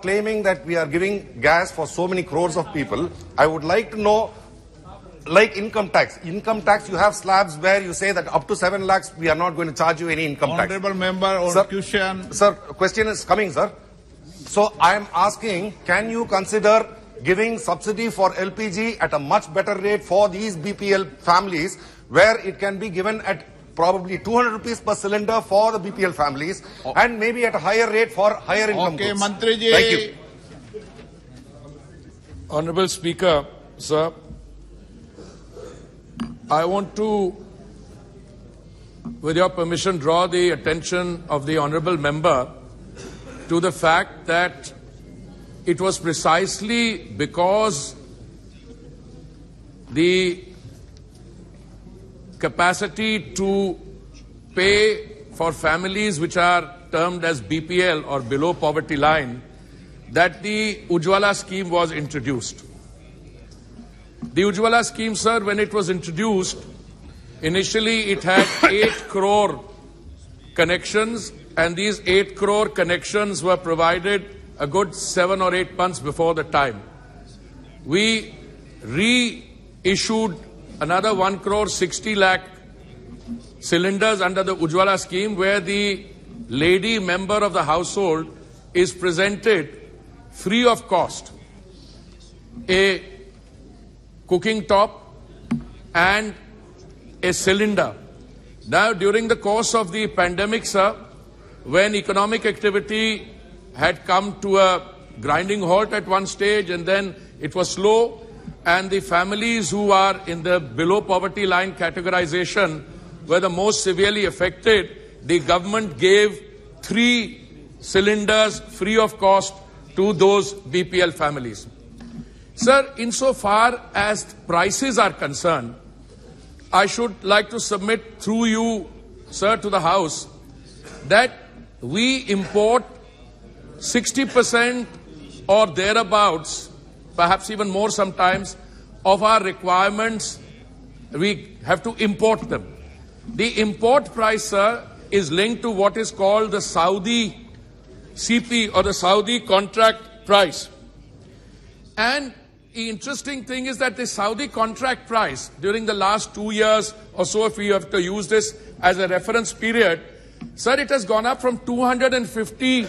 claiming that we are giving gas for so many crores of people. I would like to know, like income tax. Income tax, you have slabs where you say that up to 7 lakhs, we are not going to charge you any income tax. Honorable member on question. Sir, question is coming, sir. So I am asking, can you consider giving subsidy for LPG at a much better rate for these BPL families, where it can be given at probably 200 rupees per cylinder for the BPL families, and maybe at a higher rate for higher income groups? Mantri ji. Thank you. Honorable Speaker, sir, I want to, with your permission, draw the attention of the honorable member to the fact that it was precisely because the capacity to pay for families which are termed as BPL or below poverty line that the Ujjwala scheme was introduced. The Ujjwala scheme, sir, when it was introduced, initially it had 8 crore connections, and these 8 crore connections were provided a good 7 or 8 months before the time. We reissued another 1 crore 60 lakh cylinders under the Ujjwala scheme, where the lady member of the household is presented free of cost a cooking top and a cylinder. Now, during the course of the pandemic, sir, when economic activity had come to a grinding halt at one stage and then it was slow, and the families who are in the below poverty line categorization were the most severely affected, the government gave 3 cylinders free of cost to those BPL families. Sir, insofar as prices are concerned, I should like to submit through you, sir, to the House that we import 60% or thereabouts, perhaps even more sometimes, of our requirements. We have to import them. The import price, sir, is linked to what is called the Saudi CP or the Saudi contract price. And the interesting thing is that the Saudi contract price during the last 2 years or so, if we have to use this as a reference period, sir, it has gone up from 250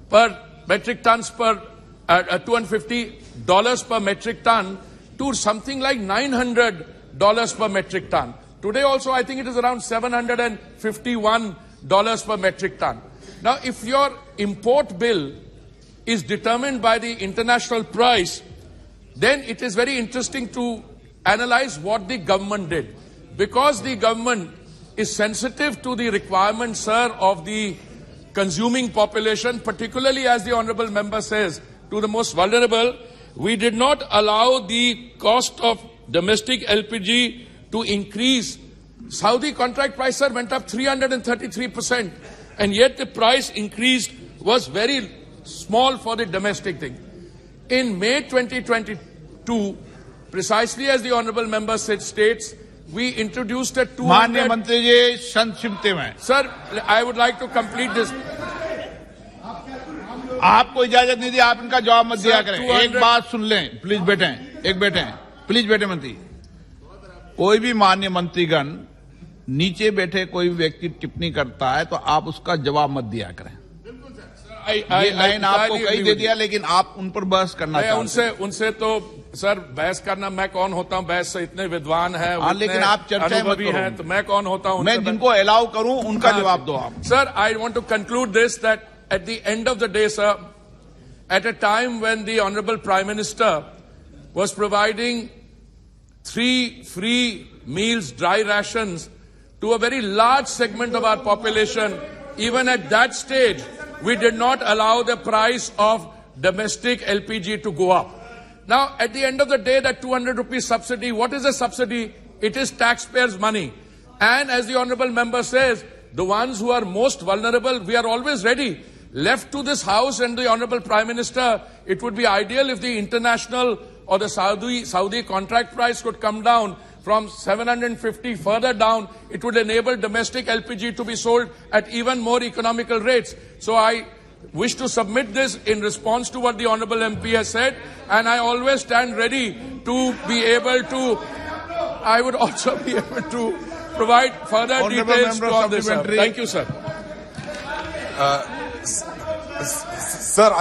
per metric tons per $250 per metric ton to something like $900 per metric ton. Today also I think it is around $751 per metric ton. Now, if your import bill is determined by the international price, then it is very interesting to analyze what the government did. Because the government is sensitive to the requirements, sir, of the consuming population, particularly, as the honorable member says, to the most vulnerable, we did not allow the cost of domestic LPG to increase. Saudi contract price, sir, went up 333%, and yet the price increase was very small for the domestic thing. In May 2022, precisely as the honorable member states, we introduced a 200... Sir, I would like to complete this. आपको इजाजत नहीं दी, आप इनका जवाब मत दिया करें। एक बात सुन लें, प्लीज बैठें, प्लीज बैठे मंत्री। कोई भी माननीय मंत्रीगण नीचे बैठे कोई व्यक्ति टिप्पणी करता है तो आप उसका जवाब मत दिया करें। ये लाइन आपको कहीं दे दिया, लेकिन आप उन पर बहस करना चाहते हैं। उनसे तो सर बहस करना, मैं कौन होता हूं बहस से, इतने विद्वान हैं, लेकिन आप चर्चा मत करो। हैं तो मैं कौन होता हूं? मैं जिनको अलाउ करूं उनका जवाब दो आप। Sir, I want to conclude this that at the end of the day, sir, at a time when the Honorable Prime Minister was providing 3 free meals, dry rations, to a very large segment of our population, even at that stage, we did not allow the price of domestic LPG to go up. Now, at the end of the day, that 200 rupees subsidy, what is a subsidy? It is taxpayers' money. And as the Honorable Member says, the ones who are most vulnerable, we are always ready. Left to this House and the Honorable Prime Minister, it would be ideal if the international or the Saudi contract price could come down from 750 further down. It would enable domestic LPG to be sold at even more economical rates. So I wish to submit this in response to what the Honourable MP has said, and I always stand ready to be able to. I would also be able to provide further Honourable details member on this. Sir. supplementary. Thank you, sir. Sir,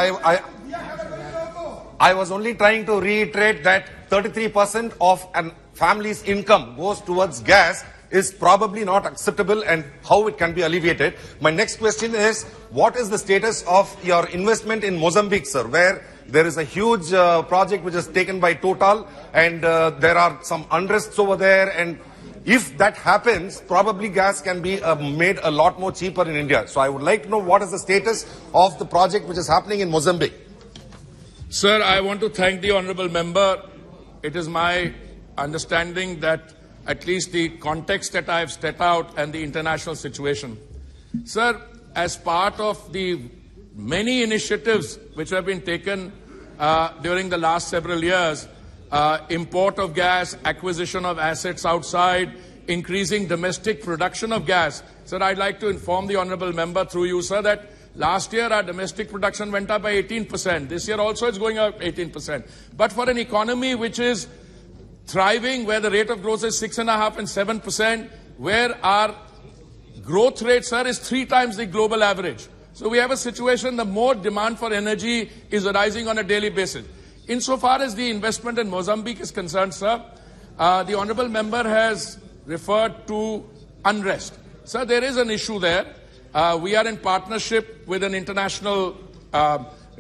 I was only trying to reiterate that 33% of a family's income goes towards gas is probably not acceptable and how it can be alleviated. My next question is, what is the status of your investment in Mozambique, sir, where there is a huge project which is taken by Total and there are some unrests over there, and if that happens, probably gas can be made a lot more cheaper in India. So I would like to know what is the status of the project which is happening in Mozambique. Sir, I want to thank the Honourable Member. It is my understanding that at least the context that I have set out and the international situation. Sir, as part of the many initiatives which have been taken during the last several years, import of gas, acquisition of assets outside, increasing domestic production of gas. Sir, I'd like to inform the Honourable Member through you, sir, that last year our domestic production went up by 18%. This year also it's going up 18%. But for an economy which is thriving, where the rate of growth is 6.5% and 7%, where our growth rate, sir, is 3 times the global average. So we have a situation, the more demand for energy is arising on a daily basis. Insofar as the investment in Mozambique is concerned, sir, the Honourable Member has referred to unrest. Sir, there is an issue there. We are in partnership with an international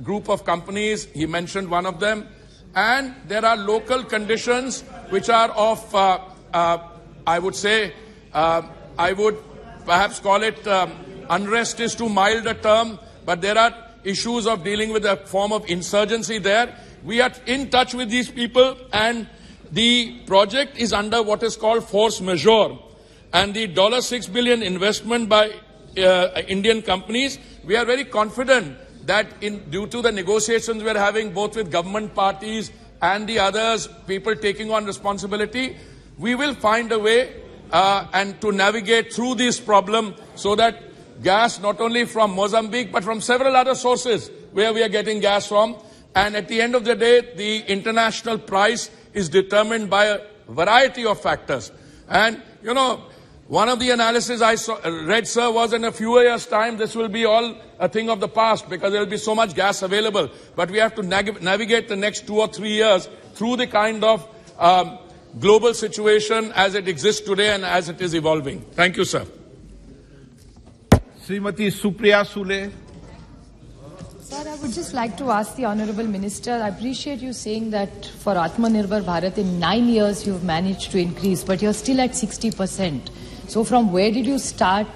group of companies. He mentioned one of them. And there are local conditions which are of, I would say, I would perhaps call it unrest is too mild a term, but there are issues of dealing with a form of insurgency there. We are in touch with these people, and the project is under what is called force majeure. And the $6 billion investment by Indian companies, we are very confident that due to the negotiations we are having both with government parties and the others, people taking on responsibility, we will find a way and to navigate through this problem so that gas not only from Mozambique but from several other sources where we are getting gas from, and at the end of the day the international price is determined by a variety of factors. And you know, one of the analysis I read, sir, was in a few years' time, this will be all a thing of the past because there will be so much gas available. But we have to navigate the next 2 or 3 years through the kind of global situation as it exists today and as it is evolving. Thank you, sir. Srimati Supriya Sule. Sir, I would just like to ask the Honourable Minister, I appreciate you saying that for Atmanirbhar Bharat in 9 years you've managed to increase, but you're still at 60%. So from where did you start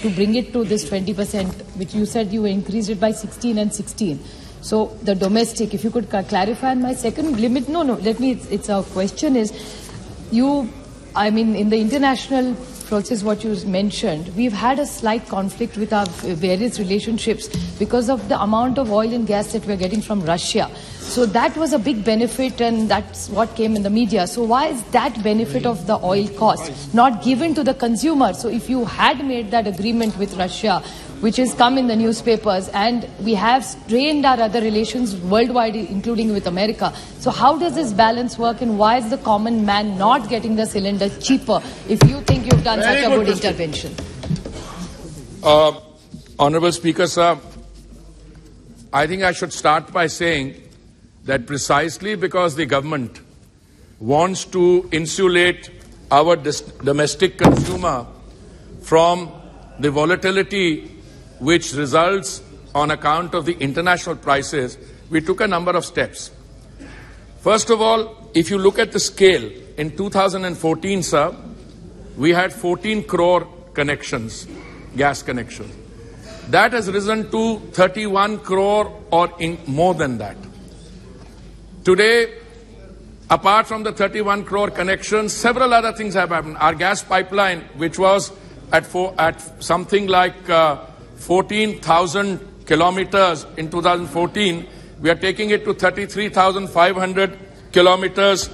to bring it to this 20%, which you said you increased it by 16 and 16? So the domestic, if you could clarify. And my second limit, it's a question is, in the international process, what you mentioned, we've had a slight conflict with our various relationships because of the amount of oil and gas that we're getting from Russia. So that was a big benefit, and that's what came in the media. So why is that benefit of the oil cost not given to the consumer? So if you had made that agreement with Russia, which has come in the newspapers, and we have strained our other relations worldwide, including with America. So how does this balance work, and why is the common man not getting the cylinder cheaper if you think you've done such a good intervention? Honourable Speaker, sir, I think I should start by saying that precisely because the government wants to insulate our domestic consumer from the volatility which results on account of the international prices, we took a number of steps. First of all, if you look at the scale, in 2014, sir, we had 14 crore connections, gas connections. That has risen to 31 crore or more than that. Today, apart from the 31 crore connections, several other things have happened. Our gas pipeline, which was at something like 14,000 kilometers in 2014, we are taking it to 33,500 kilometers.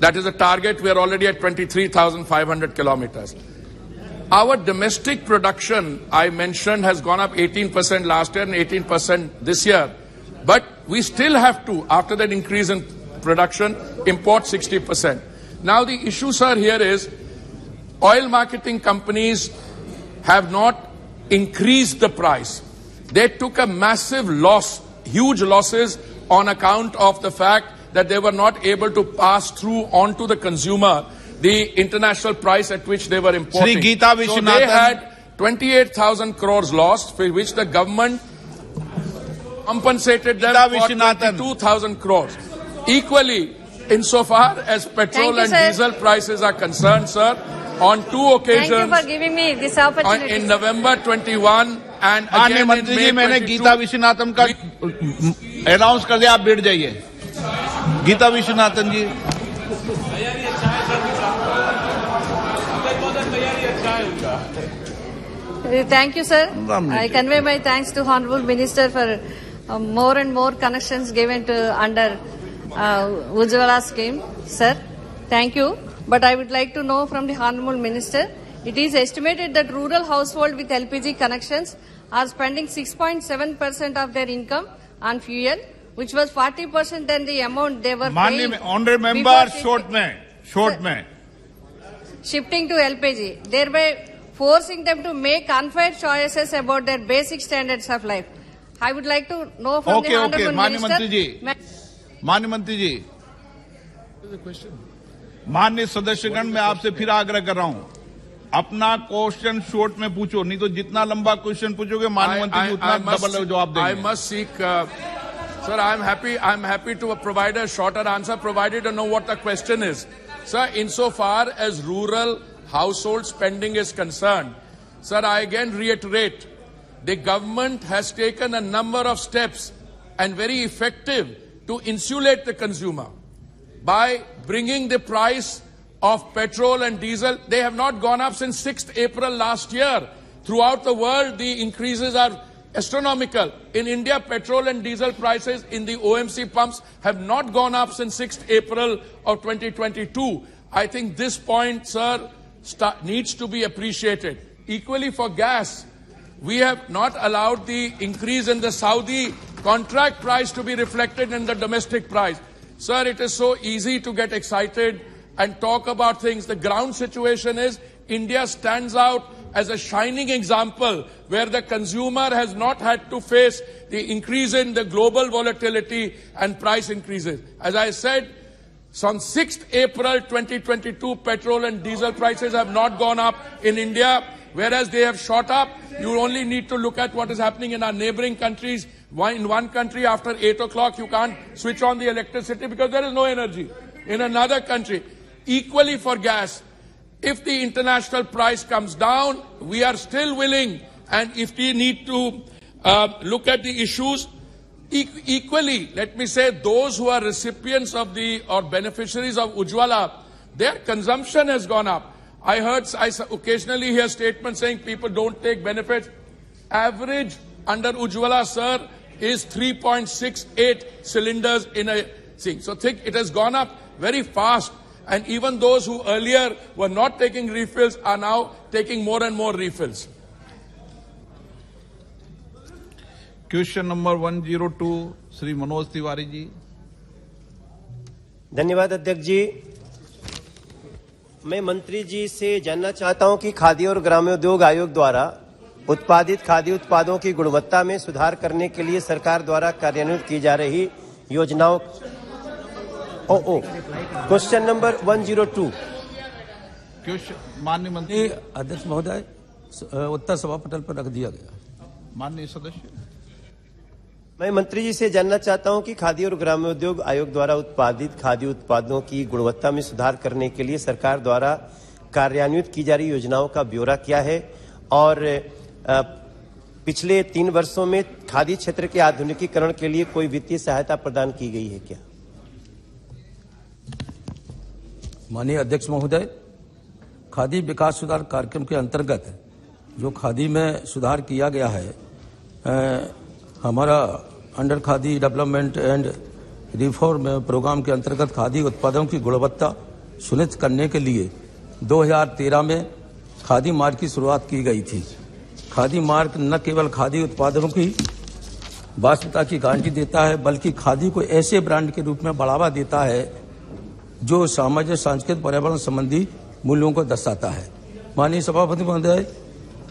That is a target. We are already at 23,500 kilometers. Our domestic production, I mentioned, has gone up 18% last year and 18% this year. But we still have to, after that increase in production, import 60%. Now the issue, sir, here is oil marketing companies have not increased the price. They took a massive loss, huge losses on account of the fact that they were not able to pass through onto the consumer the international price at which they were importing. So they had 28,000 crores lost, for which the government compensated them for 22,000 crores. Equally, insofar as petrol and diesel prices are concerned, sir, on two occasions, thank you for giving me this opportunity. In November 21 and again in May 22, मैंने गीता विश्वनाथन का announce कर दिया, आप बैठ जाइए. गीता विश्वनाथन जी. Thank you, sir. I convey my thanks to Honorable Minister for more and more connections given to under Ujjwala scheme. Sir, thank you. But I would like to know from the Honorable Minister, it is estimated that rural households with LPG connections are spending 6.7% of their income on fuel, which was 40% than the amount they were paying. Honorable Member, short mein. Shifting to LPG, thereby forcing them to make unfair choices about their basic standards of life. I would like to know from the Honorable Minister. माननीय मंत्री जी, माननीय सदस्यगण, मैं आपसे फिर आग्रह कर रहा हूं, अपना क्वेश्चन शॉर्ट में पूछो, नहीं तो जितना लंबा क्वेश्चन पूछोगे माननीय मंत्री जी उतना डबल जवाब देंगे. I must seek, sir, I'm happy to provide a shorter answer, provided to know what the question is. Sir, insofar as rural household spending is concerned, sir, I again reiterate, the government has taken a number of steps and very effective to insulate the consumer by bringing the price of petrol and diesel. They have not gone up since 6th April last year. Throughout the world, the increases are astronomical. In India, petrol and diesel prices in the OMC pumps have not gone up since 6th April of 2022. I think this point, sir, needs to be appreciated. Equally for gas, we have not allowed the increase in the Saudi contract price to be reflected in the domestic price. Sir, it is so easy to get excited and talk about things. The ground situation is India stands out as a shining example where the consumer has not had to face the increase in the global volatility and price increases. As I said, on 6th April 2022, petrol and diesel prices have not gone up in India, whereas they have shot up. You only need to look at what is happening in our neighboring countries. In one country, after 8 o'clock, you can't switch on the electricity because there is no energy. In another country, equally for gas, if the international price comes down, we are still willing, and if we need to look at the issues, equally, let me say, those who are recipients of or beneficiaries of Ujjwala, their consumption has gone up. I occasionally hear statements saying people don't take benefits. Average under Ujjwala, sir, is 3.68 cylinders in a thing. So think it has gone up very fast. And even those who earlier were not taking refills are now taking more and more refills. Question number 102, Sri Manoj Tiwari ji. धन्यवाद अध्यक्ष जी. मैं मंत्री जी से जानना चाहता हूं कि खादी और ग्रामोद्योग आयोग द्वारा उत्पादित खाद्य उत्पादों की गुणवत्ता में सुधार करने के लिए सरकार द्वारा कार्यान्वित की जा रही योजनाओं. Question number 102. माननीय मंत्री. अध्यक्ष महोदय, उत्तर सभा पटल पर रख दिया गया. माननीय सदस्य, मैं मंत्री जी से जानना चाहता हूं कि खादी और ग्रामोद्योग आयोग द्वारा उत्पादित खाद्य उत्पादों की गुणवत्ता में सुधार करने के लिए सरकार द्वारा कार्यान्वित की जा रही योजनाओं का ब्यौरा क्या है और पिछले 3 वर्षों में खादी क्षेत्र के आधुनिकीकरण के लिए कोई वित्तीय सहायता प्रदान की गई है क्या? माननीय अध्यक्ष महोदय, खादी विकास सुधार कार्यक्रम के अंतर्गत जो खादी में सुधार किया गया है, हमारा under khadi development and reform programme के अंतर्गत खादी उत्पादों की गुणवत्ता सुनिश्चित करने के लिए 2013 में खादी मार्क की शुरुआत की गई थी। खादी मार्क न केवल खादी उत्पादों की वास्तविकता की गारंटी देता है, बल्कि खादी को ऐसे ब्रांड के रूप में बढ़ावा देता है जो सामाजिक, सांस्कृतिक, पर्यावरण संबंधी मूल्यों को दर्शाता है। माननीय सभापति महोदय,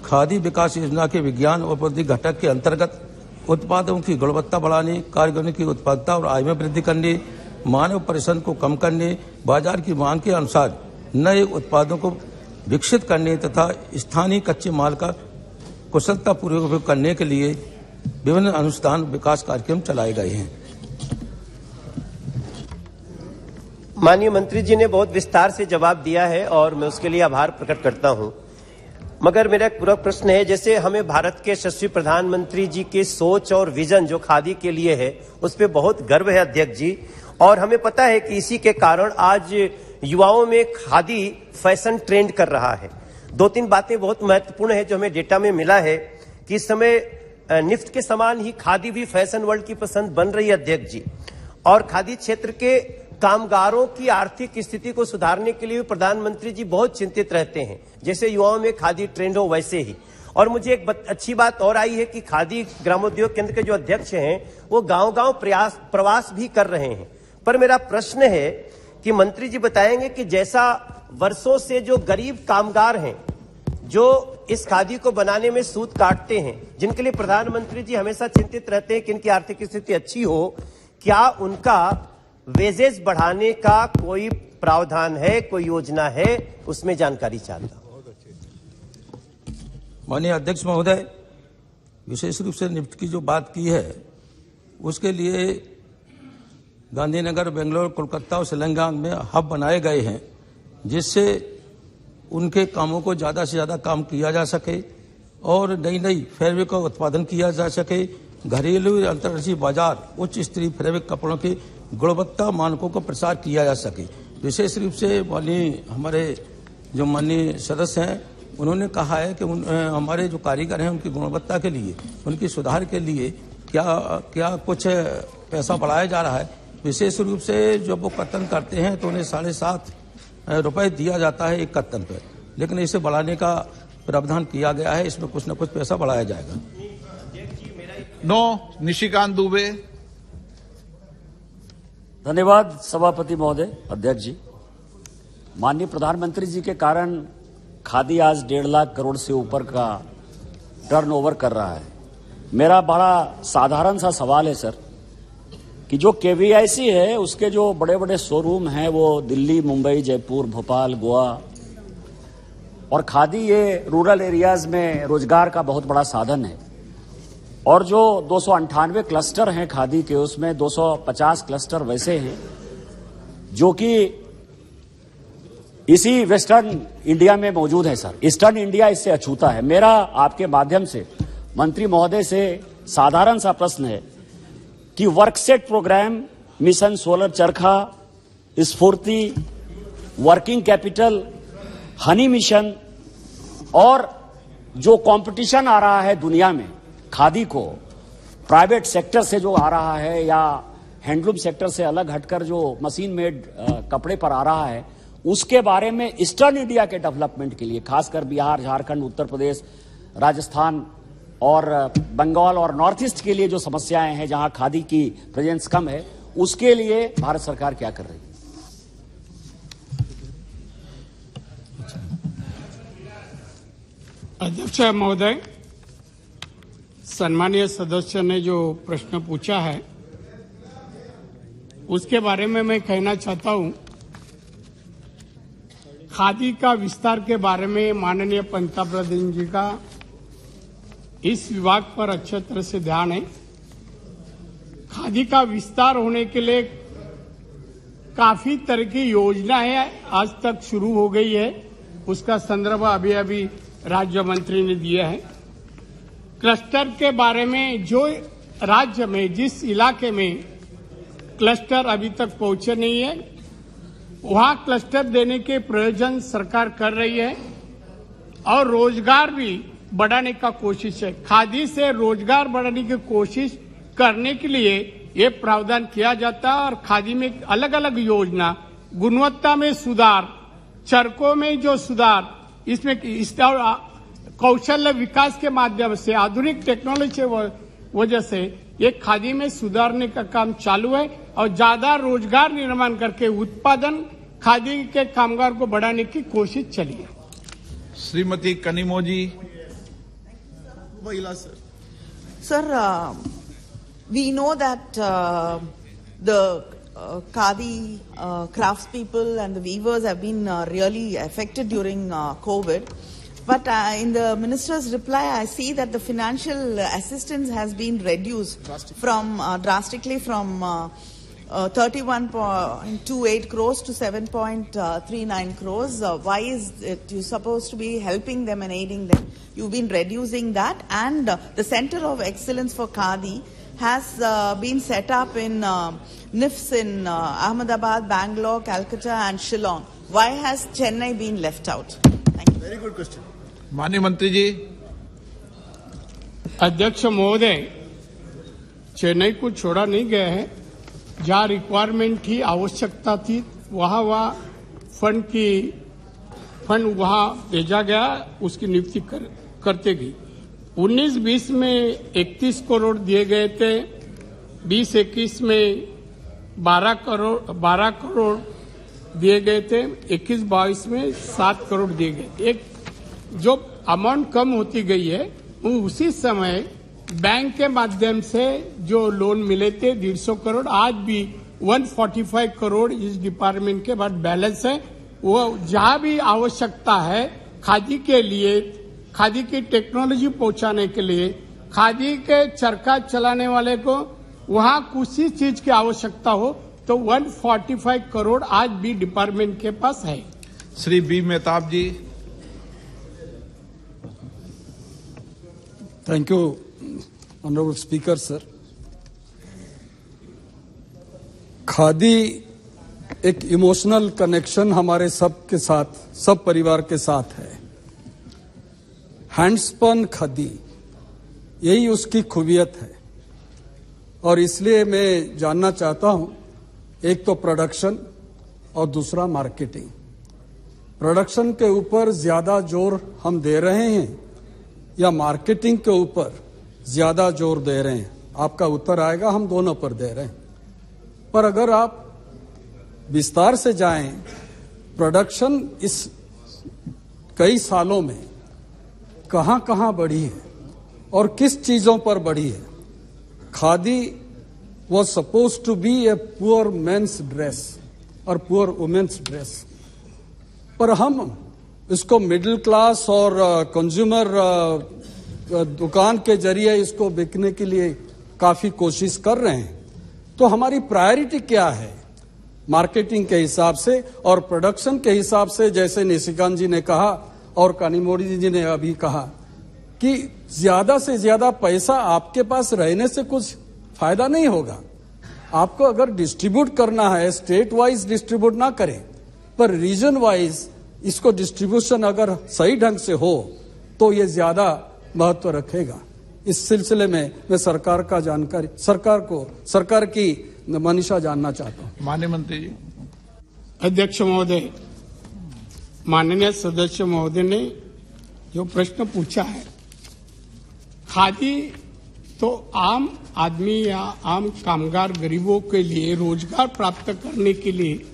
खादी विकास योजना के विज्ञान और प्रौद्योगिकी घटक के अंतर्गत उत्पादों की गुणवत्ता बढ़ाने, कारीगरों की उत्पादकता और आय में वृद्धि करने, मानव परिश्रम को कम करने, बाजार की मांग के अनुसार नए उत्पादों को विकसित करने तथा स्थानीय कच्चे माल का कुशलतापूर्वक उपयोग करने के लिए विभिन्न अनुसंधान विकास कार्यक्रम चलाए गए हैं। माननीय मंत्री जी ने बहुत विस्तार से जवाब दिया है और मैं उसके लिए आभार प्रकट करता हूं। मगर मेरा एक पूरक प्रश्न है, जैसे हमें भारत के यशस्वी प्रधानमंत्री जी के सोच और विजन जो खादी के लिए है उस पर बहुत गर्व है अध्यक्ष जी, और हमें पता है कि इसी के कारण आज युवाओं में खादी फैशन ट्रेंड कर रहा है। दो तीन बातें बहुत महत्वपूर्ण है जो हमें डेटा में मिला है कि इस समय निफ्ट के समान ही खादी भी फैशन वर्ल्ड की पसंद बन रही है अध्यक्ष जी, और खादी क्षेत्र के कामगारों की आर्थिक स्थिति को सुधारने के लिए प्रधानमंत्री जी बहुत चिंतित रहते हैं। जैसे युवाओं में खादी ट्रेंड हो वैसे ही। और मुझे एक अच्छी बात और आई है कि खादी ग्रामोद्योग केंद्र के जो अध्यक्ष हैं वो गांव-गांव प्रवास भी कर रहे हैं। पर मेरा प्रश्न है कि मंत्री जी बताएंगे कि जैसा वर्षों से जो गरीब कामगार हैं जो इस खादी को बनाने में सूत काटते हैं, जिनके लिए प्रधानमंत्री जी हमेशा चिंतित रहते हैं कि इनकी आर्थिक स्थिति अच्छी हो, क्या उनका वेजेस बढ़ाने का कोई प्रावधान है, कोई योजना है? उसमें जानकारी चाहता हूं। माननीय अध्यक्ष महोदय, विशेष रूप से निफ्ट की जो बात की है उसके लिए गांधीनगर, बेंगलोर, कोलकाता और शिलांग में हब बनाए गए हैं, जिससे उनके कामों को ज़्यादा से ज़्यादा काम किया जा सके और नई नई फैब्रिक का उत्पादन किया जा सके। घरेलू अंतर्राष्ट्रीय बाजार उच्च स्तरीय फैब्रिक कपड़ों की गुणवत्ता मानकों को प्रसार किया जा सके। विशेष रूप से हमारे जो माननीय सदस्य हैं उन्होंने कहा है कि हमारे जो कारीगर हैं उनकी गुणवत्ता के लिए, उनकी सुधार के लिए क्या कुछ पैसा बढ़ाया जा रहा है। विशेष रूप से जब वो कर्तन करते हैं तो उन्हें 7.5 रुपए दिया जाता है एक कर्तन पर, लेकिन इसे बढ़ाने का प्रावधान किया गया है। इसमें कुछ न कुछ पैसा बढ़ाया जाएगा। नो, निशिकांत दुबे। धन्यवाद सभापति महोदय, अध्यक्ष जी। माननीय प्रधानमंत्री जी के कारण खादी आज 1.5 लाख करोड़ से ऊपर का टर्नओवर कर रहा है। मेरा बड़ा साधारण सा सवाल है सर कि जो केवीआईसी है उसके जो बड़े बड़े शोरूम हैं वो दिल्ली, मुंबई, जयपुर, भोपाल, गोवा, और खादी ये रूरल एरियाज में रोजगार का बहुत बड़ा साधन है। और जो 298 क्लस्टर हैं खादी के, उसमें 250 क्लस्टर वैसे हैं जो कि इसी वेस्टर्न इंडिया में मौजूद है सर। ईस्टर्न इंडिया इससे अछूता है। मेरा आपके माध्यम से मंत्री महोदय से साधारण सा प्रश्न है कि वर्कसेट प्रोग्राम, मिशन सोलर चरखा, स्फूर्ति, वर्किंग कैपिटल, हनी मिशन और जो कंपटीशन आ रहा है दुनिया में खादी को प्राइवेट सेक्टर से जो आ रहा है या हैंडलूम सेक्टर से अलग हटकर जो मशीन मेड कपड़े पर आ रहा है, उसके बारे में ईस्टर्न इंडिया के डेवलपमेंट के लिए, खासकर बिहार, झारखंड, उत्तर प्रदेश, राजस्थान और बंगाल और नॉर्थ ईस्ट के लिए जो समस्याएं हैं जहां खादी की प्रेजेंस कम है, उसके लिए भारत सरकार क्या कर रही है? अध्यक्ष महोदय, सम्मानीय सदस्य ने जो प्रश्न पूछा है उसके बारे में मैं कहना चाहता हूं। खादी का विस्तार के बारे में माननीय पंतप्रधान जी का इस विभाग पर अच्छे तरह से ध्यान है। खादी का विस्तार होने के लिए काफी तरह की योजना है, आज तक शुरू हो गई है। उसका संदर्भ अभी राज्य मंत्री ने दिया है। क्लस्टर के बारे में जो राज्य में जिस इलाके में क्लस्टर अभी तक पहुंचे नहीं है, वहां क्लस्टर देने के प्रयोजन सरकार कर रही है और रोजगार भी बढ़ाने का कोशिश है। खादी से रोजगार बढ़ाने की कोशिश करने के लिए ये प्रावधान किया जाता है और खादी में अलग अलग योजना, गुणवत्ता में सुधार, चरखों में जो सुधार, इसमें इस कौशल्य विकास के माध्यम से आधुनिक टेक्नोलॉजी के वजह से ये खादी में सुधारने का काम चालू है और ज्यादा रोजगार निर्माण करके उत्पादन खादी के कामगार को बढ़ाने की कोशिश चली है। Shrimati Kanimozhi. Sir, we know that the khadi craftspeople and the weavers have been really affected during COVID. But in the minister's reply, I see that the financial assistance has been reduced drastically from 31.28 crores to 7.39 crores. Why is it you supposed to be helping them and aiding them? You've been reducing that, and the Center of Excellence for Khadi has been set up in NIFs in Ahmedabad, Bangalore, Calcutta and Shillong. Why has Chennai been left out? Thank you. Very good question. माननीय मंत्री जी। अध्यक्ष महोदय, चेन्नई को छोड़ा नहीं गया है। जहाँ रिक्वायरमेंट थी, आवश्यकता थी, वहाँ फंड वहाँ भेजा गया, उसकी नियुक्ति करते गई। 19-20 में 31 करोड़ दिए गए थे, 20-21 में 12 करोड़ दिए गए थे, 21-22 में 7 करोड़ दिए गए। एक जो अमाउंट कम होती गई है, उसी समय बैंक के माध्यम से जो लोन मिले थे 150 करोड़, आज भी 145 करोड़ इस डिपार्टमेंट के बाद बैलेंस है। वो जहाँ भी आवश्यकता है खादी के लिए, खादी की टेक्नोलॉजी पहुंचाने के लिए, खादी के चरखा चलाने वाले को वहाँ कुछ ही चीज की आवश्यकता हो तो 145 करोड़ आज भी डिपार्टमेंट के पास है। Shri B Mahtab ji. Thank you, Honorable Speaker, sir. Khadi एक इमोशनल कनेक्शन हमारे सबके साथ, सब परिवार के साथ है। हैंडस्पन खादी, यही उसकी खूबियत है। और इसलिए मैं जानना चाहता हूं, एक तो प्रोडक्शन और दूसरा मार्केटिंग। प्रोडक्शन के ऊपर ज्यादा जोर हम दे रहे हैं या मार्केटिंग के ऊपर ज्यादा जोर दे रहे हैं? आपका उत्तर आएगा, हम दोनों पर दे रहे हैं। पर अगर आप विस्तार से जाएं, प्रोडक्शन इस कई सालों में कहां बढ़ी है और किस चीजों पर बढ़ी है? Khadi was supposed to be a poor men's dress और poor women's dress, पर हम इसको मिडिल क्लास और कंज्यूमर दुकान के जरिए इसको बिकने के लिए काफी कोशिश कर रहे हैं। तो हमारी प्रायोरिटी क्या है मार्केटिंग के हिसाब से और प्रोडक्शन के हिसाब से? जैसे निशिकांत जी ने कहा और कानीमोड़ी जी ने अभी कहा कि ज्यादा से ज्यादा पैसा आपके पास रहने से कुछ फायदा नहीं होगा। आपको अगर डिस्ट्रीब्यूट करना है, स्टेट वाइज डिस्ट्रीब्यूट ना करें, पर रीजन वाइज इसको डिस्ट्रीब्यूशन अगर सही ढंग से हो तो ये ज्यादा महत्व रखेगा। इस सिलसिले में मैं सरकार की मनीषा जानना चाहता हूं। माननीय मंत्री जी। अध्यक्ष महोदय, माननीय सदस्य महोदय ने जो प्रश्न पूछा है, खादी तो आम आदमी या आम कामगार गरीबों के लिए रोजगार प्राप्त करने के लिए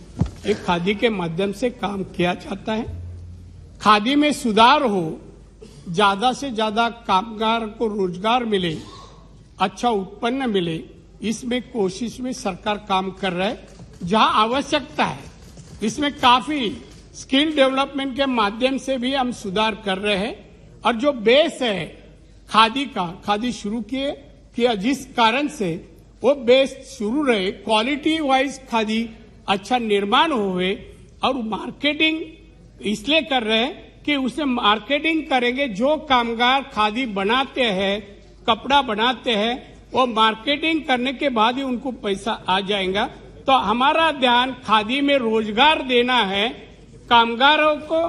एक खादी के माध्यम से काम किया जाता है। खादी में सुधार हो, ज्यादा से ज्यादा कामगार को रोजगार मिले, अच्छा उत्पन्न मिले, इसमें कोशिश में सरकार काम कर रहा है। जहां आवश्यकता है, इसमें काफी स्किल डेवलपमेंट के माध्यम से भी हम सुधार कर रहे हैं। और जो बेस है खादी का, खादी शुरू किया जिस कारण से वो बेस शुरू रहे, क्वालिटी वाइज खादी अच्छा निर्माण हुए और मार्केटिंग इसलिए कर रहे हैं कि उसे मार्केटिंग करेंगे। जो कामगार खादी बनाते हैं, कपड़ा बनाते हैं, वो मार्केटिंग करने के बाद ही उनको पैसा आ जाएगा। तो हमारा ध्यान खादी में रोजगार देना है, कामगारों को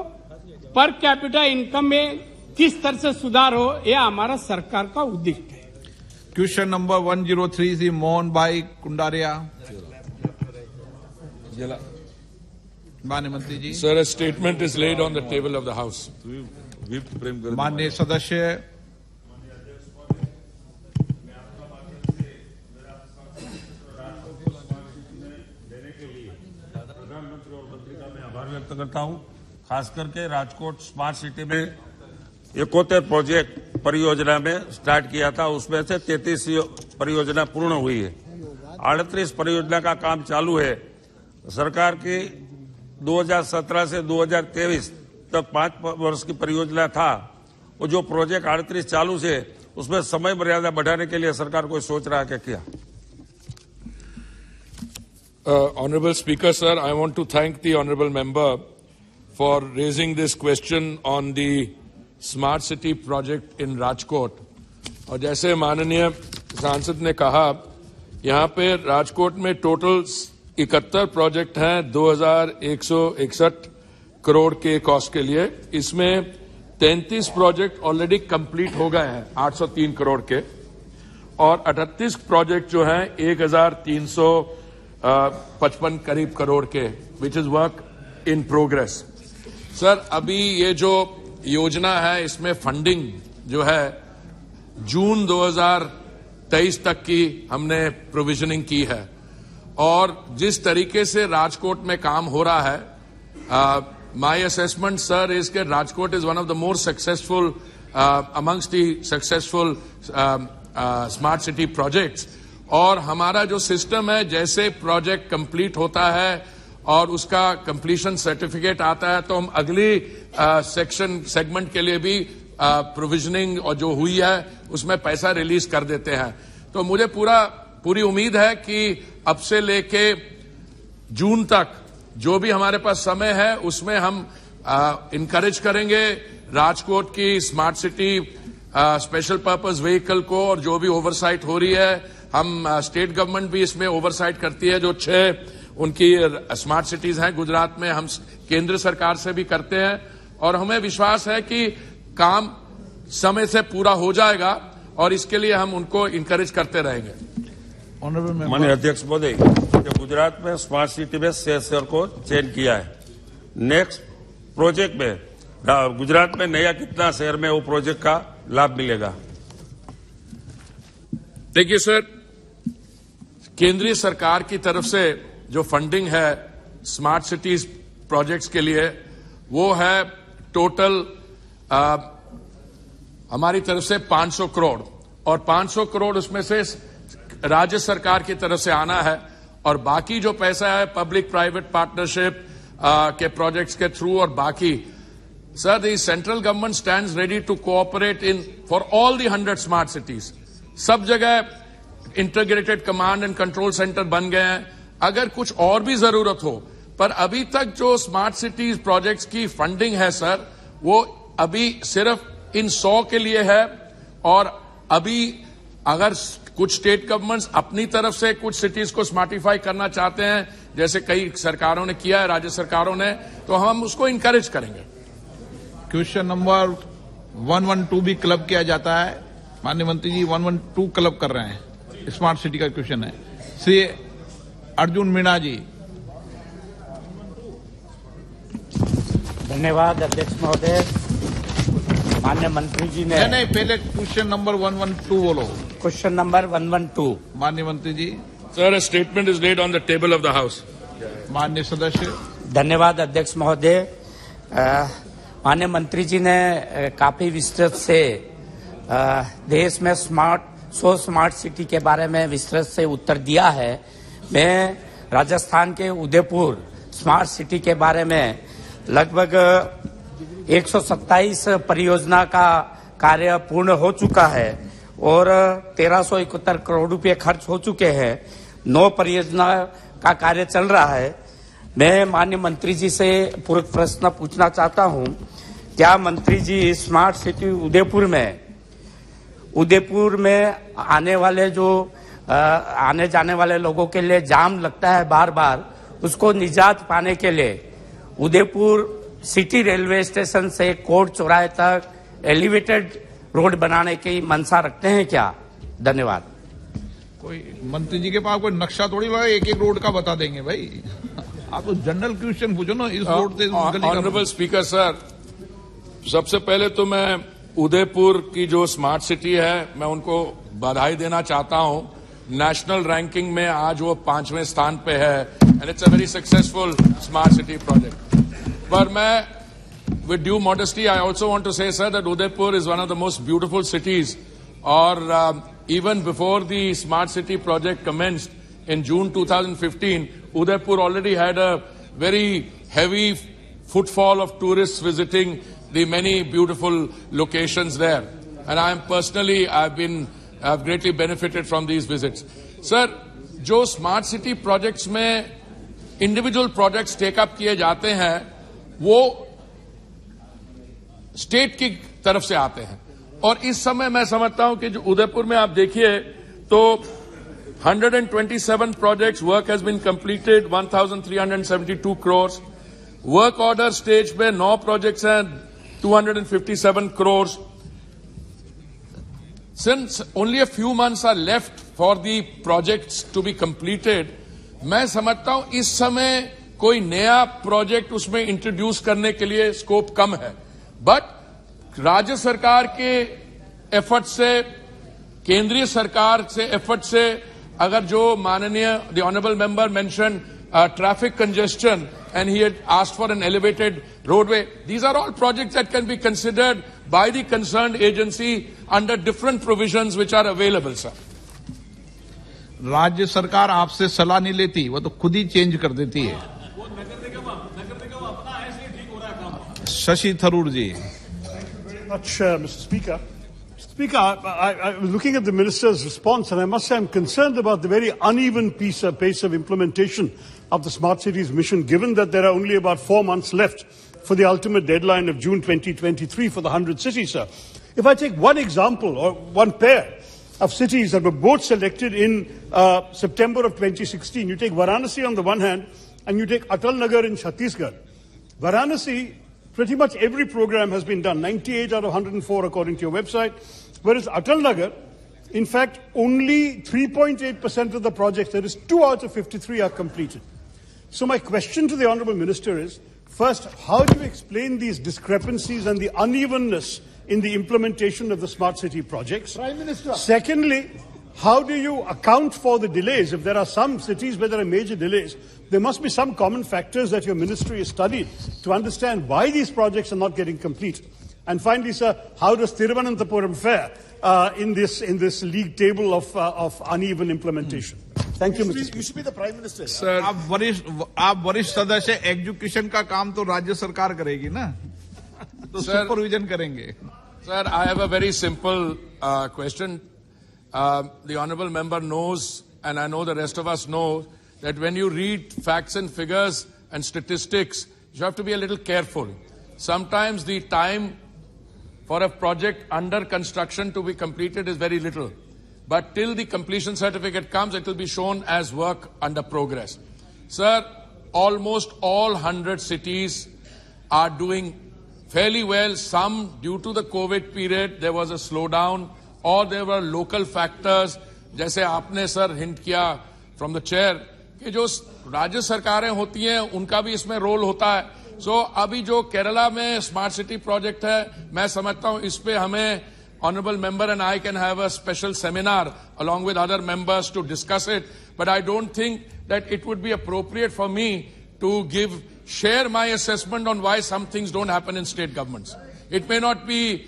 पर कैपिटा इनकम में किस तरह से सुधार हो, यह हमारा सरकार का उद्देश्य है। क्वेश्चन नंबर 103 से मोहन भाई कुंडारिया। माननीय मंत्री जी। Sir, a statement is laid on the table of the House. माननीय सदस्य। आभार व्यक्त करता हूं। खास करके राजकोट स्मार्ट सिटी में 71 प्रोजेक्ट परियोजना में स्टार्ट किया था, उसमें से 33 परियोजना पूर्ण हुई है। 38 परियोजना का काम चालू है। सरकार की 2017 से 2023 तक 5 वर्ष की परियोजना था। वो जो प्रोजेक्ट 38 चालू से उसमें समय मर्यादा बढ़ाने के लिए सरकार कोई सोच रहा है क्या? Honorable Speaker, sir, I want to thank the honorable member for raising this question on the smart city project in Rajkot. और जैसे माननीय सांसद ने कहा, यहाँ पे राजकोट में टोटल 71 प्रोजेक्ट हैं 2161 करोड़ के कॉस्ट के लिए। इसमें 33 प्रोजेक्ट ऑलरेडी कंप्लीट हो गए हैं 803 करोड़ के, और 38 प्रोजेक्ट जो हैं 1355 करीब करोड़ के, which is work in progress. Sir, अभी ये जो योजना है इसमें फंडिंग जो है जून 2023 तक की हमने प्रोविजनिंग की है, और जिस तरीके से राजकोट में काम हो रहा है, माय असेसमेंट सर इज के Rajkot is one of the more successful amongst the successful smart city projects. और हमारा जो सिस्टम है, जैसे प्रोजेक्ट कंप्लीट होता है और उसका कंप्लीशन सर्टिफिकेट आता है, तो हम अगली सेगमेंट के लिए भी प्रोविजनिंग और जो हुई है उसमें पैसा रिलीज कर देते हैं। तो मुझे पूरी उम्मीद है कि अब से लेके जून तक जो भी हमारे पास समय है उसमें हम इनकरेज करेंगे राजकोट की smart city special purpose vehicle को, और जो भी ओवरसाइट हो रही है हम स्टेट गवर्नमेंट भी इसमें ओवरसाइट करती है। जो 6 उनकी स्मार्ट सिटीज हैं गुजरात में, हम केंद्र सरकार से भी करते हैं, और हमें विश्वास है कि काम समय से पूरा हो जाएगा, और इसके लिए हम उनको इनकरेज करते रहेंगे। माननीय अध्यक्ष महोदय, गुजरात में स्मार्ट सिटी में शहर को चयन किया है। नेक्स्ट प्रोजेक्ट में गुजरात में नया कितना शहर में वो प्रोजेक्ट का लाभ मिलेगा? देखिए सर, केंद्रीय सरकार की तरफ से जो फंडिंग है स्मार्ट सिटीज प्रोजेक्ट्स के लिए, वो है टोटल हमारी तरफ से 500 करोड़, और 500 करोड़ उसमें से राज्य सरकार की तरफ से आना है, और बाकी जो पैसा है पब्लिक प्राइवेट पार्टनरशिप के प्रोजेक्ट्स के थ्रू, और बाकी sir the central government stands ready to cooperate in for all the 100 smart cities. सब जगह integrated command and control centre बन गए हैं। अगर कुछ और भी जरूरत हो, पर अभी तक जो स्मार्ट सिटीज प्रोजेक्ट्स की फंडिंग है सर, वो अभी सिर्फ इन 100 के लिए है, और अभी अगर कुछ स्टेट गवर्नमेंट्स अपनी तरफ से कुछ सिटीज को स्मार्टिफाई करना चाहते हैं, जैसे कई सरकारों ने किया है, राज्य सरकारों ने, तो हम उसको इनकरेज करेंगे। क्वेश्चन नंबर 112 भी क्लब किया जाता है। माननीय मंत्री जी 112 क्लब कर रहे हैं, स्मार्ट सिटी का क्वेश्चन है। श्री अर्जुन मीणा जी। धन्यवाद अध्यक्ष महोदय। माननीय मंत्री जी ने नहीं, पहले क्वेश्चन नंबर 112 बोलो। Question number 112। माननीय मंत्री जी। Sir, a statement is laid on the table of the house. माननीय सदस्य। धन्यवाद अध्यक्ष महोदय। माननीय मंत्री जी ने काफी विस्तृत से देश में 100 स्मार्ट सिटी के बारे में विस्तृत से उत्तर दिया है। मैं राजस्थान के उदयपुर स्मार्ट सिटी के बारे में लगभग 127 परियोजना का कार्य पूर्ण हो चुका है, और 1371 करोड़ रुपए खर्च हो चुके हैं। 9 परियोजना का कार्य चल रहा है। मैं माननीय मंत्री जी से पूरक प्रश्न पूछना चाहता हूं, क्या मंत्री जी स्मार्ट सिटी उदयपुर में आने जाने वाले लोगों के लिए जाम लगता है बार बार, उसको निजात पाने के लिए उदयपुर सिटी रेलवे स्टेशन से कोट चौराहे तक एलिवेटेड रोड बनाने की मंशा रखते हैं क्या? धन्यवाद। कोई मंत्री जी के पास कोई नक्शा थोड़ी लगा, एक रोड का बता देंगे भाई। आप तो जनरल क्वेश्चन पूछो ना इस रोड से ऑनरेबल स्पीकर सर, सबसे पहले तो मैं उदयपुर की जो स्मार्ट सिटी है मैं उनको बधाई देना चाहता हूं। नेशनल रैंकिंग में आज वो 5वें स्थान पे है and it's a very successful smart city project. पर मैं with due modesty I also want to say sir that Udaipur is one of the most beautiful cities और even before the smart city project commenced in June 2015, Udaipur already had a very heavy footfall of tourists visiting the many beautiful locations there. And I am personally, I've greatly benefited from these visits. Sir, जो smart city projects में individual projects take up किए जाते हैं, वो state की तरफ से आते हैं। और इस समय मैं समझता हूं कि जो उदयपुर में आप देखिए तो 127 projects work has been completed 1372 crore. Work order stage पे 9 प्रोजेक्ट्स हैं 257 crore. Since only a few months are left for the projects to be completed, मैं समझता हूं इस समय कोई नया प्रोजेक्ट उसमें इंट्रोड्यूस करने के लिए स्कोप कम है। बट राज्य सरकार के एफर्ट से, केंद्रीय सरकार से एफर्ट से, अगर जो माननीय the honourable member mention traffic congestion and he had asked for an elevated roadway, these are all projects that can be considered by the concerned agency under different provisions which are available, sir. राज्य सरकार आपसे सलाह नहीं लेती, वो तो खुद ही change कर देती है। शशि थरूर जी। Much, Mr. Speaker. Speaker, I was looking at the Minister's response and I must say I'm concerned about the very uneven pace of implementation of the Smart Cities mission, given that there are only about 4 months left for the ultimate deadline of June 2023 for the 100 cities, sir. If I take one example or one pair of cities that were both selected in September of 2016, you take Varanasi on the one hand and you take Atal Nagar in Chhattisgarh. Varanasi, pretty much every program has been done, 98 out of 104 according to your website, whereas Atal Nagar, in fact, only 3.8% of the projects, that is 2 out of 53 are completed. So my question to the Honourable Minister is, first, how do you explain these discrepancies and the unevenness in the implementation of the smart city projects? Prime Minister. Secondly, how do you account for the delays? If there are some cities where there are major delays, there must be some common factors that your ministry has studied to understand why these projects are not getting complete. And finally, sir, how does Thiruvananthapuram fare in this league table of uneven implementation? Thank you, Mr. Speaker. You should be the Prime Minister. Sir, आप वरिष्ठ सदस्य, education का काम तो राज्य सरकार करेगी ना, तो सुपरविजन करेंगे। Sir, I have a very simple question. The honourable member knows, and I know the rest of us know, that when you read facts and figures and statistics, you have to be a little careful. Sometimes the time for a project under construction to be completed is very little. But till the completion certificate comes, it will be shown as work under progress. Sir, almost all 100 cities are doing fairly well. Some, due to the COVID period, there was a slowdown, or there were local factors, जैसे आपने sir hint किया from the chair, कि जो राज्य सरकारें होती हैं उनका भी इसमें रोल होता है। सो अभी जो केरला में स्मार्ट सिटी प्रोजेक्ट है, मैं समझता हूं इस पे हमें honourable member and I can have a special seminar along with other members to discuss it. But I don't think that it would be appropriate for me to share my assessment on why some things don't happen in state governments. It may not be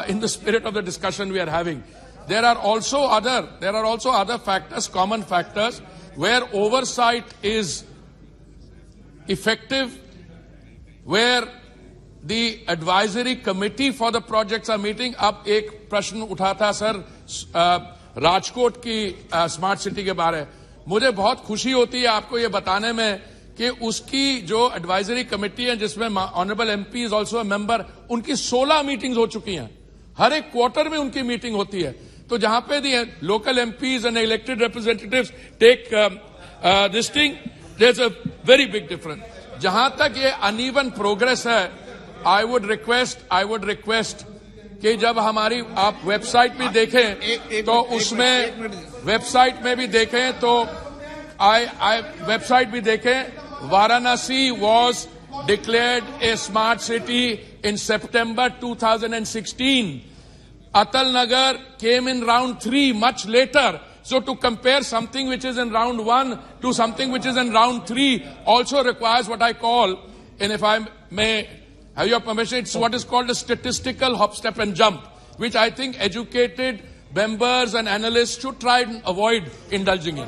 in the spirit of the discussion we are having. There are also other factors, common factors, where oversight is effective, where the advisory committee for the projects are meeting. अब एक प्रश्न उठा था sir Rajkot की smart city के बारे में। मुझे बहुत खुशी होती है आपको ये बताने में कि उसकी जो एडवाइजरी कमेटी है, जिसमें honourable MP is also a member, उनकी 16 मीटिंग्स हो चुकी हैं। हर एक क्वार्टर में उनकी मीटिंग होती है। तो जहां पे the local MPs and elected representatives take this thing, there is a very big difference. जहां तक ये अनइवन प्रोग्रेस है, आई वुड रिक्वेस्ट कि जब हमारी आप वेबसाइट भी देखें तो उसमें वेबसाइट में भी देखें तो वेबसाइट भी देखें Varanasi was declared a smart city in September 2016. Atal Nagar came in round 3 much later. So to compare something which is in round 1 to something which is in round 3 also requires what I call, and if I may have your permission, it's what is called a statistical hop, step and jump, which I think educated members and analysts should try and avoid indulging in.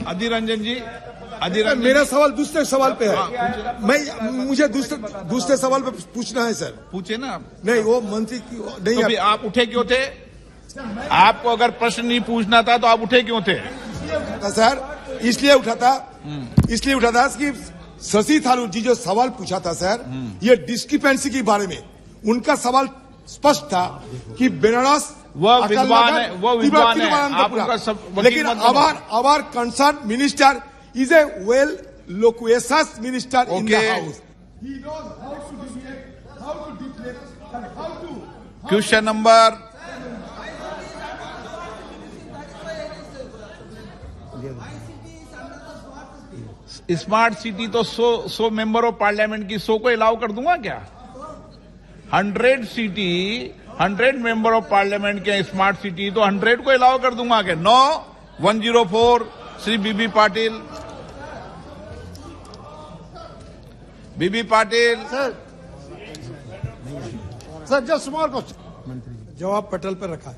Adhir Ranjan जी, मेरा सवाल दूसरे सवाल पे है। मुझे दूसरे सवाल पे पूछना है सर। पूछे ना। नहीं, वो मंत्री की नहीं। तो आप उठे क्यों थे? आपको अगर प्रश्न नहीं पूछना था तो आप उठे क्यों थे? सर इसलिए उठा था कि शशि थारूर जी जो सवाल पूछा था सर, ये डिस्क्रिपेंसी के बारे में उनका सवाल स्पष्ट था कि बेनारस वो विद्वान है, आप उनका सब, लेकिन our concerned minister is a well loquacious minister in the house. He knows how to deviate, how to deflect, and how to. Question number smart city तो 100 मेंबर ऑफ पार्लियामेंट की 100 को अलाउ कर दूंगा क्या? 100 सिटी 100 मेंबर ऑफ पार्लियामेंट के smart city तो 100 को allow कर दूंगा क्या? No 104 Shri B B Patil sir just small question, जवाब पटल पर रखा है।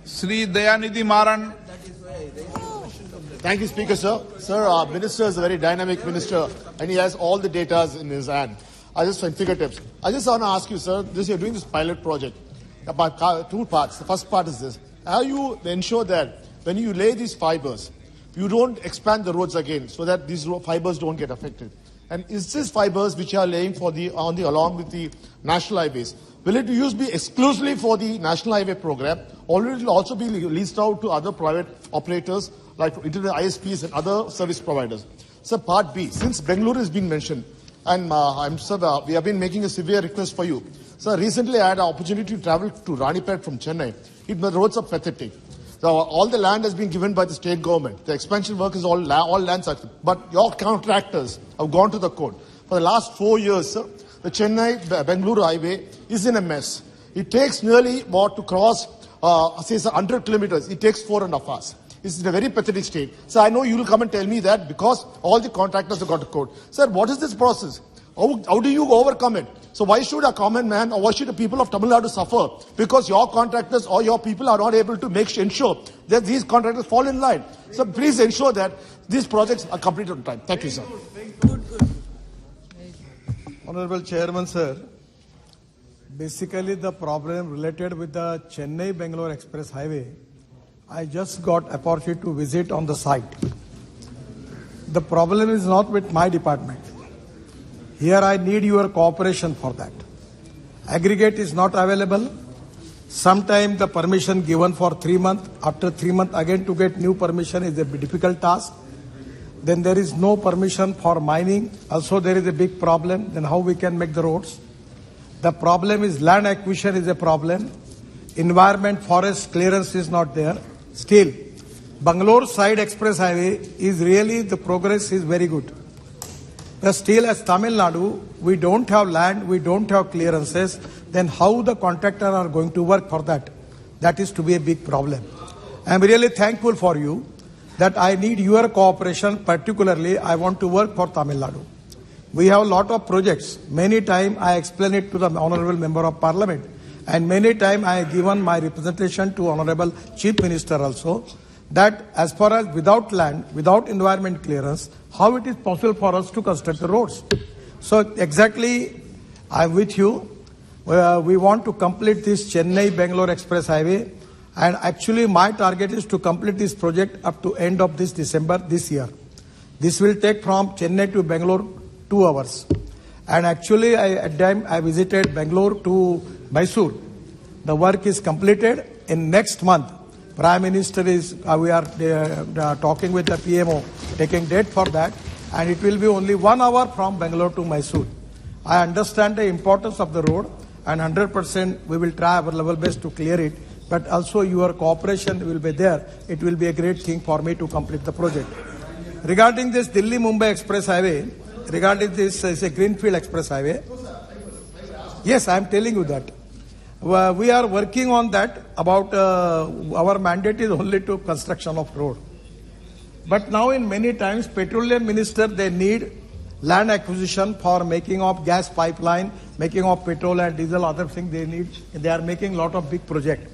Shri Dayanidhi Maran. Thank you, Speaker, sir. Sir, our minister is a very dynamic minister, and he has all the data in his hand. I just find fingertips. I just want to ask you, sir, you're doing this pilot project about 2 parts. The first part is this: how you ensure that when you lay these fibers, you don't expand the roads again, so that these fibers don't get affected? And is this fibers which you are laying for along with the national highways, will it be exclusively for the national highway program, or will it also be leased out to other private operators like internet ISPs and other service providers? So part B, since Bengaluru has been mentioned, and we have been making a severe request for you. Sir, recently I had an opportunity to travel to Ranipet from Chennai. The roads are pathetic. So all the land has been given by the state government. The expansion work is all land sector. But your contractors have gone to the court. For the last 4 years, sir, the Chennai-Bengaluru highway is in a mess. It takes nearly to cross, 100 kilometers. It takes 4.5 hours. It's in a very pathetic state. So I know you will come and tell me that because all the contractors have got to court. Sir, what is this process? How do you overcome it? So why should a common man or why should the people of Tamil Nadu suffer? Because your contractors or your people are not able to ensure that these contractors fall in line. So please ensure that these projects are completed on time. Thank you, sir. Honorable Chairman, sir, basically the problem related with the Chennai-Bangalore Express Highway, I just got opportunity to visit on the site. The problem is not with my department. Here I need your cooperation for that. Aggregate is not available. Sometimes the permission given for 3 months, after 3 months again to get new permission is a difficult task. Then there is no permission for mining. Also there is a big problem. Then how we can make the roads? The problem is land acquisition is a problem. Environment, forest clearance is not there. Still, Bangalore side express highway is really, the progress is very good. But still as Tamil Nadu, we don't have land, we don't have clearances, then how the contractor are going to work for that? That is to be a big problem. I am really thankful for you that I need your cooperation, particularly I want to work for Tamil Nadu. We have a lot of projects. Many times I explain it to the Honorable Member of Parliament, and many times I have given my representation to Honorable Chief Minister also, that as far as without land, without environment clearance, how it is possible for us to construct the roads. So exactly, I am with you. We want to complete this Chennai-Bangalore Express Highway, and actually my target is to complete this project up to end of this December this year. This will take from Chennai to Bangalore 2 hours. And actually at time I visited Bangalore to Mysore. The work is completed. In next month, Prime Minister is, we are talking with the PMO, taking date for that, and it will be only 1 hour from Bangalore to Mysore. I understand the importance of the road, and 100% we will try our level best to clear it, but also your cooperation will be there. It will be a great thing for me to complete the project. regarding this Delhi-Mumbai Express Highway, regarding this is a Greenfield Express Highway. Yes, I am telling you that. We are working on that. About our mandate is only to construction of road. But now in many times, petroleum minister, they need land acquisition for making of gas pipeline, making of petrol and diesel, other things they need. They are making lot of big project.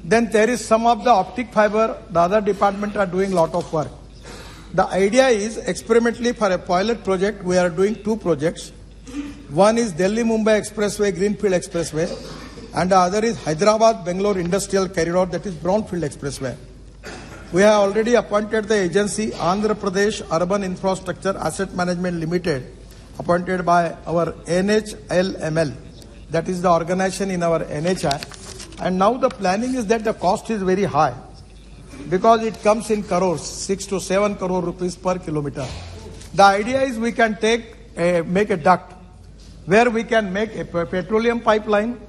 Then there is some of the optic fiber, the other department are doing lot of work. The idea is experimentally for a pilot project, we are doing two projects. One is Delhi-Mumbai Expressway, Greenfield Expressway, and the other is Hyderabad-Bangalore Industrial Corridor, that is Brownfield Expressway. We have already appointed the agency Andhra Pradesh Urban Infrastructure Asset Management Limited, appointed by our NHLML, that is the organization in our NHI. And now the planning is that the cost is very high because it comes in crores, 6 to 7 crore rupees per kilometer. The idea is we can make a duct where we can make a petroleum pipeline,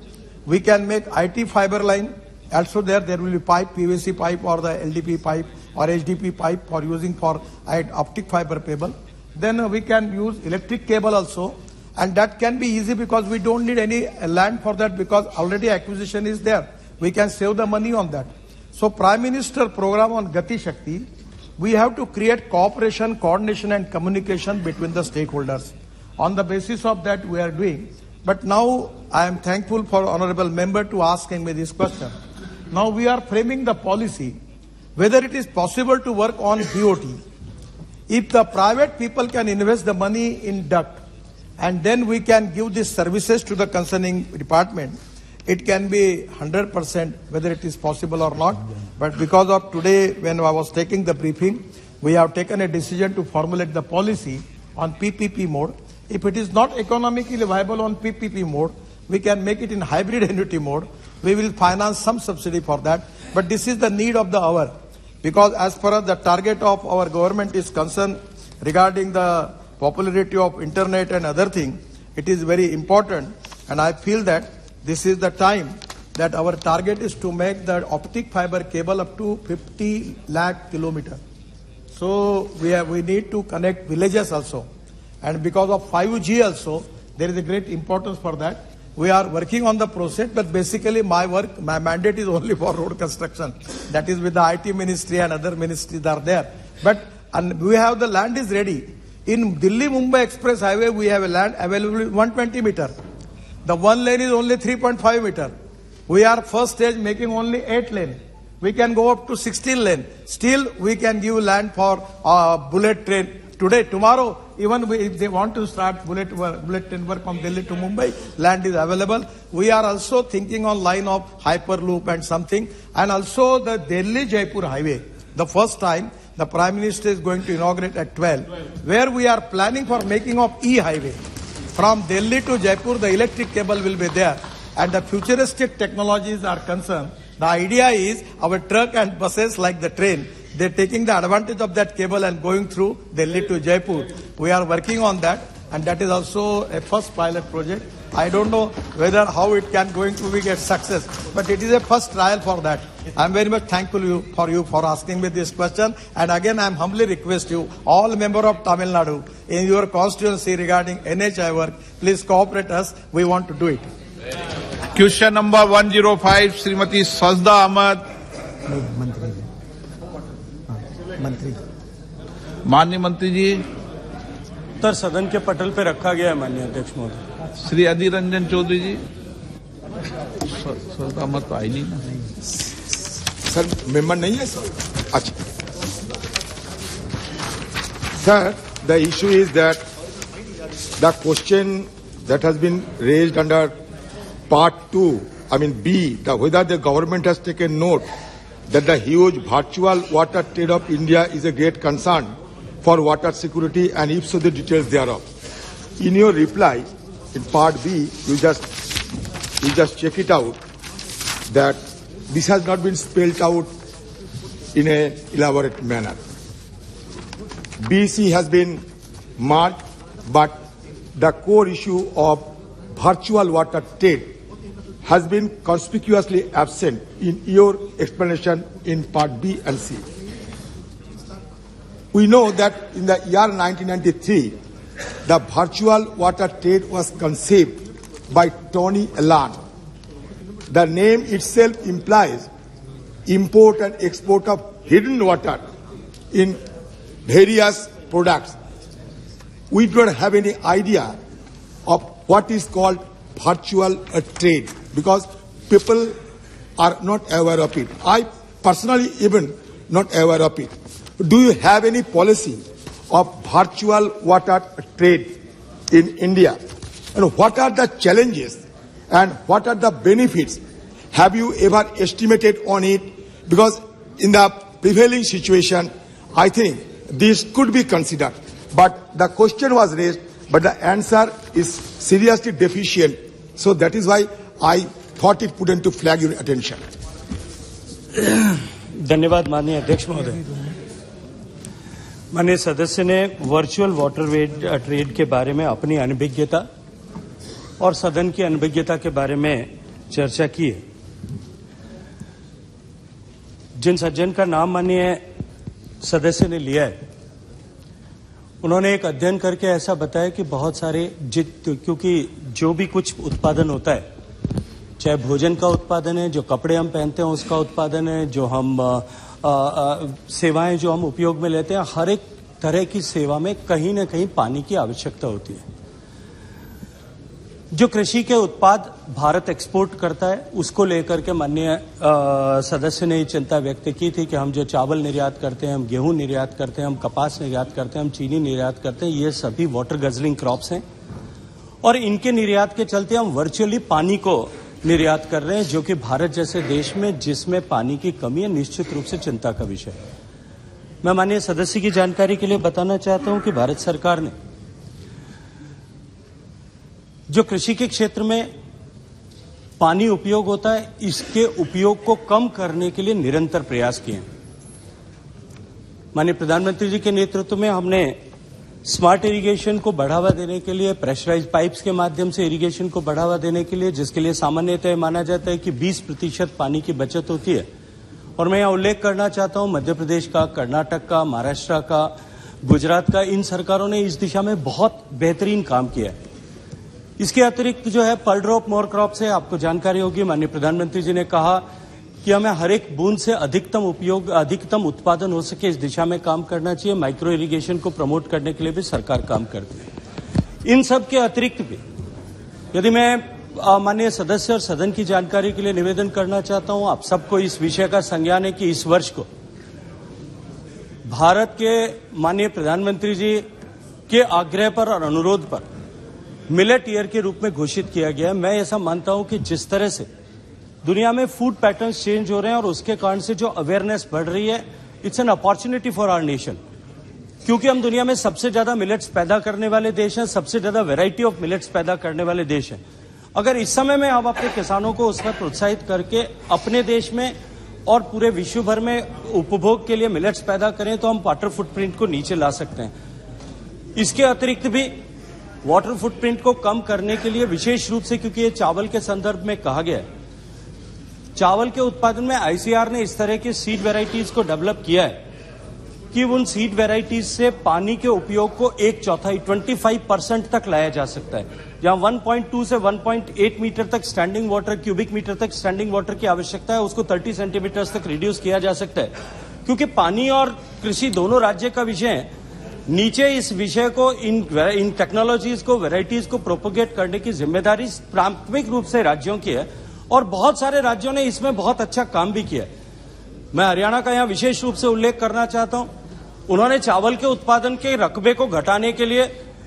we can make IT fiber line. Also there will be pipe, PVC pipe or the LDP pipe or HDP pipe for using for optic fiber cable. Then we can use electric cable also, and that can be easy because we don't need any land for that because already acquisition is there. We can save the money on that. So Prime Minister program on Gati Shakti, we have to create cooperation, coordination and communication between the stakeholders. On the basis of that we are doing. But now I am thankful for honorable member to asking me this question. Now we are framing the policy whether it is possible to work on BOT. If the private people can invest the money in duct and then we can give these services to the concerning department, it can be 100% whether it is possible or not. But because of today when I was taking the briefing, we have taken a decision to formulate the policy on PPP mode. If it is not economically viable on PPP mode, we can make it in hybrid annuity mode. We will finance some subsidy for that. But this is the need of the hour. Because as far as the target of our government is concerned regarding the popularity of internet and other things, it is very important. And I feel that this is the time that our target is to make the optic fiber cable up to 50 lakh kilometers. So we need to connect villages also. And because of 5G also, there is a great importance for that. We are working on the process, but basically my mandate is only for road construction. That is with the IT ministry and other ministries that are there. But we have the land is ready. In Delhi-Mumbai Express Highway, we have a land available 120 meter. The one lane is only 3.5 meter. We are first stage making only 8 lane. We can go up to 16 lane. Still, we can give land for bullet train. Today, tomorrow, even if they want to start bullet train work from Delhi to Mumbai, land is available. We are also thinking on line of Hyperloop and something. And also the Delhi-Jaipur highway. The first time, the Prime Minister is going to inaugurate at 12, where we are planning for making of e-highway. From Delhi to Jaipur, the electric cable will be there. And the futuristic technologies are concerned. The idea is our truck and buses like the train, they're taking the advantage of that cable and going through Delhi to Jaipur. We are working on that, and that is also a first pilot project. I don't know whether how it can going to be a success, but it is a first trial for that. I am very much thankful for you for asking me this question. And again, I am humbly request you, all members of Tamil Nadu, in your constituency regarding NHI work, please cooperate us. We want to do it. Question number 105, Srimati Sajda Ahmad. माननीय मंत्री जी, उत्तर सदन के पटल पे रखा गया है माननीय अध्यक्ष महोदय। श्री अधीर रंजन चौधरी जी। सर अहमद तो आई नहीं ना। सर मेंबर नहीं है सर। अच्छा sir, the issue is that the question that has been raised under part 2, B, whether the government has taken note that the huge virtual water trade of India is a great concern for water security, and if so, the details thereof. In your reply, in part B, you just check it out that this has not been spelled out in an elaborate manner. BC has been marked, but the core issue of virtual water trade has been conspicuously absent in your explanation in part B and C. We know that in the year 1993, the virtual water trade was conceived by Tony Allen. The name itself implies import and export of hidden water in various products. We don't have any idea of what is called virtual trade because people are not aware of it. I personally even not aware of it. Do you have any policy of virtual water trade in India? And what are the challenges and what are the benefits? Have you ever estimated on it? Because in the prevailing situation, I think this could be considered. But the question was raised, but the answer is seriously deficient. So that is why I thought it prudent to flag your attention. धन्यवाद माननीय अध्यक्ष महोदय। माननीय सदस्य ने virtual water trade के बारे में अपनी अनभिज्ञता और सदन की अनभिज्ञता के बारे में चर्चा की है। जिन सज्जन का नाम माननीय सदस्य ने लिया है, उन्होंने एक अध्ययन करके ऐसा बताया कि बहुत सारे क्योंकि जो भी कुछ उत्पादन होता है, चाहे भोजन का उत्पादन है, जो कपड़े हम पहनते हैं उसका उत्पादन है, जो हम सेवाएं जो हम उपयोग में लेते हैं, हर एक तरह की सेवा में कहीं न कहीं पानी की आवश्यकता होती है। जो कृषि के उत्पाद भारत एक्सपोर्ट करता है, उसको लेकर के माननीय सदस्य ने चिंता व्यक्त की थी कि हम जो चावल निर्यात करते हैं, हम गेहूं निर्यात करते हैं, हम कपास निर्यात करते हैं, हम चीनी निर्यात करते हैं, ये सभी वाटर गजलिंग क्रॉप्स हैं और इनके निर्यात के चलते हम वर्चुअली पानी को निर्यात कर रहे हैं, जो कि भारत जैसे देश में जिसमें पानी की कमी है, निश्चित रूप से चिंता का विषय है। मैं माननीय सदस्य की जानकारी के लिए बताना चाहता हूं कि भारत सरकार ने जो कृषि के क्षेत्र में पानी उपयोग होता है, इसके उपयोग को कम करने के लिए निरंतर प्रयास किए हैं। माननीय प्रधानमंत्री जी के नेतृत्व में हमने स्मार्ट इरिगेशन को बढ़ावा देने के लिए, प्रेशराइज्ड पाइप्स के माध्यम से इरिगेशन को बढ़ावा देने के लिए, जिसके लिए सामान्यतः माना जाता है कि 20% पानी की बचत होती है। और मैं यहाँ उल्लेख करना चाहता हूं मध्य प्रदेश का, कर्नाटक का, महाराष्ट्र का, गुजरात का, इन सरकारों ने इस दिशा में बहुत बेहतरीन काम किया है। इसके अतिरिक्त जो है पर ड्रॉप मोर क्रॉप से आपको जानकारी होगी, माननीय प्रधानमंत्री जी ने कहा कि हमें हर एक बूंद से अधिकतम उत्पादन हो सके, इस दिशा में काम करना चाहिए। माइक्रो इरिगेशन को प्रमोट करने के लिए भी सरकार काम करती है। इन सब के अतिरिक्त भी यदि मैं माननीय सदस्य और सदन की जानकारी के लिए निवेदन करना चाहता हूं, आप सबको इस विषय का संज्ञान है कि इस वर्ष को भारत के माननीय प्रधानमंत्री जी के आग्रह पर और अनुरोध पर मिलेट ईयर के रूप में घोषित किया गया है। मैं ऐसा मानता हूं कि जिस तरह से दुनिया में फूड पैटर्न्स चेंज हो रहे हैं और उसके कारण से जो अवेयरनेस बढ़ रही है, it's an opportunity for our nation, क्योंकि हम दुनिया में सबसे ज्यादा मिलेट्स पैदा करने वाले देश हैं, सबसे ज्यादा वैरायटी ऑफ मिलेट्स पैदा करने वाले देश हैं। अगर इस समय में हम अपने किसानों को उसमें प्रोत्साहित करके अपने देश में और पूरे विश्व भर में उपभोग के लिए मिलेट्स पैदा करें तो हम वाटर फुटप्रिंट को नीचे ला सकते हैं। इसके अतिरिक्त भी वाटर फुटप्रिंट को कम करने के लिए विशेष रूप से, क्योंकि ये चावल के संदर्भ में कहा गया है, चावल के उत्पादन में आईसीआर ने इस तरह की सीड वेराइटीज को डेवलप किया है कि उन सीड वेराइटीज से पानी के उपयोग को 1/4 25% तक लाया जा सकता है। जहां 1.2 से 1.8 मीटर तक स्टैंडिंग वाटर, क्यूबिक मीटर तक स्टैंडिंग वाटर की आवश्यकता है, उसको 30 सेंटीमीटर तक रिड्यूस किया जा सकता है। क्योंकि पानी और कृषि दोनों राज्य का विषय है, नीचे इस विषय को, इन टेक्नोलॉजीज को, वेराइटीज को प्रोपोगेट करने की जिम्मेदारी प्राथमिक रूप से राज्यों की है और बहुत सारे राज्यों ने इसमें बहुत अच्छा काम भी किया है। मैं हरियाणा का यहां विशेष रूप से उल्लेख करना चाहता हूं। उन्होंने चावल के उत्पादन के रकबे को घटाने के लिए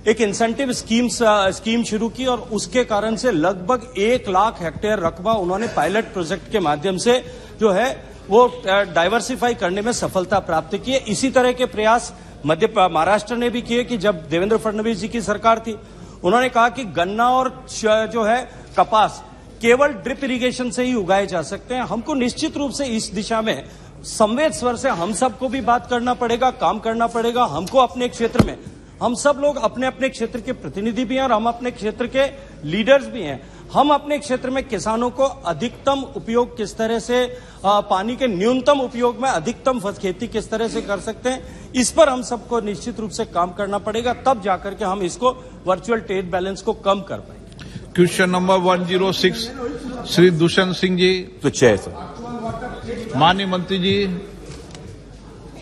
एक इंसेंटिव स्कीम शुरू की और उसके कारण से लगभग 1 लाख हेक्टेयर रकबा उन्होंने पायलट प्रोजेक्ट के माध्यम से जो है वो डाइवर्सिफाई करने में सफलता प्राप्त की है। इसी तरह के प्रयास महाराष्ट्र ने भी किए कि जब देवेंद्र फडणवीस जी की सरकार थी, उन्होंने कहा कि गन्ना और जो है कपास केवल ड्रिप इरिगेशन से ही उगाए जा सकते हैं। हमको निश्चित रूप से इस दिशा में संवेद स्वर से हम सबको भी बात करना पड़ेगा, काम करना पड़ेगा। हमको अपने क्षेत्र में हम सब लोग अपने अपने क्षेत्र के प्रतिनिधि भी हैं और हम अपने क्षेत्र के लीडर्स भी हैं। हम अपने क्षेत्र में किसानों को अधिकतम उपयोग किस तरह से, पानी के न्यूनतम उपयोग में अधिकतम खेती किस तरह से कर सकते हैं, इस पर हम सबको निश्चित रूप से काम करना पड़ेगा, तब जाकर के हम इसको वर्चुअल ट्रेड बैलेंस को कम कर पाएंगे। Question number 106 Shri Dushyant Singh ji. तो चेयर सर। माननीय मंत्री जी।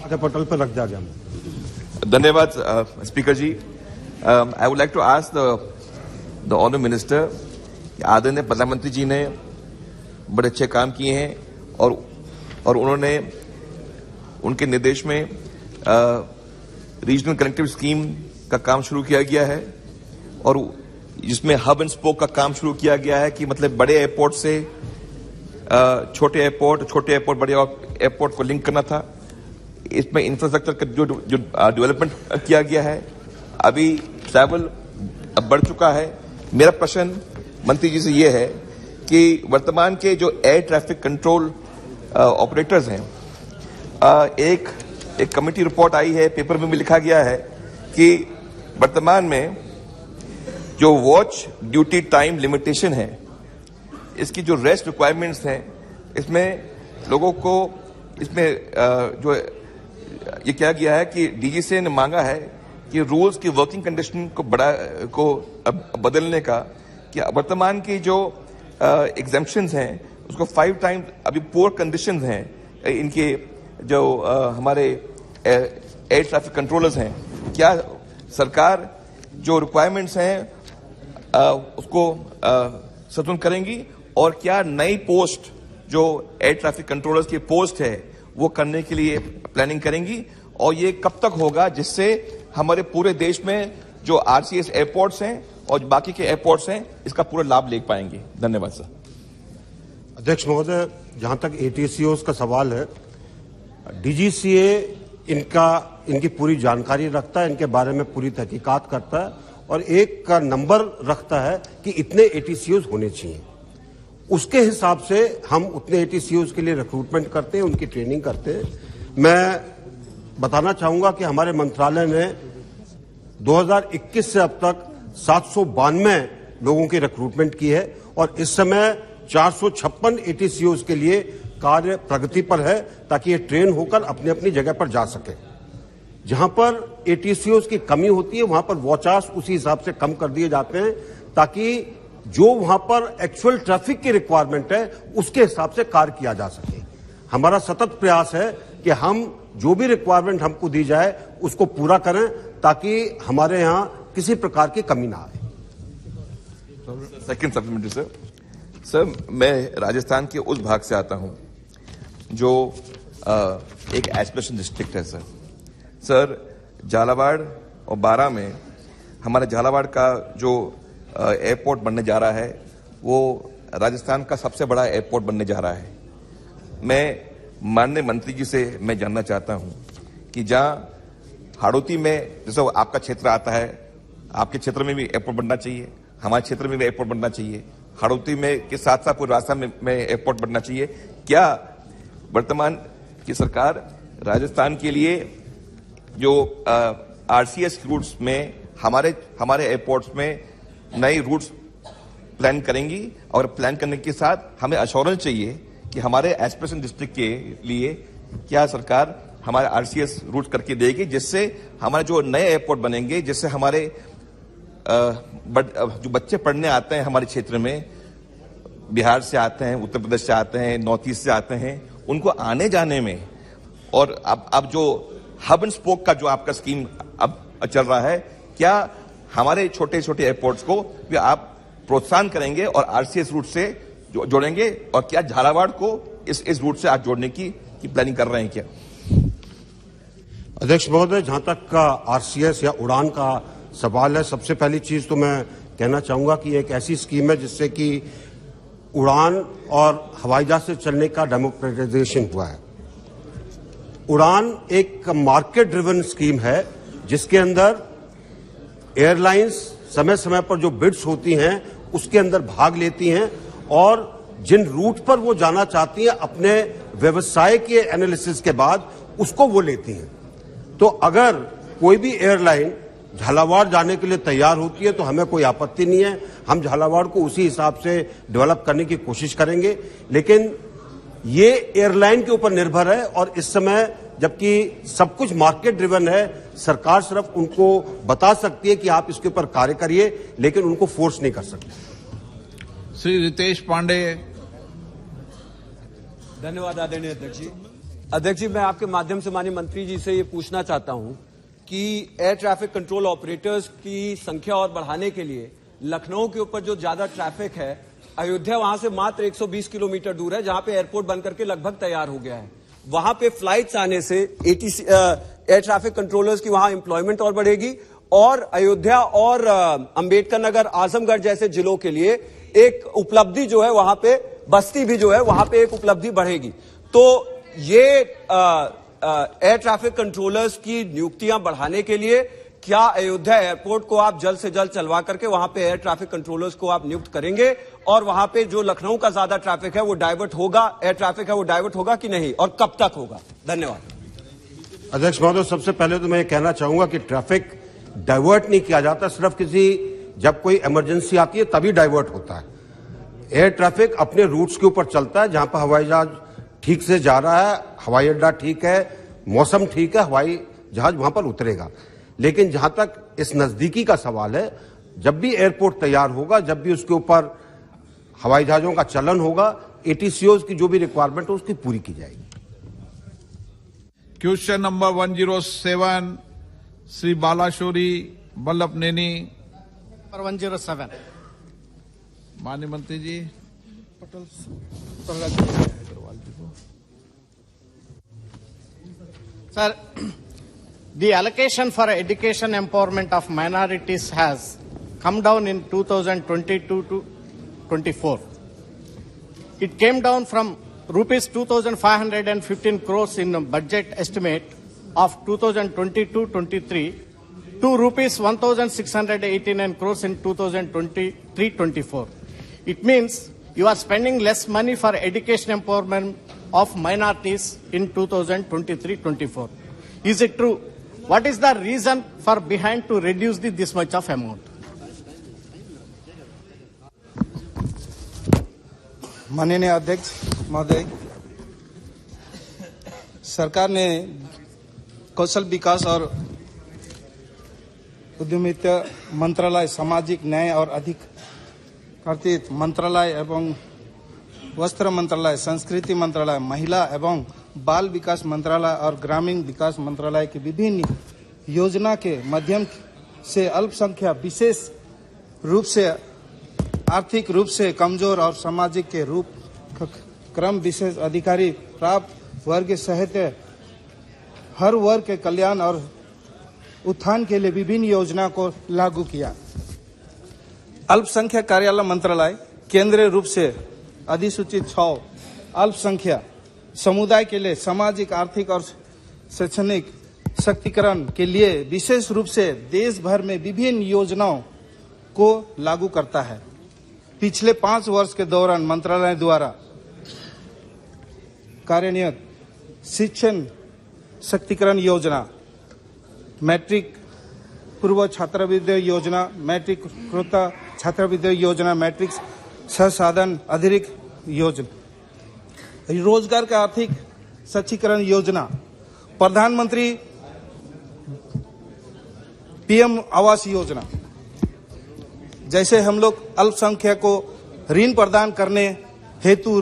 अच्छा, पटल पर रख जाएगा। धन्यवाद speaker ji. I would like to ask the honour minister, आदरणीय प्रधानमंत्री जी ने बड़े अच्छे काम किए हैं और उन्होंने उनके निर्देश में रीजनल कनेक्टिव स्कीम का काम शुरू किया गया है और जिसमें हब एंड स्पोक का काम शुरू किया गया है कि मतलब बड़े एयरपोर्ट से छोटे एयरपोर्ट बड़े एयरपोर्ट को लिंक करना था। इसमें इंफ्रास्ट्रक्चर का जो डेवलपमेंट किया गया है, अभी ट्रैवल अब बढ़ चुका है। मेरा प्रश्न मंत्री जी से ये है कि वर्तमान के जो एयर ट्रैफिक कंट्रोल ऑपरेटर्स हैं, एक कमेटी रिपोर्ट आई है, पेपर में भी लिखा गया है कि वर्तमान में जो वॉच ड्यूटी टाइम लिमिटेशन है, इसकी जो रेस्ट रिक्वायरमेंट्स हैं, इसमें लोगों को इसमें जो ये किया गया है कि डीजीसी ने मांगा है कि रूल्स की वर्किंग कंडीशन को बदलने का, कि वर्तमान की जो एग्जेम्पशंस हैं उसको 5 टाइम्स अभी पुअर कंडीशंस हैं इनके जो हमारे एयर ट्रैफिक कंट्रोलर्स हैं। क्या सरकार जो रिक्वायरमेंट्स हैं उसको सतुलन करेंगी और क्या नई पोस्ट जो एयर ट्रैफिक कंट्रोलर्स की पोस्ट है वो करने के लिए प्लानिंग करेंगी, और ये कब तक होगा जिससे हमारे पूरे देश में जो आरसीएस एयरपोर्ट्स हैं और बाकी के एयरपोर्ट्स हैं इसका पूरा लाभ ले पाएंगे? धन्यवाद सर। अध्यक्ष महोदय, जहां तक एटीसीओज का सवाल है, डीजीसीए इनकी पूरी जानकारी रखता है, इनके बारे में पूरी तहकीकात करता है और एक का नंबर रखता है कि इतने एटीसीओज होने चाहिए। उसके हिसाब से हम उतने एटीसीओज के लिए रिक्रूटमेंट करते हैं, उनकी ट्रेनिंग करते हैं। मैं बताना चाहूंगा कि हमारे मंत्रालय ने 2021 से अब तक 792 लोगों की रिक्रूटमेंट की है और इस समय 456 एटीसीओज के लिए कार्य प्रगति पर है, ताकि ये ट्रेन होकर अपनी अपनी जगह पर जा सके। जहां पर एटीसीओज की कमी होती है वहां पर वॉचार्स उसी हिसाब से कम कर दिए जाते हैं, ताकि जो वहां पर एक्चुअल ट्रैफिक की रिक्वायरमेंट है उसके हिसाब से कार्य किया जा सके। हमारा सतत प्रयास है कि हम जो भी रिक्वायरमेंट हमको दी जाए उसको पूरा करें, ताकि हमारे यहां किसी प्रकार की कमी ना आए। सेकंड सप्लीमेंट्री सर, मैं राजस्थान के उस भाग से आता हूं जो एक एस्पिरेशन डिस्ट्रिक्ट है सर। झालावाड़ और बारां में हमारे झालावाड़ का जो एयरपोर्ट बनने जा रहा है वो राजस्थान का सबसे बड़ा एयरपोर्ट बनने जा रहा है। मैं माननीय मंत्री जी से मैं जानना चाहता हूं कि जहां हाड़ौती में, जैसे आपका क्षेत्र आता है, आपके क्षेत्र में भी एयरपोर्ट बनना चाहिए, हमारे क्षेत्र में भी एयरपोर्ट बनना चाहिए, हाड़ौती में के साथ साथ पूरे राजस्थान में एयरपोर्ट बनना चाहिए। क्या वर्तमान की सरकार राजस्थान के लिए जो आरसीएस रूट्स में हमारे एयरपोर्ट्स में नए रूट्स प्लान करेंगी, और प्लान करने के साथ हमें अश्योरेंस चाहिए कि हमारे एस्पिरेशन डिस्ट्रिक्ट के लिए क्या सरकार हमारे आरसीएस रूट करके देगी, जिससे हमारे जो नए एयरपोर्ट बनेंगे, जिससे हमारे जो बच्चे पढ़ने आते हैं हमारे क्षेत्र में, बिहार से आते हैं, उत्तर प्रदेश से आते हैं, नॉर्थ ईस्ट से आते हैं, उनको आने जाने में, और अब जो हब एंड स्पोक का जो आपका स्कीम अब चल रहा है, क्या हमारे छोटे छोटे एयरपोर्ट्स को भी आप प्रोत्साहन करेंगे और आरसीएस रूट से जोड़ेंगे, और क्या झालावाड़ को इस रूट से आप जोड़ने की प्लानिंग कर रहे हैं क्या? अध्यक्ष महोदय, जहां तक का आरसीएस या उड़ान का सवाल है, सबसे पहली चीज तो मैं कहना चाहूंगा कि एक ऐसी स्कीम है जिससे कि उड़ान और हवाई जहाज से चलने का डेमोक्रेटाइजेशन हुआ है। उड़ान एक मार्केट ड्रिवन स्कीम है जिसके अंदर एयरलाइंस समय समय पर जो बिड्स होती हैं उसके अंदर भाग लेती हैं और जिन रूट पर वो जाना चाहती हैं अपने व्यवसाय के एनालिसिस के बाद उसको वो लेती हैं। तो अगर कोई भी एयरलाइन झालावाड़ जाने के लिए तैयार होती है तो हमें कोई आपत्ति नहीं है। हम झालावाड़ को उसी हिसाब से डेवलप करने की कोशिश करेंगे, लेकिन ये एयरलाइन के ऊपर निर्भर है और इस समय जबकि सब कुछ मार्केट ड्रिवन है, सरकार सिर्फ उनको बता सकती है कि आप इसके ऊपर कार्य करिए, लेकिन उनको फोर्स नहीं कर सकते। श्री रितेश पांडे। धन्यवाद आदरणीय अध्यक्ष जी। अध्यक्ष जी, मैं आपके माध्यम से माननीय मंत्री जी से ये पूछना चाहता हूं कि एयर ट्रैफिक कंट्रोल ऑपरेटर्स की संख्या और बढ़ाने के लिए लखनऊ के ऊपर जो ज्यादा ट्रैफिक है, अयोध्या वहां से मात्र 120 किलोमीटर दूर है, जहां पे एयरपोर्ट बनकर के लगभग तैयार हो गया है। वहां पे फ्लाइट्स आने से एयर ट्रैफिक कंट्रोलर्स की वहां एम्प्लॉयमेंट और बढ़ेगी और अयोध्या और अंबेडकर नगर, आजमगढ़ जैसे जिलों के लिए एक उपलब्धि जो है वहां पे, बस्ती भी जो है वहां पे एक उपलब्धि बढ़ेगी। तो ये एयर ट्रैफिक कंट्रोलर्स की नियुक्तियां बढ़ाने के लिए क्या अयोध्या एयरपोर्ट को आप जल्द से जल्द चलवा करके वहां पे एयर ट्रैफिक कंट्रोलर्स को आप नियुक्त करेंगे और वहां पे जो लखनऊ का ज्यादा ट्रैफिक है वो डाइवर्ट होगा, एयर ट्रैफिक है वो डाइवर्ट होगा कि नहीं और कब तक होगा? धन्यवाद। अध्यक्ष महोदय, सबसे पहले तो मैं ये कहना चाहूंगा कि ट्रैफिक डाइवर्ट नहीं किया जाता, सिर्फ जब कोई इमरजेंसी आती है तभी डाइवर्ट होता है। एयर ट्रैफिक अपने रूट्स के ऊपर चलता है, जहां पर हवाई जहाज ठीक से जा रहा है, हवाई अड्डा ठीक है, मौसम ठीक है, हवाई जहाज वहां पर उतरेगा। लेकिन जहां तक इस नजदीकी का सवाल है, जब भी एयरपोर्ट तैयार होगा, जब भी उसके ऊपर हवाई जहाजों का चलन होगा, एटीसीओज की जो भी रिक्वायरमेंट है उसकी पूरी की जाएगी। Question number 107 Shri Balashowry Vallabhaneni. 107 माननीय मंत्री जी। Sir, the allocation for education empowerment of minorities has come down in 2022 to 24. It came down from rupees 2,515 crores in the budget estimate of 2022-23 to rupees 1,689 crores in 2023-24. It means you are spending less money for education empowerment of minorities in 2023-24. Is it true? What is the reason for behind to reduce this much of amount? माननीय अध्यक्ष महोदय, सरकार ने कौशल विकास और उद्यमिता मंत्रालय, सामाजिक न्याय और अधिकारिता मंत्रालय एवं वस्त्र मंत्रालय, संस्कृति मंत्रालय, महिला एवं बाल विकास मंत्रालय और ग्रामीण विकास मंत्रालय की विभिन्न योजना के माध्यम से अल्पसंख्यक, विशेष रूप से आर्थिक रूप से कमजोर और सामाजिक के रूप क्रम विशेष अधिकारी प्राप्त वर्ग सहित हर वर्ग के कल्याण और उत्थान के लिए विभिन्न योजना को लागू किया। अल्पसंख्यक कार्यालय मंत्रालय केंद्रीय रूप से अधिसूचित 6 अल्पसंख्यक समुदाय के लिए सामाजिक, आर्थिक और शैक्षणिक सशक्तिकरण के लिए विशेष रूप से देश भर में विभिन्न योजनाओं को लागू करता है। पिछले 5 वर्ष के दौरान मंत्रालय द्वारा कार्यान्वित शिक्षण सशक्तिकरण योजना, मैट्रिक पूर्व छात्रवृत्ति योजना, मैट्रिक उत्तरोत्तर छात्रवृत्ति योजना, मैट्रिक संसाधन अतिरिक्त योजना, रोजगार का आर्थिक सशक्तिकरण योजना, प्रधानमंत्री पीएम आवास योजना, जैसे हम लोग अल्पसंख्यक को ऋण प्रदान करने हेतु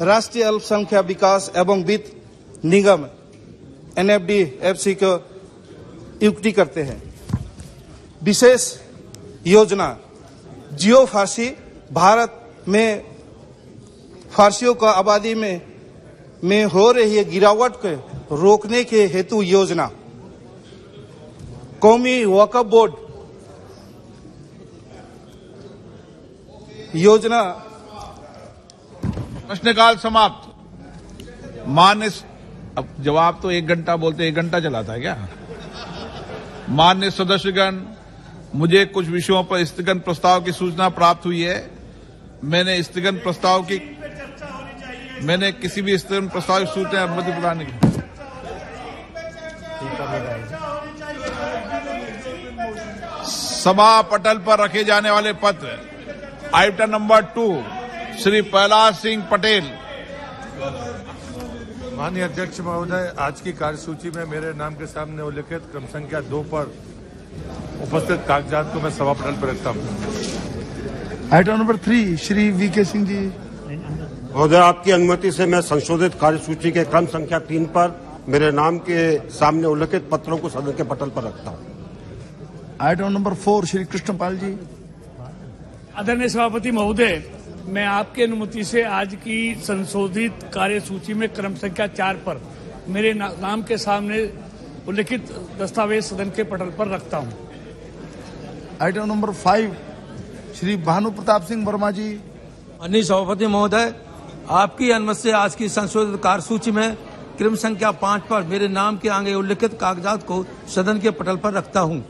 राष्ट्रीय अल्पसंख्यक विकास एवं वित्त निगम NFDFC को नियुक्ति करते हैं। विशेष योजना जियो फारसी, भारत में फारसियों का आबादी में हो रही गिरावट को रोकने के हेतु योजना, कौमी वक्फ बोर्ड योजना। प्रश्नकाल समाप्त। मान्य, अब जवाब तो 1 घंटा बोलते 1 घंटा चलाता है क्या? मान्य सदस्यगण, मुझे कुछ विषयों पर स्थगन प्रस्ताव की सूचना प्राप्त हुई है। मैंने किसी भी स्थगन प्रस्ताव की सूचना अनुमति प्रदान नहीं की। सभा पटल पर रखे जाने वाले पत्र आइटम नंबर 2 श्री प्रहलाद सिंह पटेल। माननीय अध्यक्ष महोदय, आज की कार्यसूची में मेरे नाम के सामने उल्लिखित क्रम संख्या 2 पर उपस्थित कागजात को मैं सभा पटल पर रखता हूँ। Item number 3 Shri V K Singh ji. महोदय, आपकी अनुमति से मैं संशोधित कार्यसूची के क्रम संख्या 3 पर मेरे नाम के सामने उल्लिखित पत्रों को सदन के पटल पर रखता हूँ। आइटम नंबर 4 श्री कृष्णपाल जी। आदरणीय सभापति महोदय, मैं आपकी अनुमति से आज की संशोधित कार्यसूची में क्रम संख्या 4 पर मेरे नाम के सामने उल्लिखित दस्तावेज सदन के पटल पर रखता हूं। आइटम नंबर 5 श्री भानु प्रताप सिंह वर्मा जी। माननीय सभापति महोदय, आपकी अनुमति से आज की संशोधित कार्यसूची में क्रम संख्या 5 पर मेरे नाम के आगे उल्लिखित कागजात को सदन के पटल पर रखता हूं।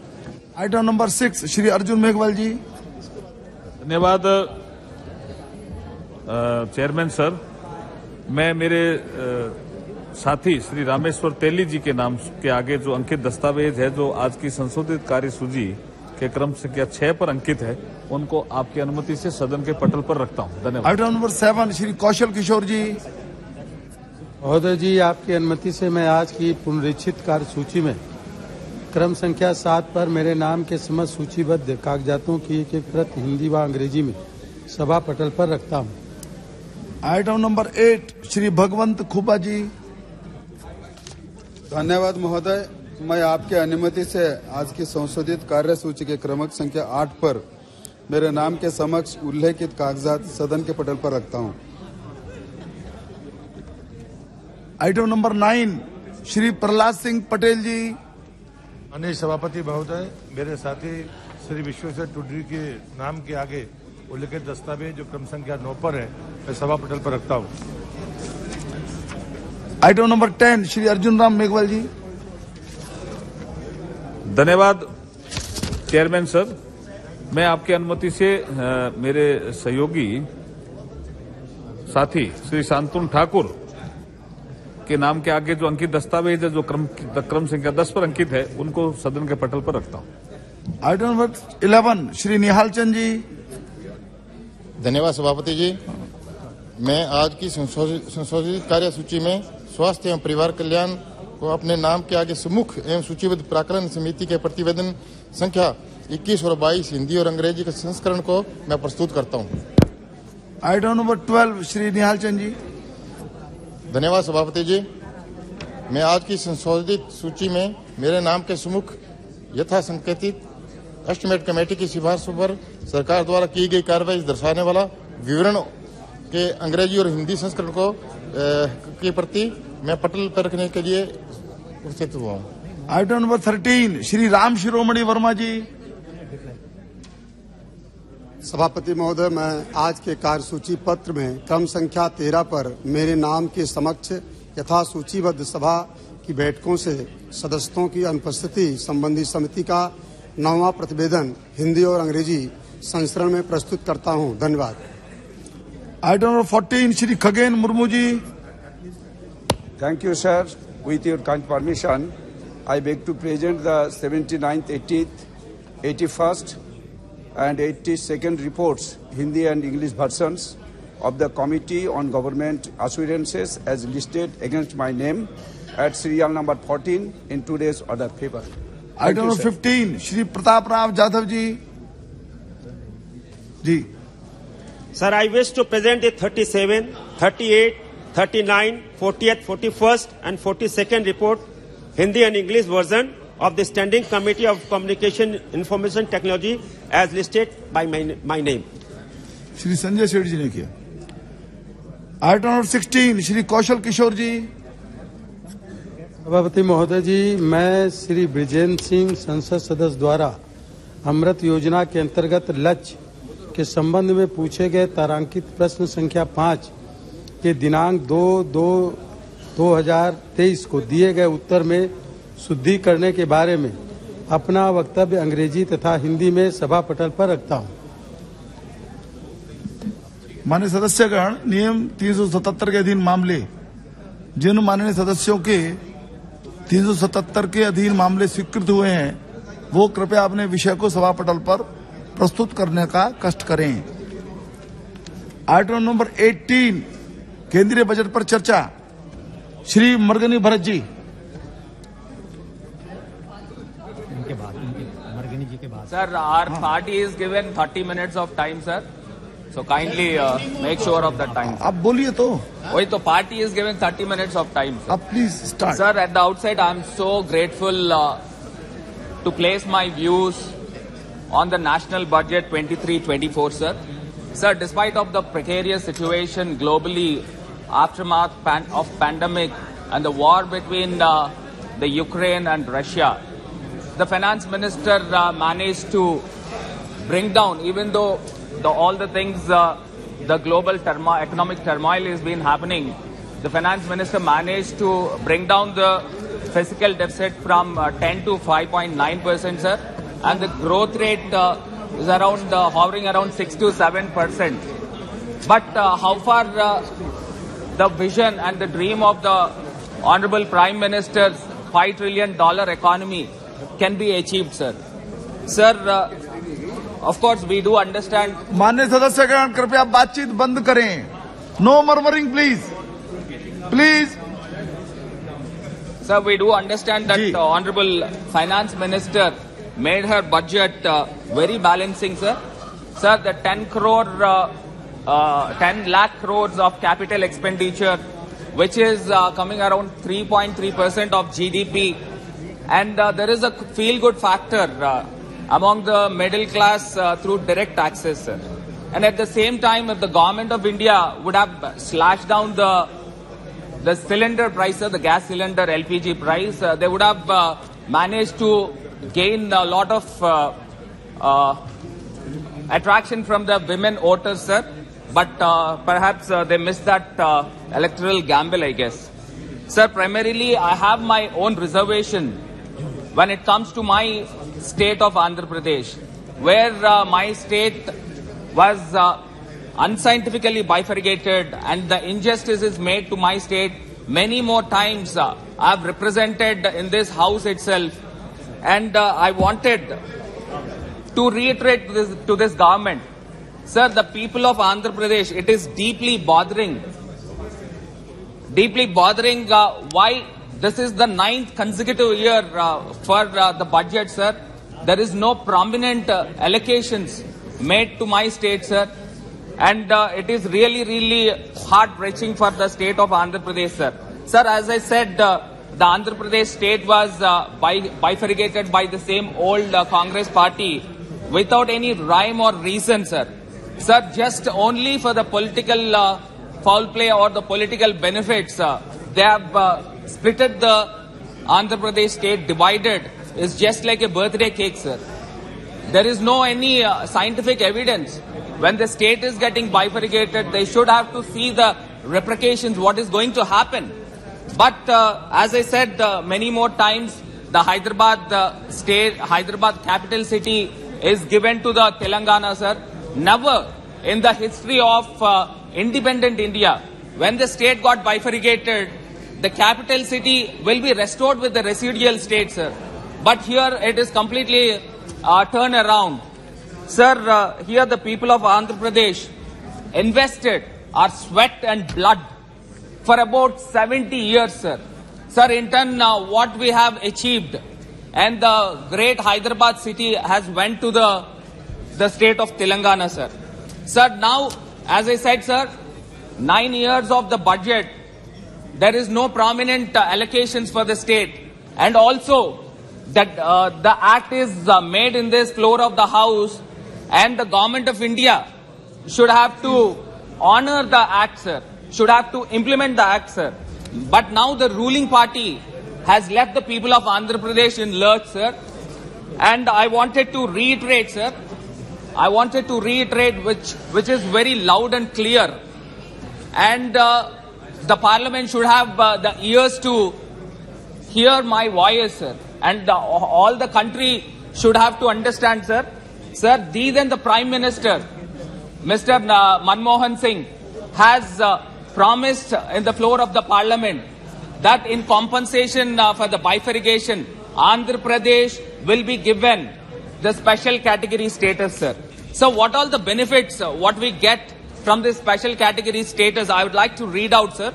आइटम नंबर 6 श्री अर्जुन मेघवाल जी। धन्यवाद चेयरमैन सर। मैं मेरे साथी श्री रामेश्वर तेली जी के नाम के आगे जो अंकित दस्तावेज है, जो आज की संशोधित कार्यसूची के क्रम संख्या 6 पर अंकित है, उनको आपकी अनुमति से सदन के पटल पर रखता हूं। धन्यवाद। आइटम नंबर 7 श्री कौशल किशोर जी। महोदय जी, आपकी अनुमति से मैं आज की पुनरीक्षित कार्यसूची में क्रम संख्या 7 पर मेरे नाम के समस्त सूचीबद्ध कागजातों की एक प्रति हिंदी व अंग्रेजी में सभा पटल पर रखता हूं। आइटम नंबर 8 श्री भगवंत खुबा जी। धन्यवाद महोदय, मैं आपके अनुमति से आज की संशोधित कार्यसूची के क्रमांक संख्या 8 पर मेरे नाम के समक्ष उल्लेखित कागजात सदन के पटल पर रखता हूं। आइटम नंबर 9 श्री प्रहलाद सिंह पटेल जी। माननीय सभापति महोदय, मेरे साथी श्री विश्वेश्वर टुडरी के नाम के आगे उल्लिखित दस्तावेज जो क्रम संख्या 9 पर है, मैं सभा पटल पर रखता हूँ। आइटम नंबर 10 श्री अर्जुन राम मेघवाल जी। धन्यवाद चेयरमैन सर। मैं आपकी अनुमति से मेरे सहयोगी साथी श्री शांतनु ठाकुर के नाम के आगे जो अंकित दस्तावेज है, जो क्रम संख्या 10 पर अंकित है, उनको सदन के पटल पर रखता हूँ। Item number 11 Shri Nihal Chand ji. धन्यवाद सभापति जी। मैं आज की संशोधित कार्यसूची में स्वास्थ्य एवं परिवार कल्याण को अपने नाम के आगे सुमुख एवं सूचीबद्ध प्राकलन समिति के प्रतिवेदन संख्या 21 और 22 हिंदी और अंग्रेजी के संस्करण को मैं प्रस्तुत करता हूं। Item number 12 Shri Nihal Chand ji. धन्यवाद सभापति जी। मैं आज की संशोधित सूची में मेरे नाम के सुमुख यथा संकेतित एस्टिमेट कमेटी की सिफारिशों पर सरकार द्वारा की गई कार्रवाई दर्शाने वाला विवरण के अंग्रेजी और हिंदी संस्करण को की प्रति मैं पटल पर रखने के लिए उपस्थित हुआ हूँ। आइटम नंबर 13 श्री राम शिरोमणि वर्मा जी। सभापति महोदय, मैं आज के कार्यसूची पत्र में क्रम संख्या 13 पर मेरे नाम के समक्ष यथा सूचीबद्ध सभा की बैठकों से सदस्यों की अनुपस्थिति संबंधी समिति का 9वां प्रतिवेदन हिंदी और अंग्रेजी संस्करण में प्रस्तुत करता हूं। धन्यवाद। Item number 14 Shri Khagen Murmu ji. Thank you, sir. With your kind permission, I beg to present the 79th, 80th, 81st and 82nd reports, Hindi and English versions of the Committee on Government Assurances as listed against my name at serial number 14 in today's order paper. Item number 15, Shri Pratap Rao Jadhav ji. Ji. Sir, I wish to present the 37, 38, 39, 40th, 41st and 42nd report, Hindi and English version of the Standing Committee of Communication Information Technology as listed by my name. Shri Sanjay Seth ji ne kiya. Item number 16, Shri Kaushal Kishore ji. सभापति महोदय जी, मैं श्री ब्रिजेंद्र सिंह संसद सदस्य द्वारा अमृत योजना के अंतर्गत लक्ष्य के संबंध में पूछे गए तारांकित प्रश्न संख्या 5 के दिनांक 2/2/2023 को दिए गए उत्तर में शुद्धि करने के बारे में अपना वक्तव्य अंग्रेजी तथा हिंदी में सभा पटल पर रखता हूं। माननीय सदस्यगण, नियम 377 के अधीन मामले, जिन माननीय सदस्यों के 377 के अधीन मामले स्वीकृत हुए हैं वो कृपया अपने विषय को सभा पटल पर प्रस्तुत करने का कष्ट करें। आइटम नंबर 18 केंद्रीय बजट पर चर्चा, Shri मरगनी Bharat ji. Sir, our party is given 30 minutes of time, sir. So kindly make sure of that time. आप बोलिए तो। वही तो, party is given 30 minutes of time, sir. अब please start. Sir, at the outset, I am so grateful to place my views on the national budget 23-24, sir. Sir, despite of the precarious situation globally, aftermath of pandemic and the war between the Ukraine and Russia, the finance minister managed to bring down, even though all the things, the global economic turmoil has been happening, the finance minister managed to bring down the fiscal deficit from 10 to 5.9%, sir, and the growth rate is around hovering around 6 to 7%. But how far the vision and the dream of the Honorable Prime Minister's $5 trillion economy can be achieved, sir? Sir, of course, we do understand. माननीय सदस्यगण कृपया बातचीत बंद करें। No murmuring please, please. Sir, we do understand that Honorable Finance Minister made her budget very balancing, sir. Sir, the 10 lakh crores of capital expenditure, which is coming around 3.3% of GDP. And there is a feel-good factor among the middle class through direct taxes, sir. And at the same time, if the government of India would have slashed down the cylinder price, the gas cylinder LPG price, they would have managed to gain a lot of attraction from the women voters, sir. But perhaps they missed that electoral gamble, I guess. Sir, primarily I have my own reservation when it comes to my state of Andhra Pradesh, where my state was unscientifically bifurcated and the injustice is made to my state many more times. I have represented in this house itself, and I wanted to reiterate to this government. Sir, the people of Andhra Pradesh, it is deeply bothering why this is the 9th consecutive year for the budget, sir. There is no prominent allocations made to my state, sir. And it is really, really heart-wrenching for the state of Andhra Pradesh, sir. Sir, as I said, the Andhra Pradesh state was bifurcated by the same old Congress party without any rhyme or reason, sir. Sir, just only for the political foul play or the political benefits, they have splitted the Andhra Pradesh state, divided. It's just like a birthday cake, sir. There is no any scientific evidence. When the state is getting bifurcated, they should have to see the repercussions, what is going to happen. But as I said many more times, the Hyderabad capital city is given to the Telangana, sir. Never in the history of independent India, when the state got bifurcated, the capital city will be restored with the residual state, sir. But here it is completely turned around. Sir, here the people of Andhra Pradesh invested our sweat and blood for about 70 years, sir. Sir, in turn, what we have achieved, and the great Hyderabad city has went to the state of Telangana, sir. Sir, now, as I said, sir, 9 years of the budget, there is no prominent allocations for the state. And also, that the act is made in this floor of the house, and the government of India should have to honor the act, sir, should have to implement the act, sir. But now the ruling party has left the people of Andhra Pradesh in lurch, sir. And I wanted to reiterate, sir, which is very loud and clear. And the parliament should have the ears to hear my voice, sir. And all the country should have to understand, sir. Sir, these and the Prime Minister, Mr. Manmohan Singh, has promised in the floor of the Parliament that in compensation for the bifurcation, Andhra Pradesh will be given the special category status, sir. So what all the benefits, what we get from this special category status, I would like to read out, sir.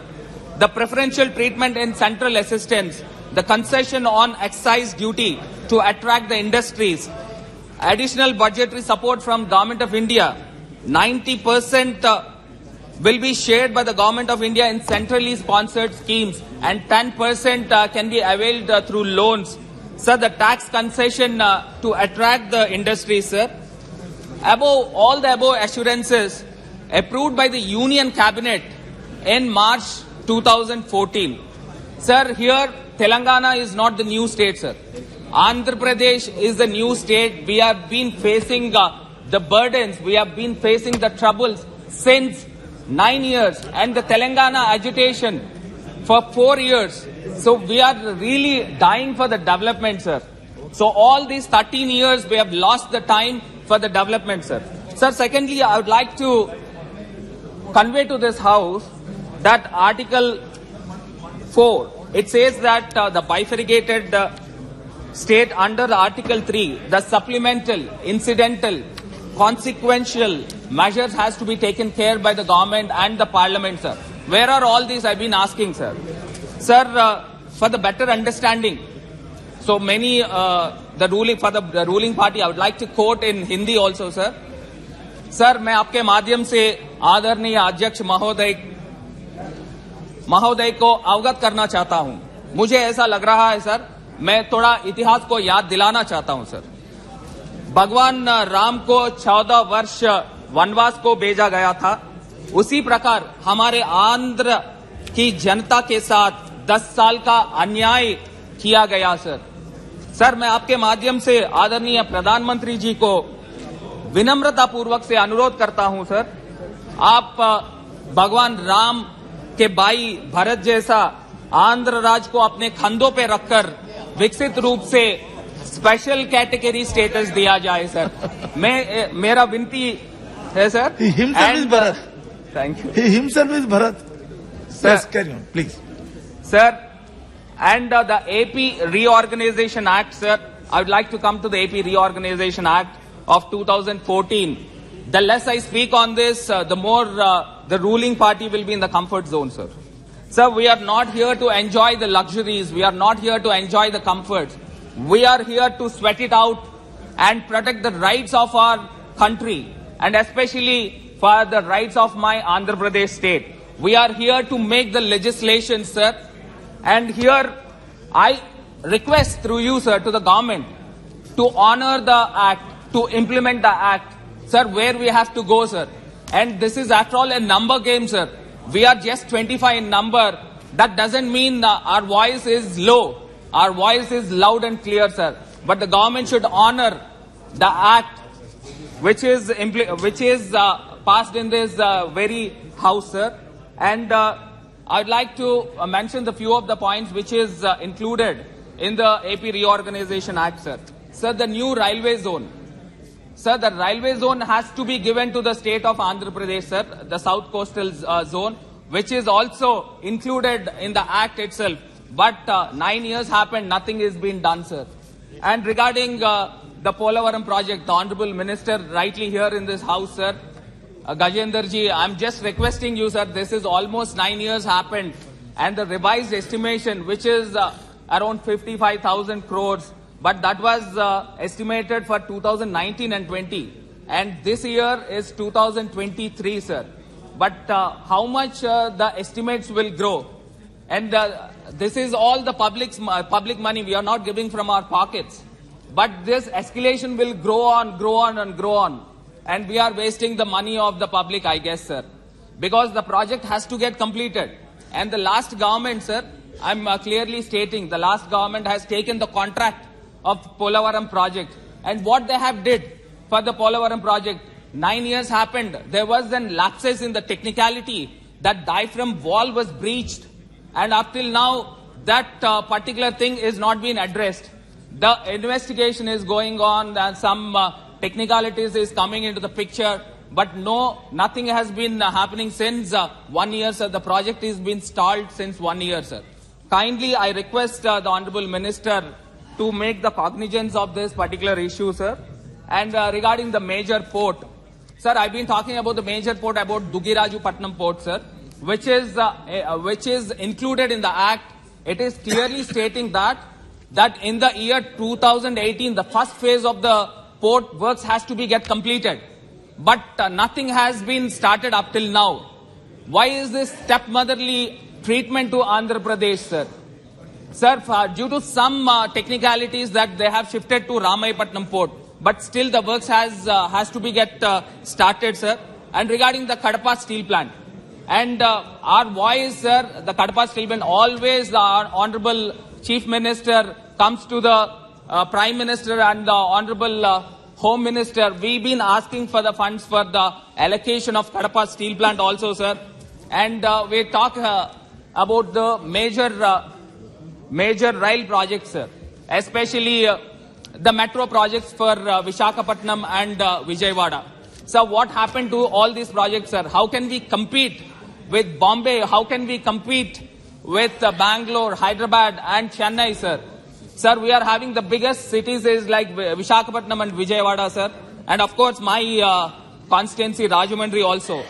The preferential treatment in central assistance, the concession on excise duty to attract the industries, additional budgetary support from Government of India, 90% will be shared by the Government of India in centrally sponsored schemes and 10% can be availed through loans. Sir, the tax concession to attract the industry, sir. Above all the above assurances approved by the Union Cabinet in March 2014. Sir, here Telangana is not the new state, sir. Andhra Pradesh is the new state. We have been facing the burdens, we have been facing the troubles since 9 years and the Telangana agitation for 4 years. So we are really dying for the development, sir. So all these 13 years we have lost the time for the development, sir. Sir, secondly, I would like to convey to this House that Article 4, it says that the bifurcated state under the Article 3, the supplemental, incidental, consequential measures has to be taken care by the government and the parliament, sir. Where are all these? I've been asking, sir. Sir, for the better understanding, so many the ruling party, I would like to quote in Hindi also, sir. Sir, मैं आपके माध्यम से आदरणीय अध्यक्ष महोदय को अवगत करना चाहता हूं. मुझे ऐसा लग रहा है, सर, मैं थोड़ा इतिहास को याद दिलाना चाहता हूं, सर. भगवान राम को 14 वर्ष वनवास को भेजा गया था. उसी प्रकार हमारे आंध्र की जनता के साथ 10 साल का अन्याय किया गया, सर. सर, मैं आपके माध्यम से आदरणीय प्रधानमंत्री जी को विनम्रता पूर्वक से अनुरोध करता हूं, सर, आप भगवान राम के भाई भरत जैसा आंध्र राज्य को अपने कंधों पे रखकर विकसित रूप से स्पेशल कैटेगरी स्टेटस दिया जाए, सर. मेरा विनती है, sir. He himself is Bharat. Thank you. He himself is Bharat. Sir, yes, carry on, please. Sir, and the AP Reorganization Act, sir, I would like to come to the AP Reorganization Act of 2014. The less I speak on this, the more the ruling party will be in the comfort zone, sir. Sir, we are not here to enjoy the luxuries. We are not here to enjoy the comforts. We are here to sweat it out and protect the rights of our country, and especially for the rights of my Andhra Pradesh state. We are here to make the legislation, sir. And here I request through you, sir, to the government to honor the act, to implement the act. Sir, where we have to go, sir. And this is after all a number game, sir. We are just 25 in number. That doesn't mean our voice is low. Our voice is loud and clear, sir. But the government should honor the act which is passed in this very house, sir. And I would like to mention the few of the points which is included in the AP Reorganization Act, sir. Sir, the new railway zone. Sir, the railway zone has to be given to the state of Andhra Pradesh, sir, the South Coastal Zone, which is also included in the Act itself. But 9 years happened, nothing is being done, sir. And regarding the Polavaram project, the Honorable Minister rightly here in this house, sir, Gajendra ji, I'm just requesting you, sir, this is almost 9 years happened, and the revised estimation, which is around 55,000 crores, but that was estimated for 2019 and 20. And this year is 2023, sir. But how much the estimates will grow? And this is all the public money. We are not giving from our pockets. But this escalation will grow on and grow on. And we are wasting the money of the public, I guess, sir. Because the project has to get completed. And the last government, sir, I'm clearly stating, the last government has taken the contract of Polavaram project. And what they have did for the Polavaram project, 9 years happened. There was then lapses in the technicality. That diaphragm wall was breached. And up till now, that particular thing is not being addressed. The investigation is going on and some technicalities is coming into the picture. But nothing has been happening since 1 year, sir. The project has been stalled since 1 year, sir. Kindly, I request the Honorable Minister to make the cognizance of this particular issue, sir. And regarding the major port, sir, I've been talking about the major port, about Dugirajupatnam port, sir, which is included in the act. It is clearly stating that in the year 2018, the first phase of the port works has to be get completed. But nothing has been started up till now. Why is this stepmotherly treatment to Andhra Pradesh, sir? Sir, due to some technicalities that they have shifted to Ramayapatnam port, but still the works has to be get started, sir. And regarding the Kadapa steel plant, and our voice, sir, the Kadapa steel plant, always the Honorable Chief Minister comes to the Prime Minister and the Honorable Home Minister. We've been asking for the funds for the allocation of Kadapa steel plant also, sir. And we talk about the major rail projects, sir, especially the metro projects for Visakhapatnam and Vijayawada. So what happened to all these projects, sir? How can we compete with Bombay? How can we compete with Bangalore, Hyderabad and Chennai, sir? Sir, we are having the biggest cities is like Visakhapatnam and Vijayawada, sir. And of course, my constituency, Rajahmundry also.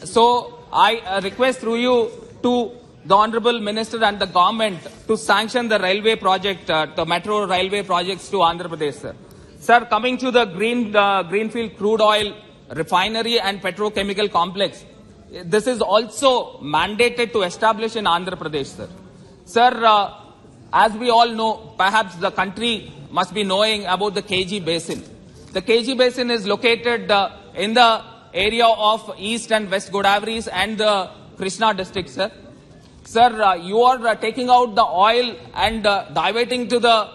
So I request through you to the Honorable Minister and the government to sanction the railway project, the metro railway projects to Andhra Pradesh, sir. Sir, coming to the Greenfield crude oil refinery and petrochemical complex, this is also mandated to establish in Andhra Pradesh, sir. Sir, as we all know, perhaps the country must be knowing about the KG Basin. The KG Basin is located in the area of East and West Godavari's and the Krishna district, sir. Sir, you are taking out the oil and diverting to the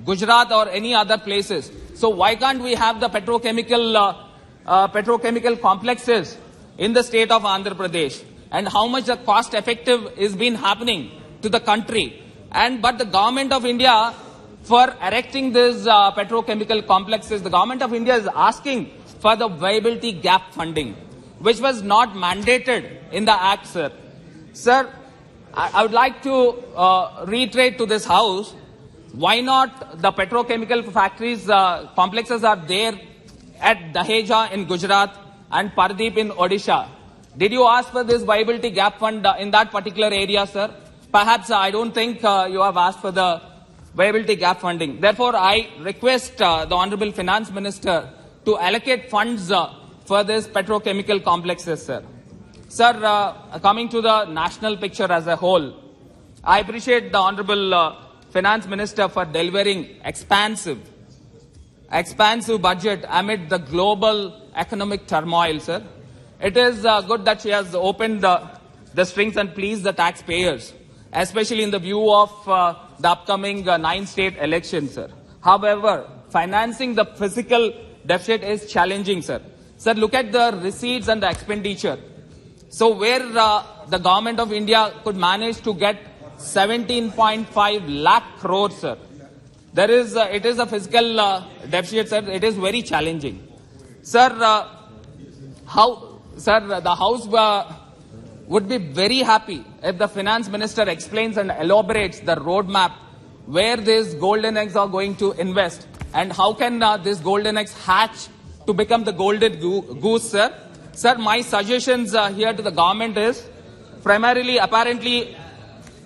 Gujarat or any other places. So why can't we have the petrochemical complexes in the state of Andhra Pradesh? And how much the cost effective is been happening to the country? But the government of India, for erecting these petrochemical complexes, the government of India is asking for the viability gap funding, which was not mandated in the act, sir. Sir, I would like to reiterate to this house, why not the petrochemical factories, complexes are there at Daheja in Gujarat and Pardeep in Odisha. Did you ask for this viability gap fund in that particular area, sir? Perhaps I don't think you have asked for the viability gap funding. Therefore, I request the Honorable Finance Minister to allocate funds for this petrochemical complexes, sir. Sir, coming to the national picture as a whole, I appreciate the Honorable Finance Minister for delivering expansive budget amid the global economic turmoil, sir. It is good that she has opened the strings and pleased the taxpayers, especially in the view of the upcoming 9-state elections, sir. However, financing the fiscal deficit is challenging, sir. Sir, look at the receipts and the expenditure. So where the government of India could manage to get 17.5 lakh crores, sir. It is a fiscal deficit, sir. It is very challenging. Sir, the House would be very happy if the Finance Minister explains and elaborates the roadmap where these golden eggs are going to invest and how can these golden eggs hatch to become the golden goose, sir. Sir, my suggestions here to the government is primarily, apparently,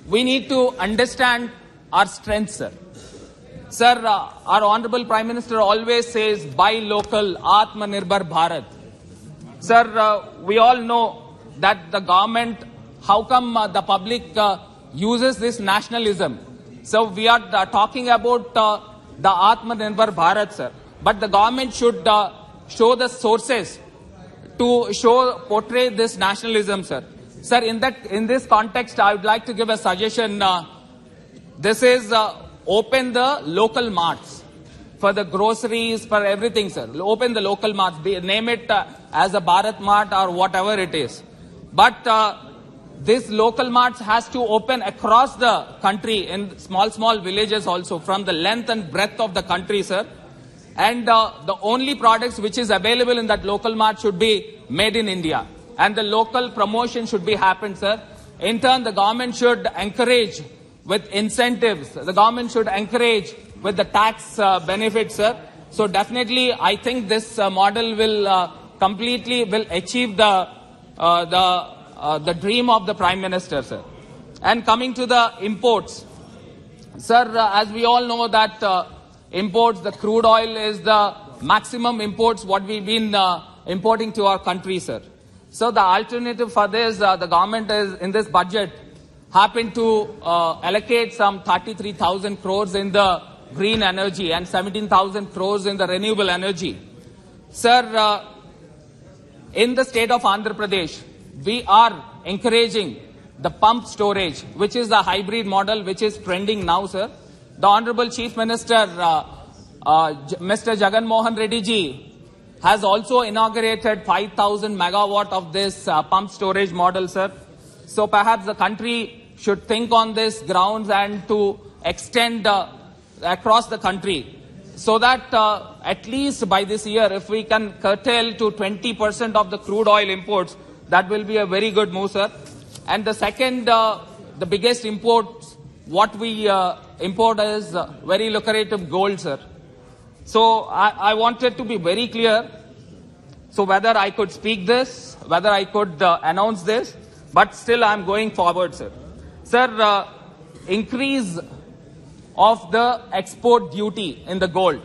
we need to understand our strengths, sir. Sir, our Honorable Prime Minister always says, buy local, Atmanirbhar Bharat. Sir, we all know that the government, how come the public uses this nationalism? So we are talking about the Atmanirbhar Bharat, sir. But the government should show the sources to portray this nationalism, sir. Sir, in this context, I would like to give a suggestion. This is open the local marts for the groceries, for everything, sir. Open the local marts. Name it as a Bharat Mart or whatever it is. But this local marts has to open across the country in small villages also, from the length and breadth of the country, sir. And the only products which is available in that local mart should be made in India. And the local promotion should be happened, sir. In turn, the government should encourage with incentives. The government should encourage with the tax benefits, sir. So definitely, I think this model will completely will achieve the dream of the Prime Minister, sir. And coming to the imports, sir, as we all know that imports, the crude oil is the maximum imports what we've been importing to our country, sir. So the alternative for this, the government is in this budget happened to allocate some 33,000 crores in the green energy and 17,000 crores in the renewable energy. Sir, in the state of Andhra Pradesh, we are encouraging the pump storage, which is the hybrid model which is trending now, sir. The Honorable Chief Minister, Mr. Jagan Mohan Reddy ji, has also inaugurated 5,000 megawatt of this pump storage model, sir. So perhaps the country should think on this grounds and to extend across the country, so that at least by this year, if we can curtail to 20% of the crude oil imports, that will be a very good move, sir. And the second, the biggest imports, what we import is very lucrative gold, sir. So I wanted to be very clear. So whether I could speak this, whether I could announce this, but still I'm going forward, sir. Sir, increase of the export duty in the gold.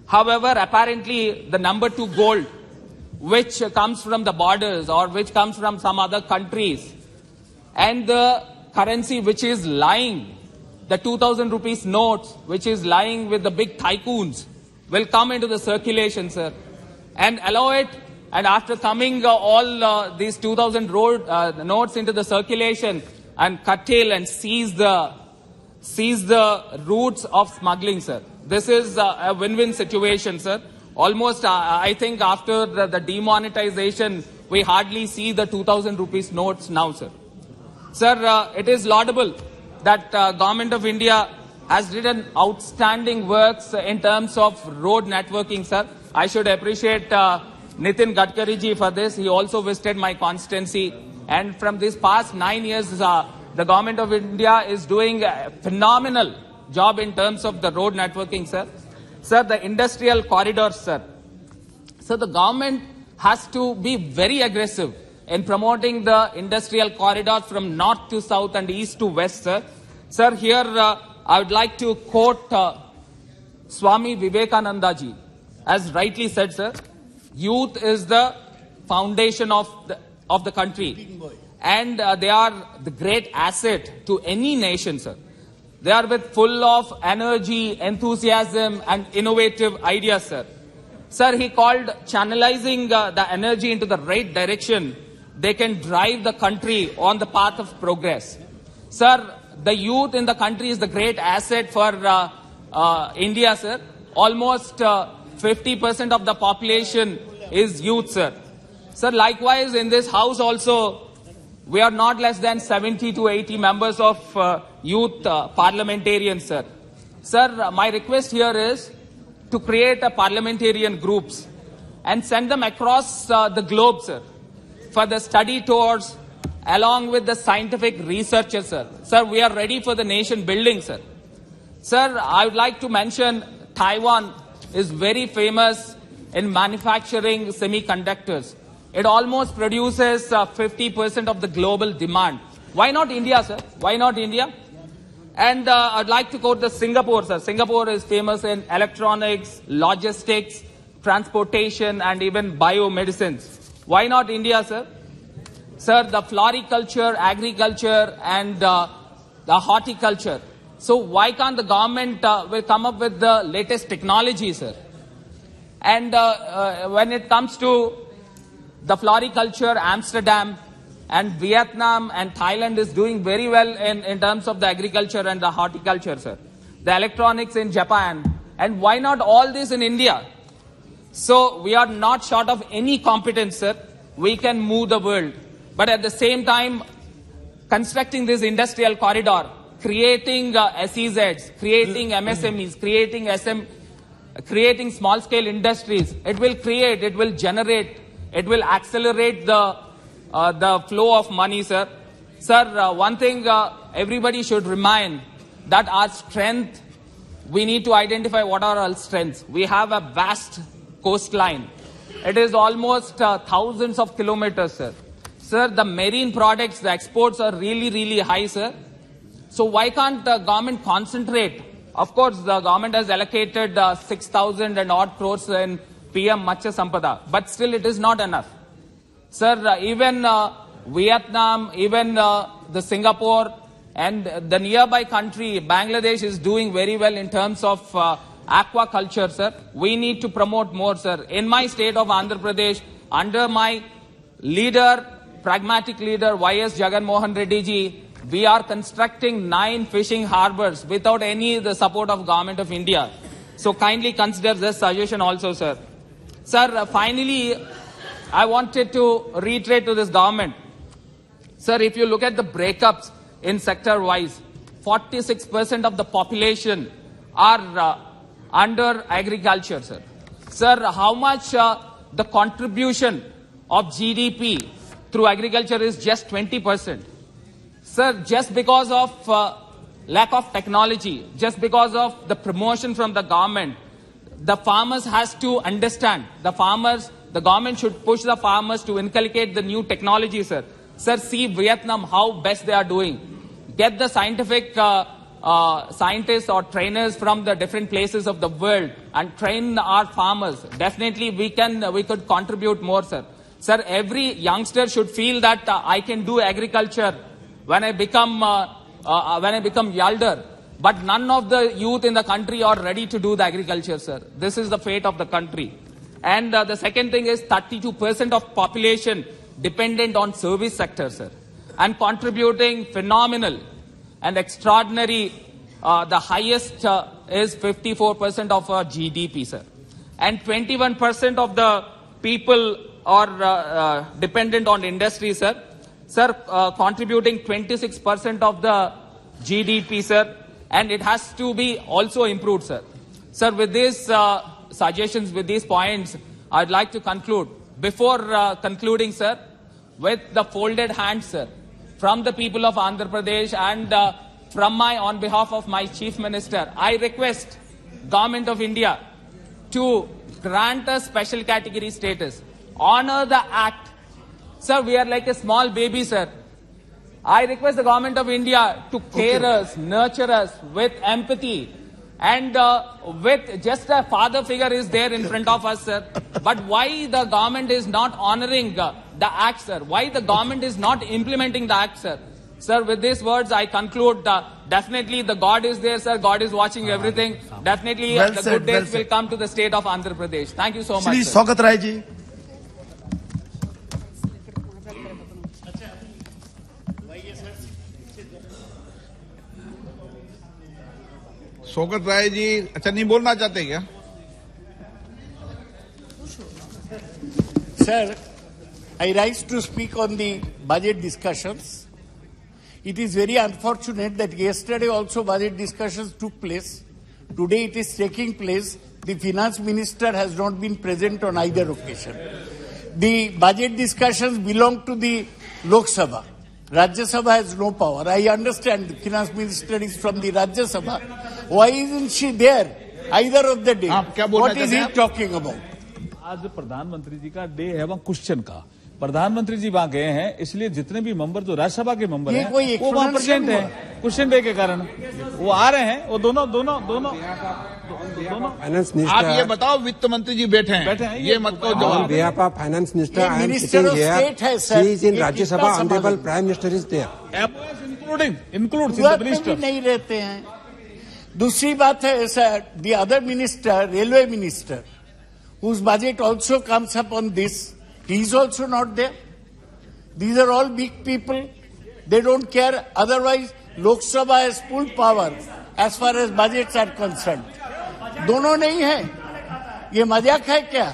However, apparently the number 2 gold, which comes from the borders or which comes from some other countries, and the currency which is lying, the 2,000 rupees notes, which is lying with the big tycoons, will come into the circulation, sir, and allow it. And after coming all these 2,000 notes into the circulation and curtail and seize the routes of smuggling, sir. This is a win-win situation, sir. Almost, I think after the demonetization, we hardly see the 2,000 rupees notes now, sir. Sir, it is laudable that Government of India has done outstanding works in terms of road networking, sir. I should appreciate Nitin Gadkari ji for this. He also visited my constituency. And from this past 9 years, the Government of India is doing a phenomenal job in terms of the road networking, sir. Sir, the industrial corridors, sir. So the government has to be very aggressive in promoting the industrial corridors from north to south and east to west, sir. Sir, here I would like to quote Swami Vivekananda ji. As rightly said, sir, youth is the foundation of the country. And they are the great asset to any nation, sir. They are full of energy, enthusiasm, and innovative ideas, sir. Sir, he called channelizing the energy into the right direction. They can drive the country on the path of progress. Sir, the youth in the country is the great asset for India, sir. Almost 50% of the population is youth, sir. Sir, likewise, in this house also, we are not less than 70 to 80 members of youth parliamentarians, sir. Sir, my request here is to create a parliamentarian groups and send them across the globe, sir, for the study tours along with the scientific researchers, sir. Sir, we are ready for the nation building, sir. Sir, I would like to mention Taiwan is very famous in manufacturing semiconductors. It almost produces 50% of the global demand. Why not India, sir? Why not India? And I'd like to quote the Singapore, sir. Singapore is famous in electronics, logistics, transportation, and even biomedicines. Why not India, sir? Sir, the floriculture, agriculture, and the horticulture. So why can't the government will come up with the latest technology, sir? And when it comes to the floriculture, Amsterdam and Vietnam and Thailand is doing very well in terms of the agriculture and the horticulture, sir. The electronics in Japan. And why not all this in India? So we are not short of any competence, sir. We can move the world. But at the same time, constructing this industrial corridor, creating SEZs, creating MSMEs, creating small-scale industries, it will create, it will generate, it will accelerate the flow of money, sir. Sir, one thing everybody should remind that our strength we need to identify what are our strengths. We have a vast coastline. It is almost thousands of kilometers, sir. Sir, the marine products, the exports are really, really high, sir. So why can't the government concentrate? Of course, the government has allocated 6,000 and odd crores in PM Matsya Sampada, but still it is not enough. Sir, even Vietnam, even the Singapore and the nearby country, Bangladesh, is doing very well in terms of aquaculture, sir. We need to promote more, sir. In my state of Andhra Pradesh, under my leader, pragmatic leader, Y.S. Jagan Mohan Reddy ji, we are constructing 9 fishing harbors without the support of Government of India. So kindly consider this suggestion also, sir. Sir, finally, I wanted to reiterate to this government. Sir, if you look at the breakups in sector-wise, 46% of the population are under agriculture, sir. Sir, how much the contribution of GDP through agriculture is just 20%. Sir, just because of lack of technology, just because of the promotion from the government, the farmers has to understand. The government should push the farmers to inculcate the new technology, sir. Sir, see Vietnam, how best they are doing. Get the scientific scientists or trainers from the different places of the world and train our farmers. Definitely we could contribute more, sir. Sir, every youngster should feel that I can do agriculture when I become elder. But none of the youth in the country are ready to do the agriculture, sir. This is the fate of the country. And the second thing is 32% of population dependent on service sector, sir, and contributing phenomenal and extraordinary. The highest is 54% of our GDP, sir. And 21% of the people are dependent on industry, sir. Sir, contributing 26% of the GDP, sir. And it has to be also improved, sir. Sir, with these suggestions, with these points, I'd like to conclude. Before concluding, sir, with the folded hands, sir, from the people of Andhra Pradesh and on behalf of my Chief Minister, I request Government of India to grant us special category status, honor the act. Sir, we are like a small baby, sir. I request the Government of India to care us, nurture us with empathy, and with just a father figure is there in front of us, sir. But why the government is not honoring the act, sir? Why the government is not implementing the act, sir? Sir, with these words, I conclude. Definitely, the God is there, sir. God is watching everything. Definitely, the good days will come to the state of Andhra Pradesh. Thank you so much, Shri sir. Saukat Rai ji. Shaukat Rai ji अच्छा नहीं बोलना चाहते क्या? Sir, I rise to speak on the budget discussions. It is very unfortunate that yesterday also budget discussions took place. Today it is taking place. The finance minister has not been present on either occasion. The budget discussions belong to the Lok Sabha. Rajya Sabha has no power. I understand the finance minister is from the Rajya Sabha. Why isn't she there either of the day? What is he talking about? आज प्रधानमंत्री जी का day है वहाँ question का प्रधानमंत्री जी वहाँ गए हैं इसलिए जितने भी मेंबर जो राज्यसभा के मेंबर हैं वो वहाँ प्रेजेंट हैं क्वेश्चन डे के कारण वो आ रहे हैं वो दोनों आप ये बताओ वित्त मंत्री जी बैठे हैं ये मत कहो जवाब behalf of finance minister I am sitting here she is in Rajya Sabha honorable prime minister is there includes in the minister नहीं रहते हैं दूसरी बात है sir the other minister railway minister whose budget also comes up on this he is also not there. These are all big people. They don't care. Otherwise, Lok Sabha has full power as far as budgets are concerned. दोनों नहीं है ये मजाक है क्या?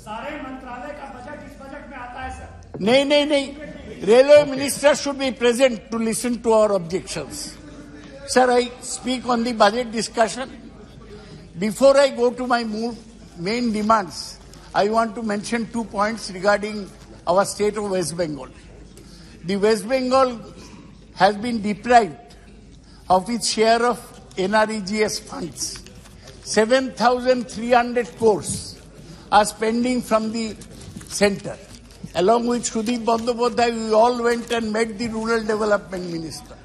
सारे मंत्रालय का बजट इस बजट में आता है सर. नहीं. Railway minister should be present to listen to our objections. Sir, I speak on the budget discussion. Before I go to my main demands, I want to mention 2 points regarding our state of West Bengal. The West Bengal has been deprived of its share of NREGS funds. 7,300 crores are spending from the center. Along with Sudip Bandyopadhyay, we all went and met the rural development minister.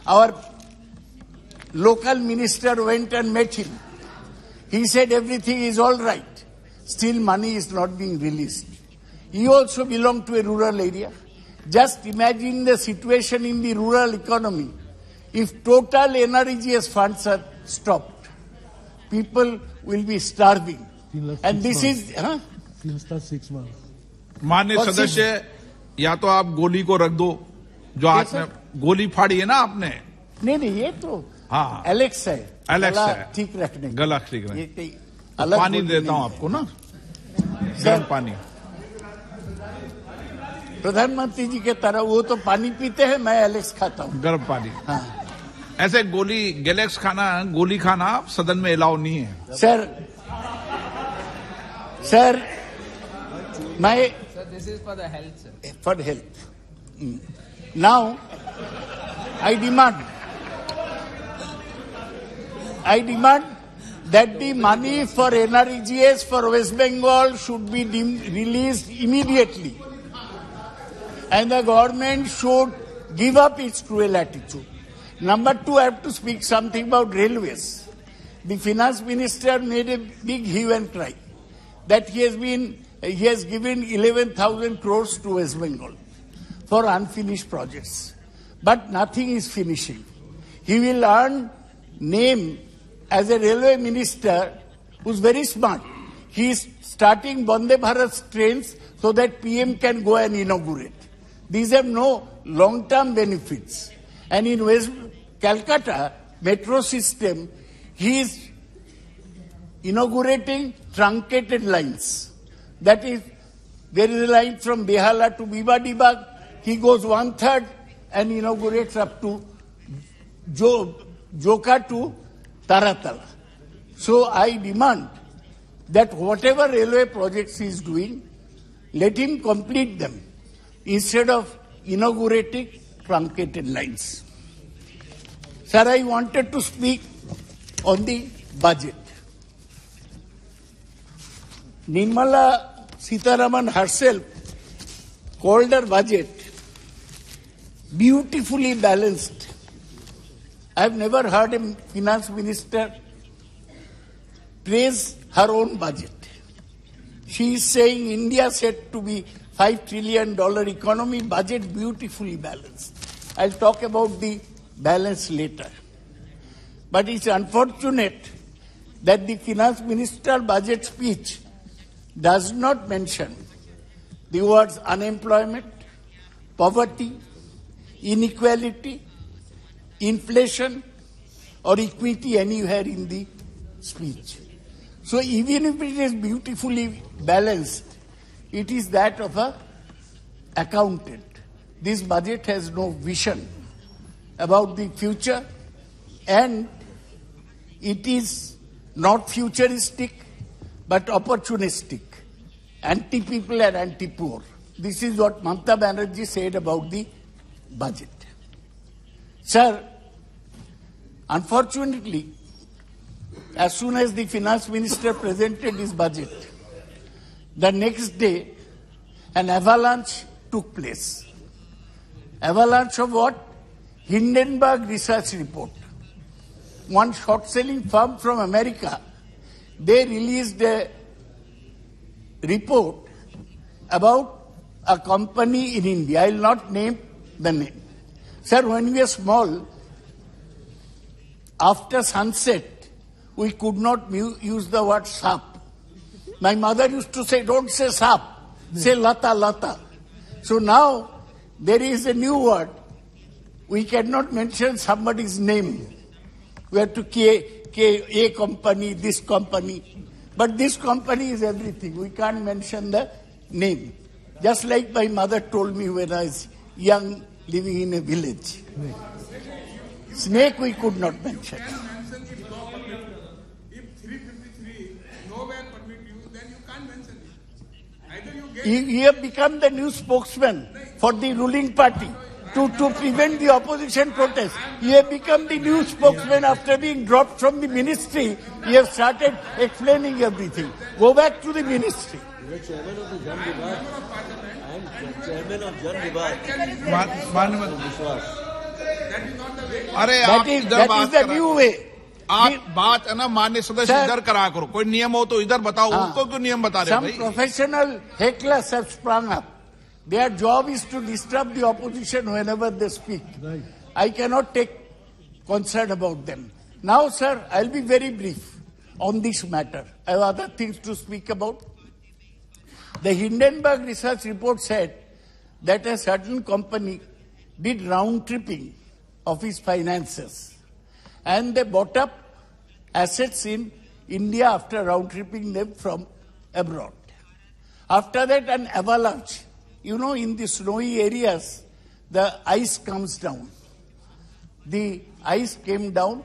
Our local minister went and met him. He said everything is all right. Still money is not being released. He also belonged to a rural area. Just imagine the situation in the rural economy. If total NREGS funds are stopped, people will be starving. And this is... Since 6 months. माननीय सदस्य, या तो आप गोली को रख दो जो हाथ में गोली फाड़ी है ना आपने. नहीं ये तो हाँ एलेक्स है. एलेक्स है. ठीक रखने. गला ठीक रखने. पानी देता हूं आपको ना, गर्म पानी. प्रधानमंत्री जी के तरह वो तो पानी पीते हैं, मैं एलेक्स खाता हूं. गर्म पानी. हाँ. ऐसे गैलेक्स खाना, गोली खाना सदन में अलाउ नहीं है. सर मैं this is for the health, sir. For health. Now, I demand that the money for NREGS for West Bengal should be released immediately. And the government should give up its cruel attitude. Number two, I have to speak something about railways. The finance minister made a big hue and cry that he has given 11,000 crores to West Bengal for unfinished projects. But nothing is finishing. He will earn name as a railway minister who's very smart. He is starting Vande Bharat trains so that PM can go and inaugurate. These have no long-term benefits. And in West Calcutta metro system, he is inaugurating truncated lines. That is, there is a line from Behala to Bibadibag. He goes 1/3 and inaugurates up to Joka to Taratala. So I demand that whatever railway projects he is doing, let him complete them instead of inaugurating truncated lines. Sir, I wanted to speak on the budget. Nirmala Sitharaman herself called her budget beautifully balanced. I have never heard a finance minister praise her own budget. She is saying India said to be $5 trillion economy, budget beautifully balanced. I'll talk about the balance later. But it's unfortunate that the finance minister budget speech does not mention the words unemployment, poverty, inequality, inflation, or equity anywhere in the speech. So even if it is beautifully balanced, it is that of an accountant. This budget has no vision about the future, and it is not futuristic but opportunistic, anti-people and anti-poor. This is what Mamata Banerjee said about the budget. Sir, unfortunately, as soon as the finance minister presented his budget, the next day an avalanche took place. Avalanche of what? Hindenburg research report. One short-selling firm from America, they released a report about a company in India. I will not name the name. Sir, when we were small, after sunset, we could not use the word sap. My mother used to say, don't say sap, say lata, lata. So now, there is a new word. We cannot mention somebody's name. We have to a company, this company. But this company is everything. We can't mention the name. Just like my mother told me when I was young, living in a village. Snake we could not mention. If 353 nowhere permit you, then you can't mention it. Either you get... You have become the new spokesman for the ruling party to prevent the opposition protest. You have become the new spokesman after being dropped from the ministry. You have started explaining everything. Go back to the ministry. You are chairman of the Jan Vibhag and chairman of Jan Vibhag. अरे That आप is, इधर that बात is the करा new way. आप बात है ना माननीय सदस्य Sir, इधर करा करो कोई नियम हो तो इधर बताओ उसको क्यों नियम बता रहे हो Some भाई professional hecklers have sprung up. Their job is to disturb the opposition whenever they speak. I cannot take concern about them. Now, sir, I'll be very brief on this matter. I have other things to speak about. The Hindenburg research report said that a certain company did round-tripping of its finances, and they bought up assets in India after round-tripping them from abroad. After that, an avalanche. You know, in the snowy areas, the ice comes down. The ice came down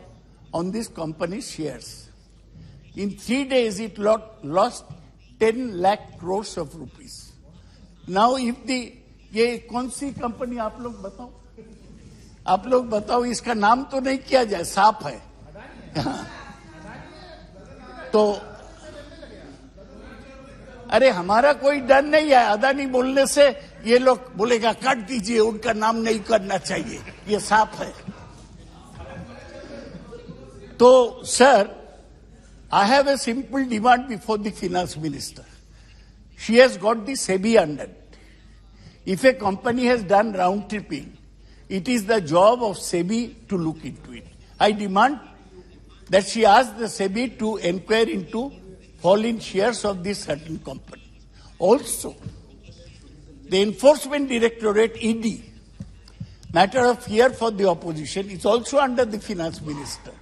on this company's shares. In 3 days, it lost 10 lakh crores of rupees. Now, if ये कौन सी company आप लोग बताओ इसका नाम तो नहीं किया जाए साफ है तो अरे हमारा कोई डर नहीं है अदानी बोलने से ये लोग बोलेगा काट दीजिए उनका नाम नहीं करना चाहिए ये साफ है तो sir I have a simple demand before the finance minister. She has got the SEBI under it. If a company has done round tripping, it is the job of SEBI to look into it. I demand that she ask the SEBI to inquire into fallen shares of this certain company. Also, the Enforcement Directorate, ED, matter of fear for the opposition, is also under the finance minister.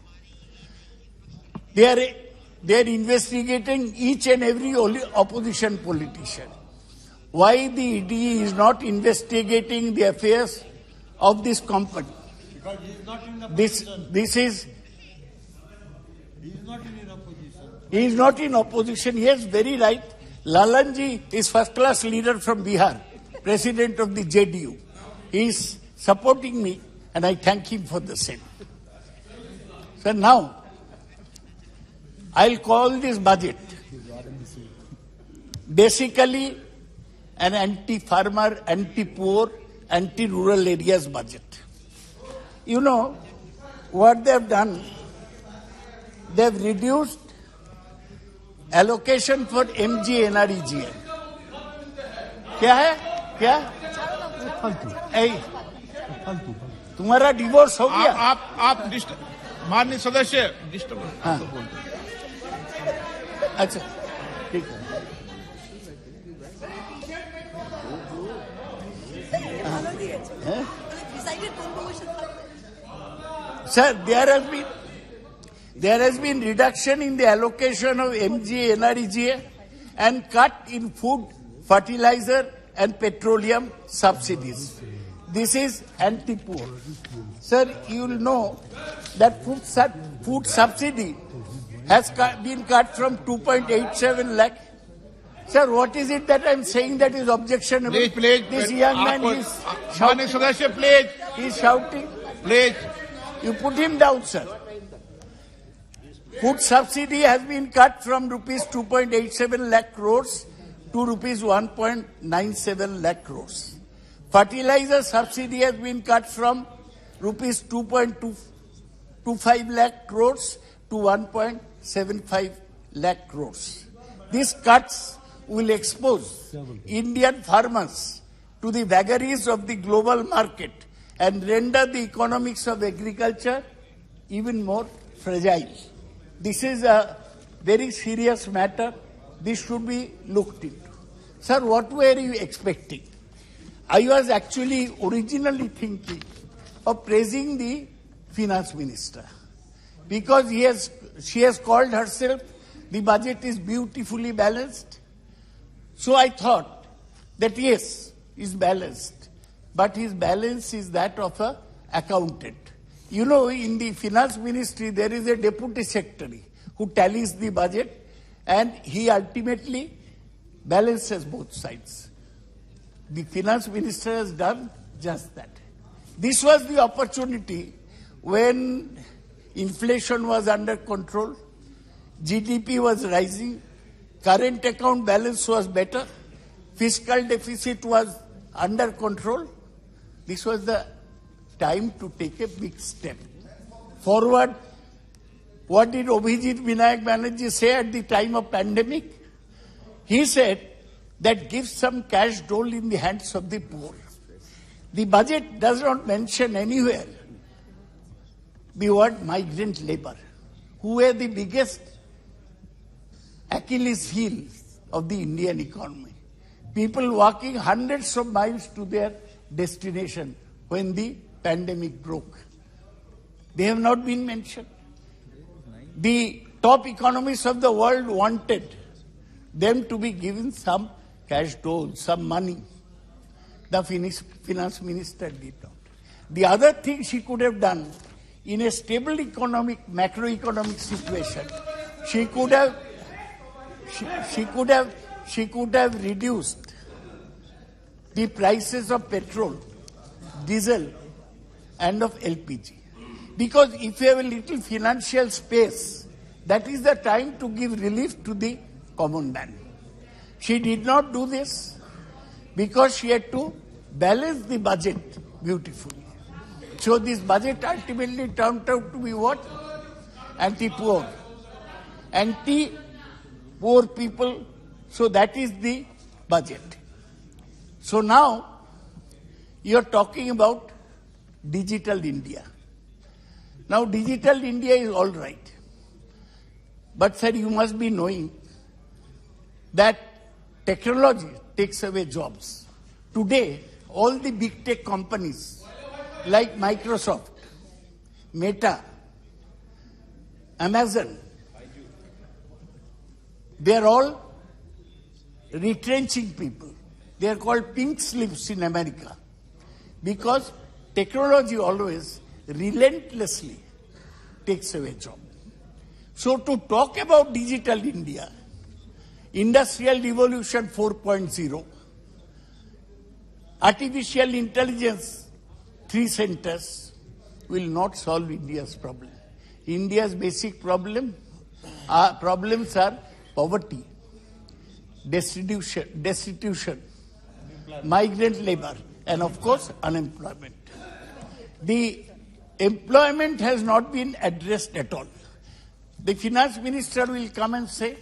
They are investigating each and every opposition politician. Why the ED is not investigating the affairs of this company? Because he is not in opposition. He is not in opposition. He is not in opposition. Yes, very right. Lalanji is first-class leader from Bihar, president of the JDU. He is supporting me, and I thank him for the same. So now, I'll call this budget basically an anti-farmer, anti-poor, anti-rural areas budget. You know what they have done? They have reduced allocation for MG NREGA. क्या है? क्या? तुम्हारा divorce हो गया? आप माननीय सदस्य disturb अच्छा ठीक है Sir, there has been reduction in the allocation of MG NREGA and cut in food, fertilizer and petroleum subsidies. This is anti-poor. Sir, you will know that food subsidy has been cut from 2.87 lakh. Sir, what is it that I am saying that is objectionable? Please, this young man is shouting. He is shouting. Please. You put him down, sir. Food subsidy has been cut from rupees 2.87 lakh crores to rupees 1.97 lakh crores. Fertilizer subsidy has been cut from rupees 2.25 lakh crores to 1.75 lakh crores. These cuts will expose Indian farmers to the vagaries of the global market and render the economics of agriculture even more fragile. This is a very serious matter. This should be looked into. Sir, what were you expecting? I was actually originally thinking of praising the finance minister because she has called herself the budget is beautifully balanced. So I thought that yes, it's balanced, but his balance is that of an accountant. You know, in the finance ministry, there is a deputy secretary who tallies the budget and he ultimately balances both sides. The finance minister has done just that. This was the opportunity when inflation was under control, GDP was rising, current account balance was better, fiscal deficit was under control. This was the time to take a big step forward. What did Abhijit Vinayak Banerjee say at the time of pandemic? He said that give some cash dole in the hands of the poor. The budget does not mention anywhere the word migrant labor, who were the biggest Achilles heel of the Indian economy. People walking hundreds of miles to their destination when the pandemic broke. They have not been mentioned. The top economists of the world wanted them to be given some cash dole, some money. The finance minister did not. The other thing she could have done in a stable macroeconomic situation, she could have reduced the prices of petrol, diesel, and of LPG. Because if you have a little financial space, that is the time to give relief to the common man. She did not do this because she had to balance the budget beautifully. So this budget ultimately turned out to be what? Anti-poor. Anti-poor people. So that is the budget. So now you are talking about digital India. Now digital India is all right. But sir, you must be knowing that technology takes away jobs. Today, all the big tech companies like Microsoft, Meta, Amazon, they are all retrenching people. They are called pink slips in America because technology always relentlessly takes away jobs. So to talk about digital India, Industrial Revolution 4.0, artificial intelligence, 3 centers will not solve India's problem. India's basic problems are poverty, destitution, migrant labor, and of course unemployment. The employment has not been addressed at all. The finance minister will come and say,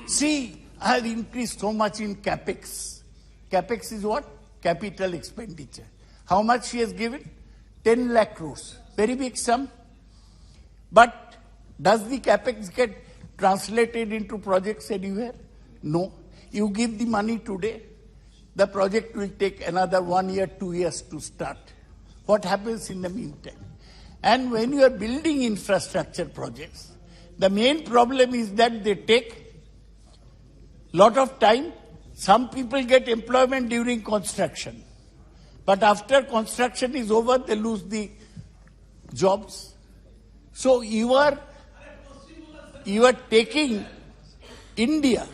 see, I have increased so much in capex. Capex is what? Capital expenditure. How much she has given? 10 lakh crores. Very big sum. But does the capex get translated into projects anywhere? No. You give the money today, the project will take another 1 year, 2 years to start. What happens in the meantime? And when you are building infrastructure projects, the main problem is that they take lot of time. Some people get employment during construction. But after construction is over, they lose the jobs. So you are taking India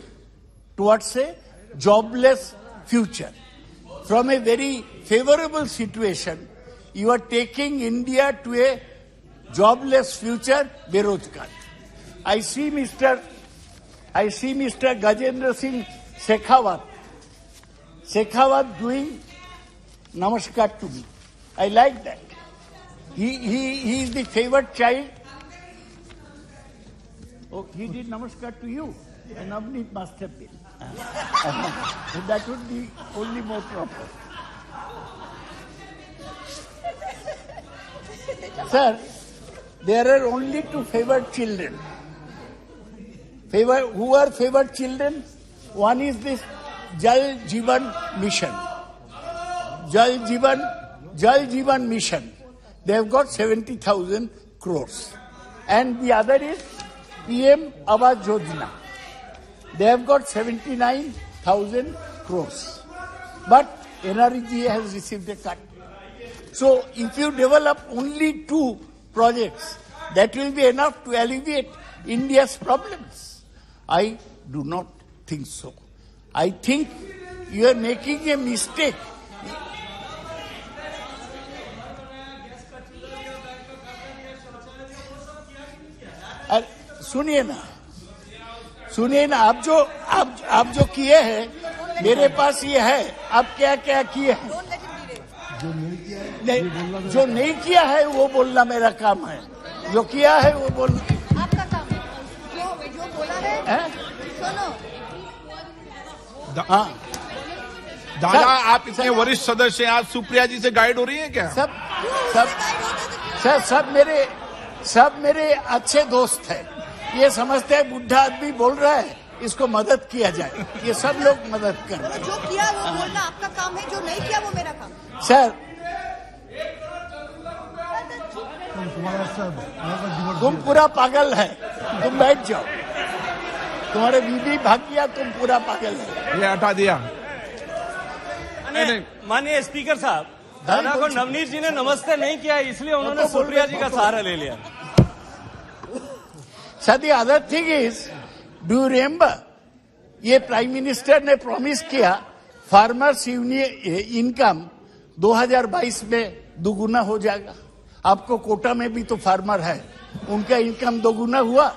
towards a jobless future. From a very favorable situation, you are taking India to a jobless future, Berojgar. I see Mr. Gajendra Singh Shekhawat doing namaskar to me. I like that. He is the favored child. Oh, he did namaskar to you. And Navneet must have been. That would be only more proper. Sir, there are only 2 favored children. Who are favored children? One is this Jal Jeevan Mission. Jal Jeevan Mission. They have got 70,000 crores. And the other is PM Awas Yojana. They have got 79,000 crores. But NREGA has received a cut. So if you develop only 2 projects, that will be enough to alleviate India's problems. I do not think so. I think you are making a mistake. सुनिए ना, आप जो किए हैं मेरे पास ये है, आप क्या क्या किए हैं, जो नहीं किया है वो बोलना मेरा काम है, जो किया है वो बोलना आपका काम है, जो बोला है सुनो। हाँ दादा, आप इतने वरिष्ठ सदस्य हैं, आज सुप्रिया जी से गाइड हो रही हैं क्या? सब मेरे अच्छे दोस्त हैं। ये समझते हैं बुढ़ा आदमी बोल रहा है, इसको मदद किया जाए, ये सब लोग मदद कर रहे हैं। जो किया वो बोलना आपका काम है, जो नहीं किया वो मेरा काम। सर तुम पूरा पागल है, तुम बैठ जाओ, तुम्हारे बीबी भाग गया, तुम पूरा पागल है। ये हटा दिया। माननीय स्पीकर साहब, दादा को नवनीत जी ने नमस्ते नहीं किया, इसलिए उन्होंने सुप्रिया जी का सहारा ले लिया। Sir the other thing is, do you remember, ये प्राइम मिनिस्टर ने प्रॉमिस किया फार्मर्स इनकम 2022 में दोगुना हो जाएगा। आपको कोटा में भी तो फार्मर है, उनका इनकम दोगुना हुआ?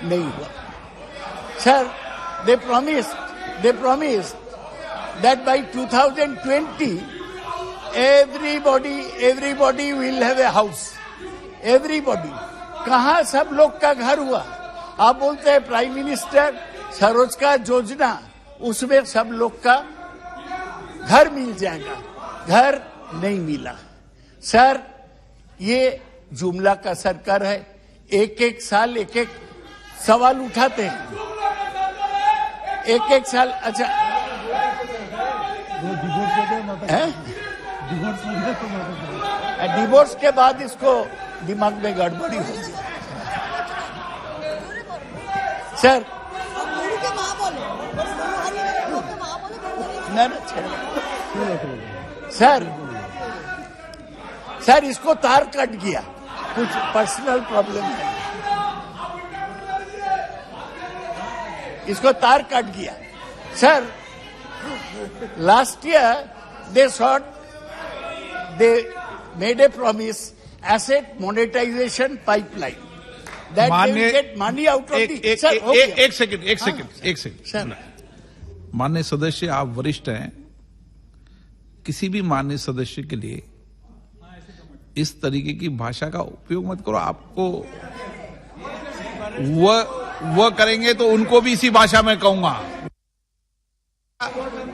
नहीं हुआ। Sir they promise that by 2020 everybody will have a house, everybody। कहाँ सब लोग का घर हुआ? आप बोलते हैं प्राइम मिनिस्टर स्वरोजगार योजना, उसमें सब लोग का घर मिल जाएगा, घर नहीं मिला। सर ये जुमला का सरकार है, एक साल एक सवाल उठाते हैं, एक साल। अच्छा डिवोर्स के बाद इसको दिमाग में गड़बड़ी हो गई। सर सर इसको तार कट गया, कुछ पर्सनल प्रॉब्लम है, इसको तार कट गया। Sir last year they made a promise asset monetization pipeline that they will get money out of the एक सेकंड। माननीय सदस्य, आप वरिष्ठ हैं, किसी भी माननीय सदस्य के लिए इस तरीके की भाषा का उपयोग मत करो। आपको वो करेंगे तो उनको भी इसी भाषा में कहूंगा।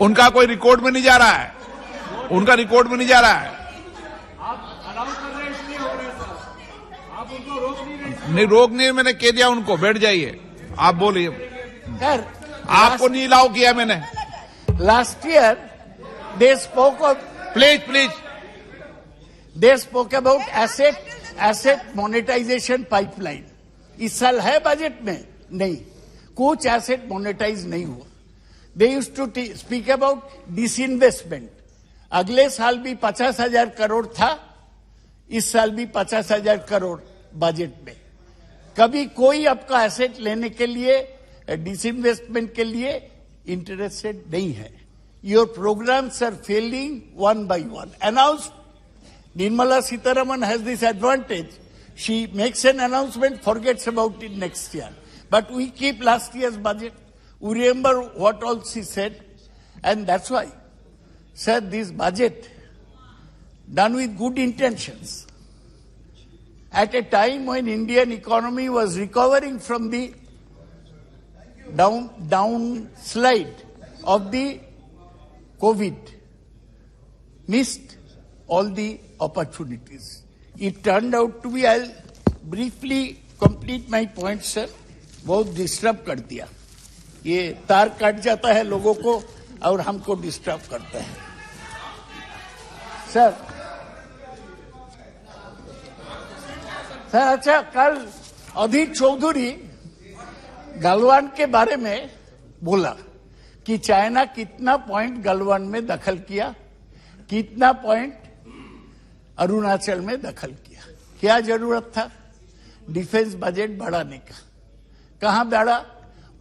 उनका कोई रिकॉर्ड में नहीं जा रहा है, उनका रिकॉर्ड में नहीं जा रहा है। नहीं रोक नहीं, मैंने कह दिया उनको, बैठ जाइए, आप बोलिए। आपको नहीं अलाउ किया मैंने। Last year they spoke of, please they spoke about asset monetisation pipeline. इस साल है बजट में? नहीं, कुछ एसेट मोनेटाइज नहीं हुआ। They used to speak about disinvestment। अगले साल भी 50,000 करोड़ था, इस साल भी 50,000 करोड़ बजट में। कभी कोई आपका एसेट लेने के लिए, डिसइन्वेस्टमेंट के लिए इंटरेस्टेड नहीं है। Your programmes are failing one by one. Announce, Nirmala Sitharaman has this advantage, she makes an announcement, forgets about it next year, but we keep last year's budget. We remember what all she said, and that's why, sir, this budget done with good intentions at a time when Indian economy was recovering from the downslide of the COVID, missed all the opportunities. It turned out to be, I'll briefly complete my point, sir, बहुत disturb कर दिया। ये तार cut जाता है लोगों को और हमको डिस्टर्ब करता है। सर अच्छा, कल अधीर चौधरी गलवान के बारे में बोला कि चाइना कितना पॉइंट गलवान में दखल किया, कितना पॉइंट अरुणाचल में दखल किया। क्या जरूरत था डिफेंस बजट बढ़ाने का? कहां बढ़ा?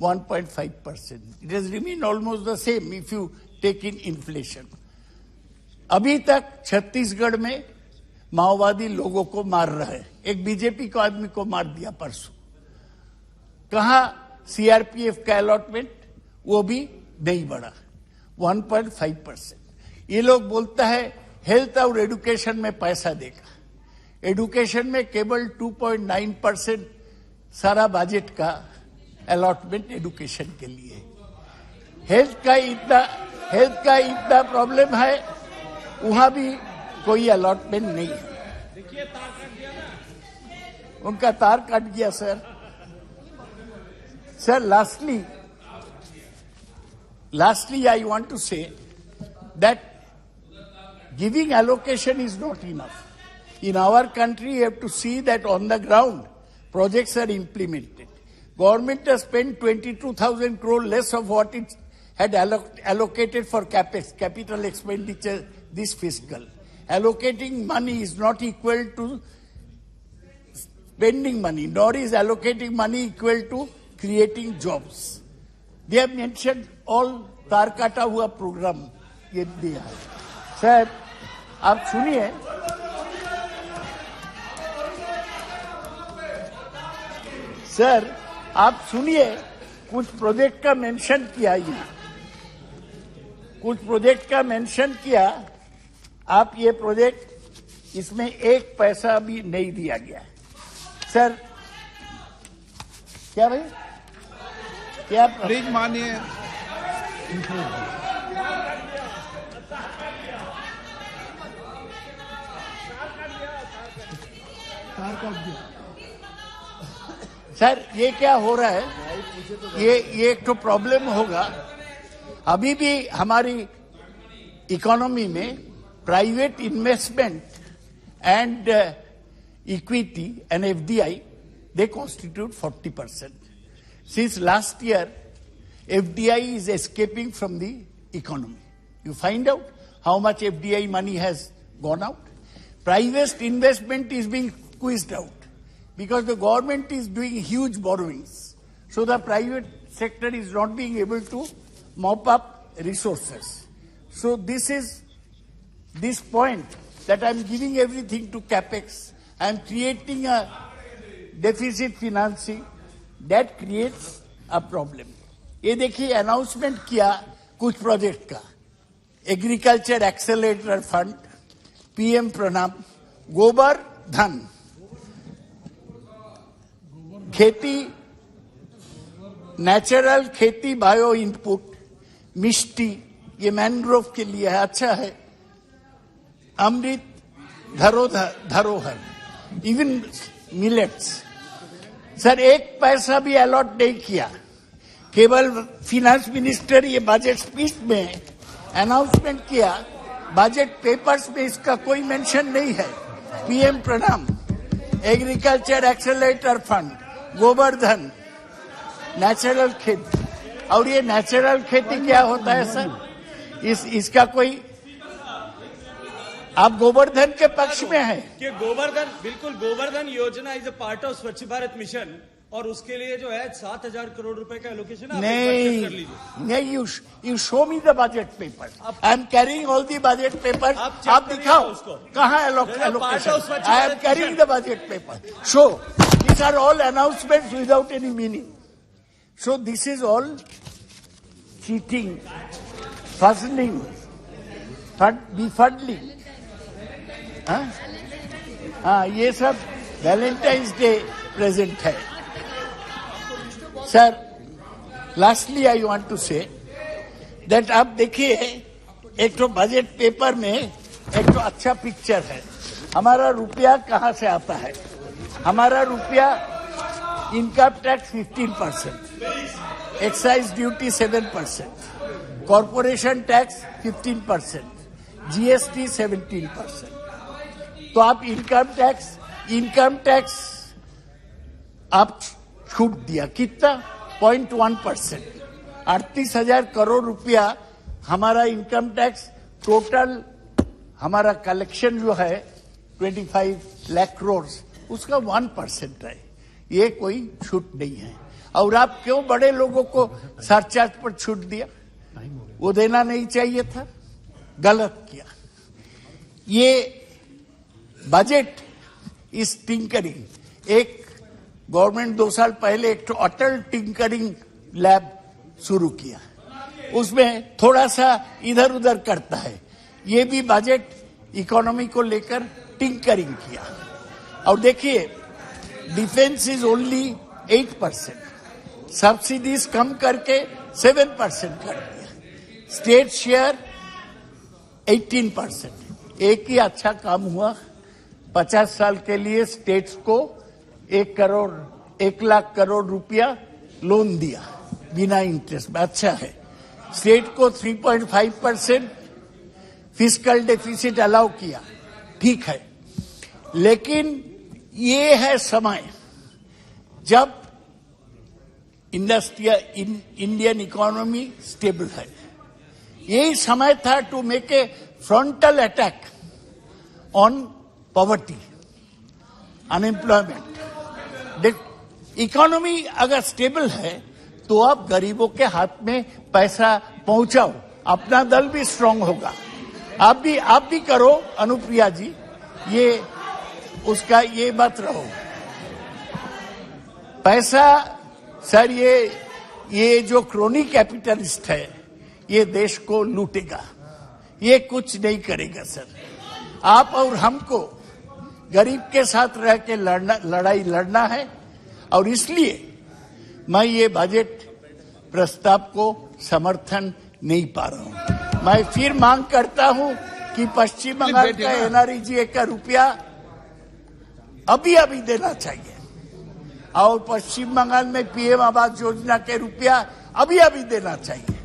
1.5%। It has remained almost the same if you take in inflation। अभी तक छत्तीसगढ़ में माओवादी लोगों को मार रहे हैं। एक बीजेपी को आदमी को मार दिया परसों। कहाँ सीआरपीएफ का अलॉटमेंट, वो भी नहीं बढ़ा, 1.5%। ये लोग बोलता है हेल्थ और एजुकेशन में पैसा देगा, एजुकेशन में केवल 2.9% सारा बजट का अलॉटमेंट एजुकेशन के लिए। हेल्थ का इतना प्रॉब्लम है, वहां भी कोई अलॉटमेंट नहीं है। उनका तार कट गया sir. Sir, lastly, I want to say that giving allocation is not enough. In our country, you have to see that on the ground, projects are implemented. Government has spent 22,000 crore less of what it had allocated for capex, capital expenditure, this fiscal. Allocating money is not equal to spending money, nor is allocating money equal to creating jobs. They have mentioned all तार काटा हुआ programme ये दिया है। Sir आप सुनिए, sir आप सुनिए, कुछ प्रोजेक्ट का मेंशन किया, यहाँ कुछ प्रोजेक्ट का मेंशन किया। आप ये प्रोजेक्ट, इसमें एक पैसा भी नहीं दिया गया सर। क्या भाई, क्या प्लीज मानिए। सर ये क्या हो रहा है, ये एक तो प्रॉब्लम होगा। अभी भी हमारी इकोनॉमी में private investment and equity and FDI, they constitute 40%. Since last year, FDI is escaping from the economy. You find out how much FDI money has gone out. Private investment is being squeezed out because the government is doing huge borrowings. So the private sector is not being able to mop up resources. So this point that I'm giving everything to capex, I'm creating a deficit financing, that creates a problem. ये देखिए announcement किया कुछ project का, agriculture accelerator fund, PM प्रणाम, गोबर धन, खेती, natural खेती, बायो इनपुट, मिष्टी, ये मैंग्रोव के लिए है, अच्छा है, अमृत धरोहर, इवन मिलेट्स। सर एक पैसा भी अलॉट नहीं किया, केवल फिनेंस मिनिस्टर ये बजट स्पीच में अनाउंसमेंट किया, बजट पेपर्स में इसका कोई मेंशन नहीं है। पीएम प्रणाम, agriculture accelerator fund, Govardhan, natural खेती। और ये नेचुरल खेती क्या होता है सर, इसका कोई, आप गोवर्धन के पक्ष में हैं कि गोवर्धन, बिल्कुल गोवर्धन योजना इज अ पार्ट ऑफ स्वच्छ भारत मिशन, और उसके लिए जो है 7,000 करोड़ रुपए का एलोकेशन नहीं, you show me the budget paper, I am carrying all the budget paper, आप दिखाओ उसको कहाँ allocation, I am carrying the budget paper, show this are all announcements without any meaning. So this is all cheating, fudgling, befuddling. हाँ, ये सब Valentine's Day present है। Sir lastly I want to say that आप देखिए, एक तो budget paper में एक तो अच्छा पिक्चर है, हमारा रुपया कहाँ से आता है। हमारा रुपया income tax 15%, excise duty 7%, corporation tax 15%, GST 17%। तो आप इनकम टैक्स आप छूट दिया, कितना, 0.1%, 38,000 करोड़ रुपया हमारा इनकम टैक्स। टोटल हमारा कलेक्शन जो है 25 लाख करोड़, उसका 1% है, ये कोई छूट नहीं है। और आप क्यों बड़े लोगों को सरचार्ज पर छूट दिया, वो देना नहीं चाहिए था, गलत किया। ये बजट इज टिंकरिंग, एक गवर्नमेंट 2 साल पहले एक अटल टिंकरिंग लैब शुरू किया, उसमें थोड़ा सा इधर उधर करता है। ये भी बजट इकोनॉमी को लेकर टिंकरिंग किया। और देखिए, डिफेंस इज ओनली 8%, सब्सिडीज कम करके 7% कर दिया, स्टेट शेयर 18%। एक ही अच्छा काम हुआ, 50 साल के लिए स्टेट्स को 1 लाख करोड़ रुपया लोन दिया बिना इंटरेस्ट में। अच्छा है। स्टेट को 3.5% फिस्कल डेफिसिट अलाउ किया, ठीक है। लेकिन ये है समय जब इंडियन इकोनॉमी स्टेबल है। यही समय था to make a frontal attack on poverty, unemployment. Economy अगर स्टेबल है तो आप गरीबों के हाथ में पैसा पहुंचाओ, अपना दल भी स्ट्रांग होगा। आप भी करो अनुप्रिया जी, ये उसका ये मत रहो। पैसा सर, ये जो क्रोनी कैपिटलिस्ट है ये देश को लूटेगा, ये कुछ नहीं करेगा सर। आप और हमको गरीब के साथ रह के लड़ाई लड़ना है, और इसलिए मैं ये बजट प्रस्ताव को समर्थन नहीं पा रहा हूं। मैं फिर मांग करता हूं कि पश्चिम बंगाल का एनआरईजीए का रुपया अभी देना चाहिए, और पश्चिम बंगाल में पीएम आवास योजना के रुपया अभी देना चाहिए,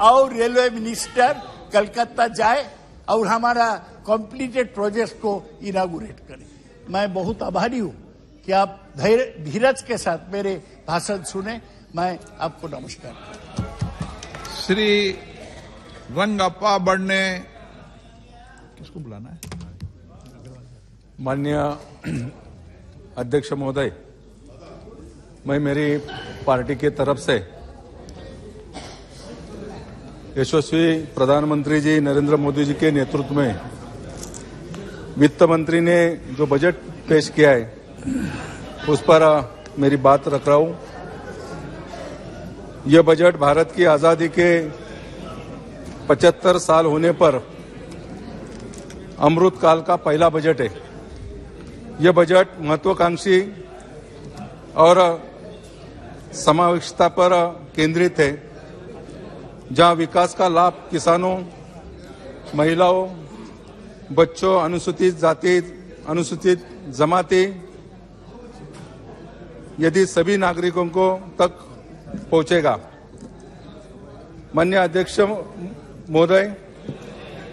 और रेलवे मिनिस्टर कलकत्ता जाए और हमारा कंप्लीटेड प्रोजेक्ट को इनागुरेट करे। मैं बहुत आभारी हूं कि आप धीरज के साथ मेरे भाषण सुने। मैं आपको नमस्कार। श्री रंगप्पा बढ़ने, किसको बुलाना है? माननीय अध्यक्ष महोदय, मैं मेरी पार्टी के तरफ से यशस्वी प्रधानमंत्री जी नरेंद्र मोदी जी के नेतृत्व में वित्त मंत्री ने जो बजट पेश किया है उस पर मेरी बात रख रहा हूं। यह बजट भारत की आजादी के 75 साल होने पर अमृत काल का पहला बजट है। यह बजट महत्वाकांक्षी और समावेशिता पर केंद्रित है, जहां विकास का लाभ किसानों, महिलाओं, बच्चों, अनुसूचित जाति, अनुसूचित जमाती यदि सभी नागरिकों को तक पहुंचेगा। माननीय अध्यक्ष महोदय,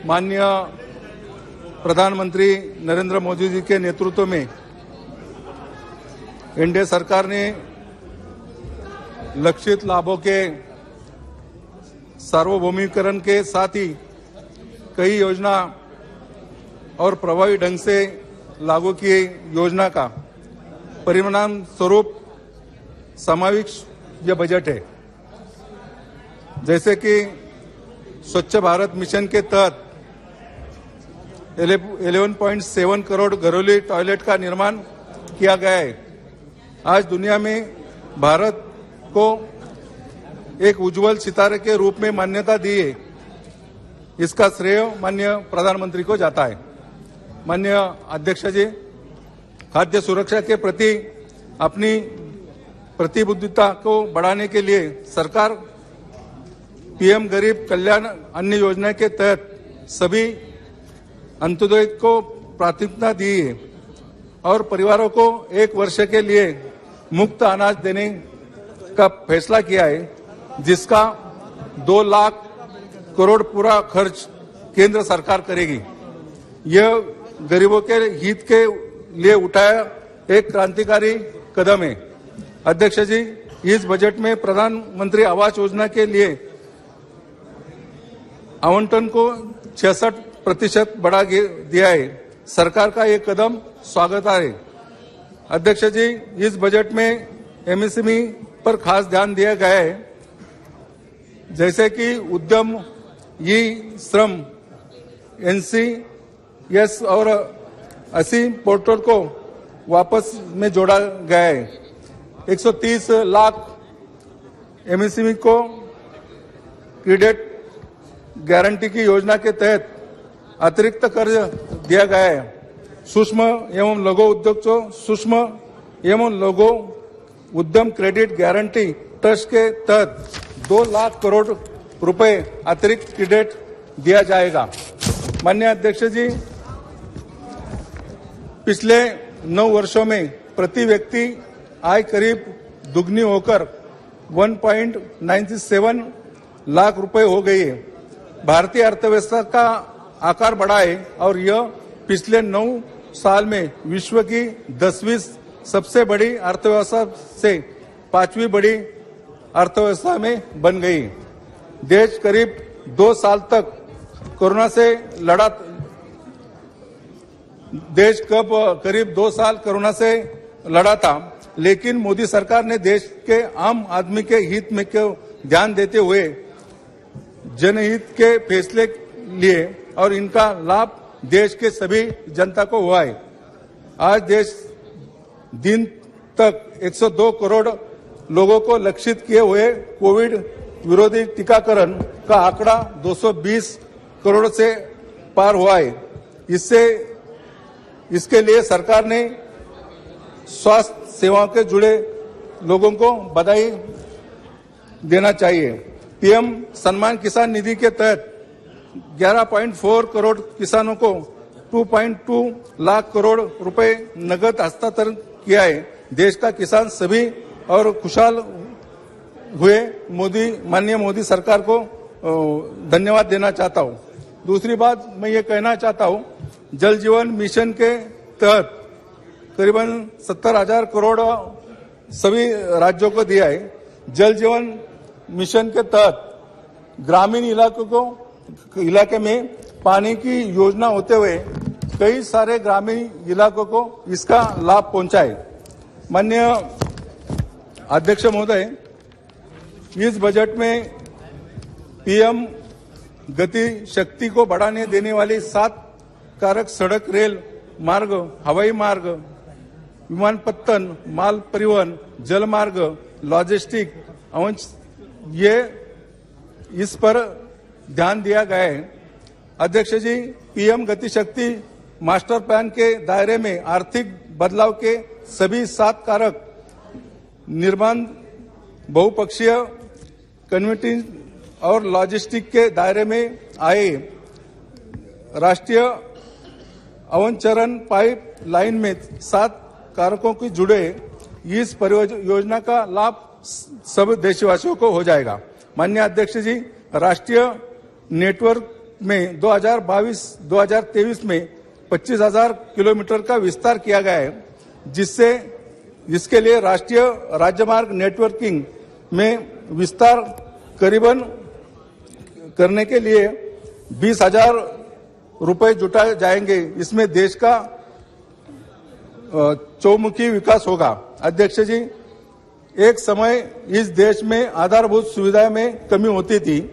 माननीय प्रधानमंत्री नरेंद्र मोदी जी के नेतृत्व में एनडीए सरकार ने लक्षित लाभों के सार्वभौमिकरण के साथ ही कई योजना और प्रभावी ढंग से लागू किए योजना का परिणाम स्वरूप सामाजिक यह बजट है। जैसे कि स्वच्छ भारत मिशन के तहत 11.7 करोड़ घरेलू टॉयलेट का निर्माण किया गया है। आज दुनिया में भारत को एक उज्जवल सितारे के रूप में मान्यता दी है। इसका श्रेय माननीय प्रधानमंत्री को जाता है। माननीय अध्यक्ष जी, खाद्य सुरक्षा के प्रति अपनी प्रतिबद्धता को बढ़ाने के लिए सरकार पीएम गरीब कल्याण अन्न योजना के तहत सभी अंत्योदय को प्राथमिकता दी है और परिवारों को 1 वर्ष के लिए मुफ्त अनाज देने का फैसला किया है, जिसका 2 लाख करोड़ पूरा खर्च केंद्र सरकार करेगी। यह गरीबों के हित के लिए उठाया एक क्रांतिकारी कदम है। अध्यक्ष जी, इस बजट में प्रधानमंत्री आवास योजना के लिए आवंटन को 66% बढ़ा दिया है। सरकार का यह कदम स्वागत है। अध्यक्ष जी, इस बजट में एमएसएमई पर खास ध्यान दिया गया है, जैसे कि उद्यम, ई श्रम, NCS और 80 पोर्टल को वापस में जोड़ा गया है। 130 लाख एमएसएमई को क्रेडिट गारंटी की योजना के तहत अतिरिक्त कर्ज दिया गया है। सूक्ष्म एवं लघु उद्योग को सूक्ष्म एवं लघु उद्यम क्रेडिट गारंटी ट्रस्ट के तहत 2 लाख करोड़ रुपए अतिरिक्त क्रेडिट दिया जाएगा। माननीय अध्यक्ष जी, पिछले 9 वर्षों में प्रति व्यक्ति आय करीब दुगनी होकर 1.97 लाख रुपए हो गई है। भारतीय अर्थव्यवस्था का आकार बढ़ा है और यह पिछले 9 साल में विश्व की 10वीं सबसे बड़ी अर्थव्यवस्था से 5वीं बड़ी अर्थव्यवस्था में बन गई। देश करीब 2 साल तक कोरोना से लड़ा। देश करीब 2 साल कोरोना से लड़ा था, लेकिन मोदी सरकार ने देश के आम आदमी के हित में क्यों ध्यान देते हुए जनहित के फैसले लिए और इनका लाभ देश के सभी जनता को हुआ है। आज देश दिन तक 102 करोड़ लोगों को लक्षित किए हुए कोविड विरोधी टीकाकरण का आंकड़ा 220 करोड़ से पार हुआ है। इसके लिए सरकार ने स्वास्थ्य सेवाओं के जुड़े लोगों को बधाई देना चाहिए। पीएम सम्मान किसान निधि के तहत 11.4 करोड़ किसानों को 2.2 लाख करोड़ रुपए नगद हस्तांतरण किया है। देश का किसान सभी और खुशहाल हुए। माननीय मोदी सरकार को धन्यवाद देना चाहता हूं। दूसरी बात मैं ये कहना चाहता हूं, जल जीवन मिशन के तहत करीबन 70,000 करोड़ सभी राज्यों को दिया है। जल जीवन मिशन के तहत ग्रामीण इलाके में पानी की योजना होते हुए कई सारे ग्रामीण इलाकों को इसका लाभ पहुंचा है। माननीय अध्यक्ष महोदय, इस बजट में पीएम गति शक्ति को बढ़ाने देने वाली 7 कारक सड़क, रेल मार्ग, हवाई मार्ग, विमानपत्तन, माल परिवहन, जल मार्ग, लॉजिस्टिक, ये इस पर ध्यान दिया गया है। अध्यक्ष जी, पीएम गति शक्ति मास्टर प्लान के दायरे में आर्थिक बदलाव के सभी 7 कारक निर्माण, बहुपक्षीय कन्वर्टिंग और लॉजिस्टिक के दायरे में आए। राष्ट्रीय अवचरण पाइप लाइन में 7 कारकों की जुड़े इस परियोजना का लाभ सब देशवासियों को हो जाएगा। माननीय अध्यक्ष जी, राष्ट्रीय नेटवर्क में 2022-2023 में 25,000 किलोमीटर का विस्तार किया गया है, जिससे इसके लिए राष्ट्रीय राजमार्ग नेटवर्किंग में विस्तार करीबन करने के लिए 20,000 रुपए जुटाए जाएंगे। इसमें देश का चौमुखी विकास होगा। अध्यक्ष जी, एक समय इस देश में आधारभूत सुविधाओं में कमी होती थी।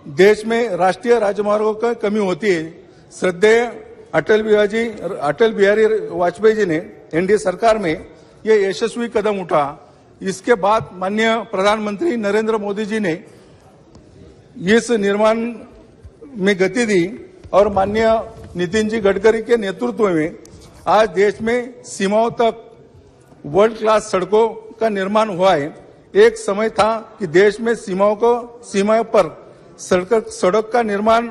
देश में राष्ट्रीय राजमार्गों की कमी होती है। श्रद्धेय अटल बिहारी वाजपेयी जी ने एनडीए सरकार में ये यशस्वी कदम उठा। इसके बाद माननीय प्रधानमंत्री नरेंद्र मोदी जी ने इस निर्माण में गति दी और माननीय नितिन जी गडकरी के नेतृत्व में आज देश में सीमाओं तक वर्ल्ड क्लास सड़कों का निर्माण हुआ है। एक समय था कि देश में सीमाओं पर सड़क का निर्माण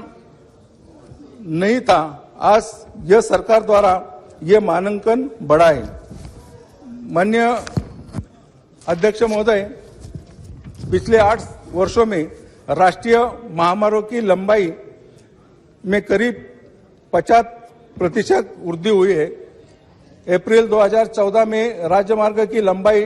नहीं था। आज यह सरकार द्वारा यह मानांकन बढ़ा है। माननीय अध्यक्ष महोदय, पिछले 8 वर्षों में राष्ट्रीय महामार्गों की लंबाई में करीब 50% वृद्धि हुई है। अप्रैल 2014 में राजमार्ग की लंबाई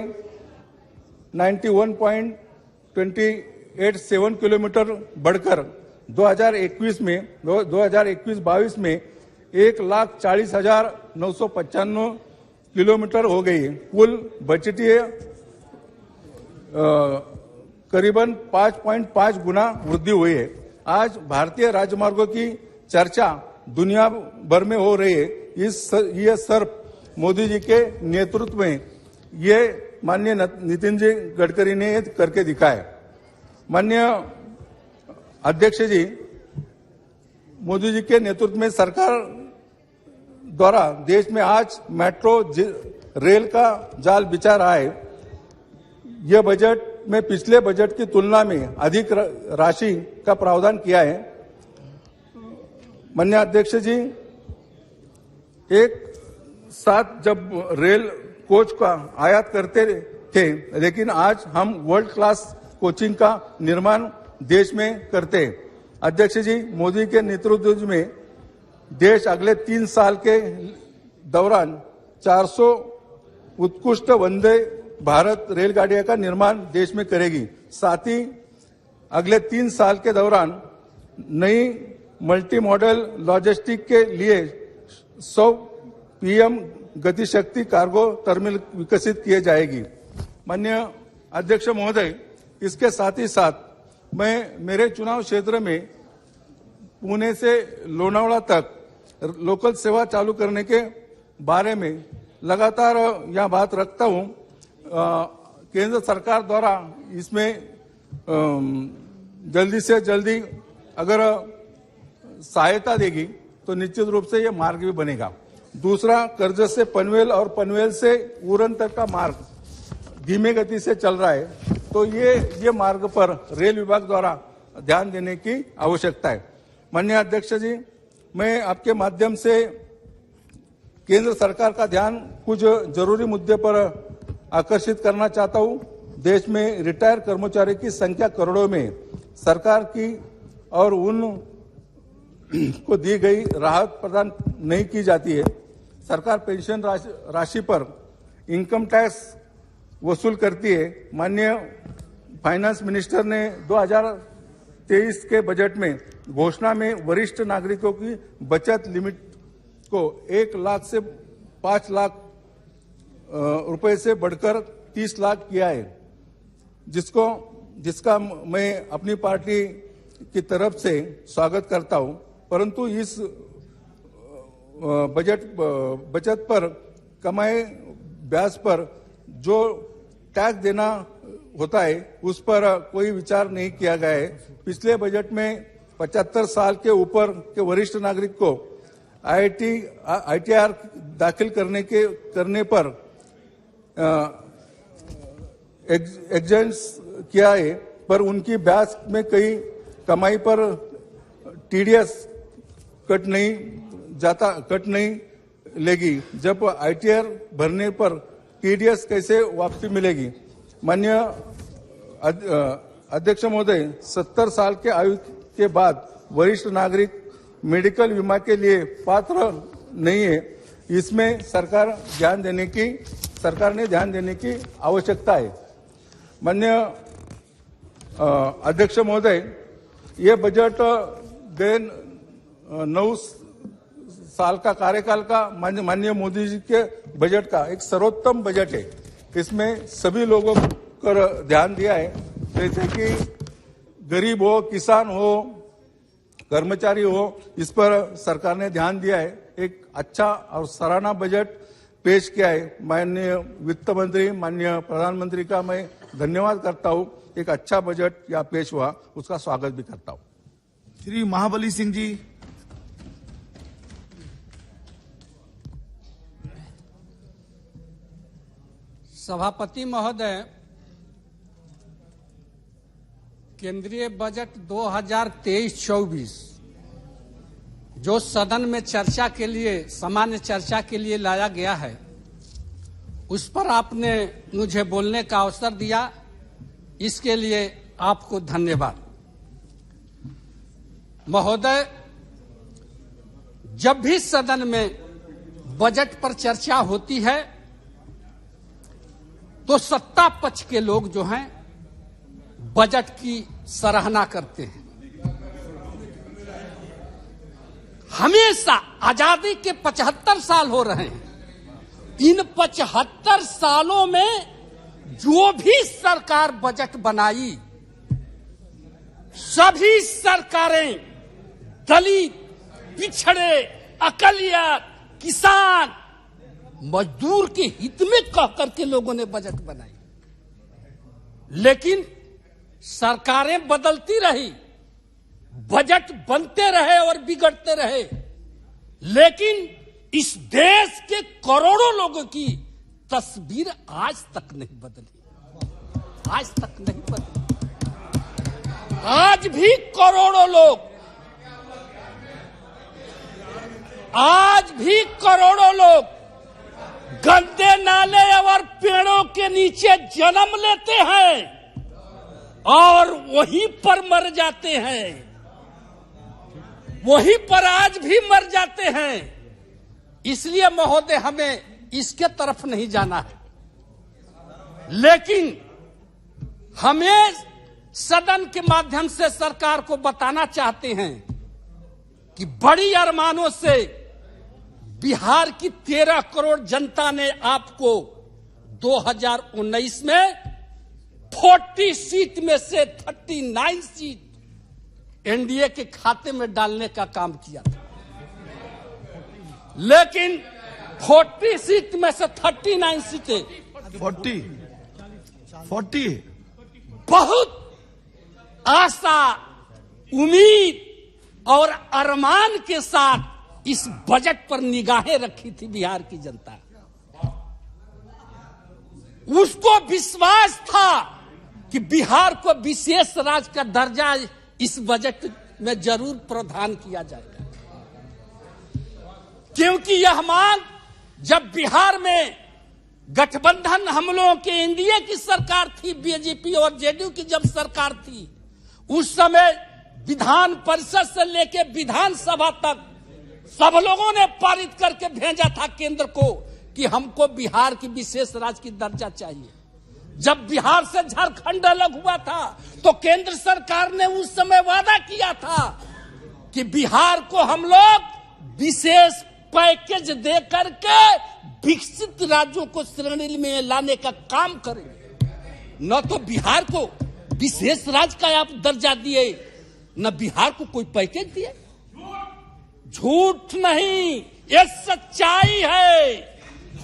91.287 किलोमीटर बढ़कर 2021-22 में 1,40,995 किलोमीटर हो गई। कुल बजटीय करीबन 5.5 गुना वृद्धि हुई है। आज भारतीय राजमार्गों की चर्चा दुनिया भर में हो रही है। यह सिर्फ मोदी जी के नेतृत्व में ये माननीय नितिन जी गडकरी ने ये करके दिखाया। माननीय अध्यक्ष जी, मोदी जी के नेतृत्व में सरकार द्वारा देश में आज मेट्रो रेल का जाल बिछा रहा है। यह बजट में पिछले बजट की तुलना में अधिक राशि का प्रावधान किया है। माननीय अध्यक्ष जी, एक साथ जब रेल कोच का आयात करते थे, लेकिन आज हम वर्ल्ड क्लास कोचिंग का निर्माण देश में करते हैं। अध्यक्ष जी, मोदी के नेतृत्व में देश अगले 3 साल के दौरान 400 उत्कृष्ट वंदे भारत रेलगाड़ियों का निर्माण देश में करेगी। साथ ही अगले 3 साल के दौरान नई मल्टी मॉडल लॉजिस्टिक के लिए 100 पीएम गतिशक्ति कार्गो टर्मिनल विकसित किए जाएगी। माननीय अध्यक्ष महोदय, इसके साथ ही साथ मैं मेरे चुनाव क्षेत्र में पुणे से लोनावला तक लोकल सेवा चालू करने के बारे में लगातार यह बात रखता हूं। केंद्र सरकार द्वारा इसमें जल्दी से जल्दी अगर सहायता देगी तो निश्चित रूप से यह मार्ग भी बनेगा। दूसरा, कर्जत से पनवेल और पनवेल से उरण तक का मार्ग धीमे गति से चल रहा है, तो ये मार्ग पर रेल विभाग द्वारा ध्यान देने की आवश्यकता है। माननीय अध्यक्ष जी, मैं आपके माध्यम से केंद्र सरकार का ध्यान कुछ जरूरी मुद्दे पर आकर्षित करना चाहता हूं। देश में रिटायर कर्मचारी की संख्या करोड़ों में, सरकार की और उन को दी गई राहत प्रदान नहीं की जाती है। सरकार पेंशन राशि पर इनकम टैक्स वसूल करती है। माननीय फाइनेंस मिनिस्टर ने 2023 के बजट में घोषणा में वरिष्ठ नागरिकों की बचत लिमिट को 1 लाख से 5 लाख रुपए से बढ़कर 30 लाख किया है, जिसका मैं अपनी पार्टी की तरफ से स्वागत करता हूं। परंतु इस बचत पर कमाए ब्याज पर जो टैक्स देना होता है उस पर कोई विचार नहीं किया गया है। पिछले बजट में 75 साल के ऊपर के वरिष्ठ नागरिक को ITR दाखिल करने पर एग्जेंस किया है, पर उनकी ब्याज में कई कमाई पर TDS कट नहीं लेगी। जब ITR भरने पर TDS कैसे वापसी मिलेगी? माननीय अध्यक्ष महोदय, 70 साल के आयु के बाद वरिष्ठ नागरिक मेडिकल बीमा के लिए पात्र नहीं है। इसमें सरकार ने ध्यान देने की आवश्यकता है। माननीय अध्यक्ष महोदय, ये बजट 9 साल का कार्यकाल का माननीय मोदी जी के बजट का एक सर्वोत्तम बजट है। इसमें सभी लोगों पर ध्यान दिया है, जैसे कि गरीब हो, किसान हो, कर्मचारी हो, इस पर सरकार ने ध्यान दिया है। एक अच्छा और सराहना बजट पेश किया है। माननीय वित्त मंत्री, माननीय प्रधानमंत्री का मैं धन्यवाद करता हूं। एक अच्छा बजट यहाँ पेश हुआ, उसका स्वागत भी करता हूं। श्री महाबली सिंह जी। सभापति महोदय, केंद्रीय बजट 2023-24 जो सदन में चर्चा के लिए, सामान्य चर्चा के लिए लाया गया है, उस पर आपने मुझे बोलने का अवसर दिया, इसके लिए आपको धन्यवाद। महोदय, जब भी सदन में बजट पर चर्चा होती है तो सत्ता पक्ष के लोग जो हैं बजट की सराहना करते हैं। हमेशा आजादी के 75 साल हो रहे हैं, इन 75 सालों में जो भी सरकार बजट बनाई, सभी सरकारें दलित, पिछड़े, अकलियत, किसान, मजदूर के हित में कह करके लोगों ने बजट बनाई। लेकिन सरकारें बदलती रही, बजट बनते रहे और बिगड़ते रहे, लेकिन इस देश के करोड़ों लोगों की तस्वीर आज तक नहीं बदली, आज तक नहीं बदली। आज भी करोड़ों लोग, आज भी करोड़ों लोग गंदे नाले और पेड़ों के नीचे जन्म लेते हैं और वहीं पर मर जाते हैं, वहीं पर आज भी मर जाते हैं। इसलिए महोदय हमें इसके तरफ नहीं जाना है, लेकिन हमें सदन के माध्यम से सरकार को बताना चाहते हैं कि बड़ी अरमानों से बिहार की 13 करोड़ जनता ने आपको 2019 में 40 सीट में से 39 सीट एनडीए के खाते में डालने का काम किया था, लेकिन 40 सीट में से 39 सीटें 40 बहुत आशा, उम्मीद और अरमान के साथ इस बजट पर निगाहें रखी थी बिहार की जनता। उसको विश्वास था कि बिहार को विशेष राज्य का दर्जा इस बजट में जरूर प्रदान किया जाएगा, क्योंकि यह मांग जब बिहार में गठबंधन हम लोगों के एनडीए की सरकार थी, बीजेपी और जेडीयू की जब सरकार थी, उस समय विधान परिषद से लेकर विधानसभा तक सब लोगों ने पारित करके भेजा था केंद्र को कि हमको बिहार की विशेष राज्य की दर्जा चाहिए। जब बिहार से झारखंड अलग हुआ था तो केंद्र सरकार ने उस समय वादा किया था कि बिहार को हम लोग विशेष पैकेज दे करके विकसित राज्यों को श्रेणी में लाने का काम करेंगे। न तो बिहार को विशेष राज्य का आप दर्जा दिए, न बिहार को कोई पैकेज दिए। झूठ नहीं, ये सच्चाई है,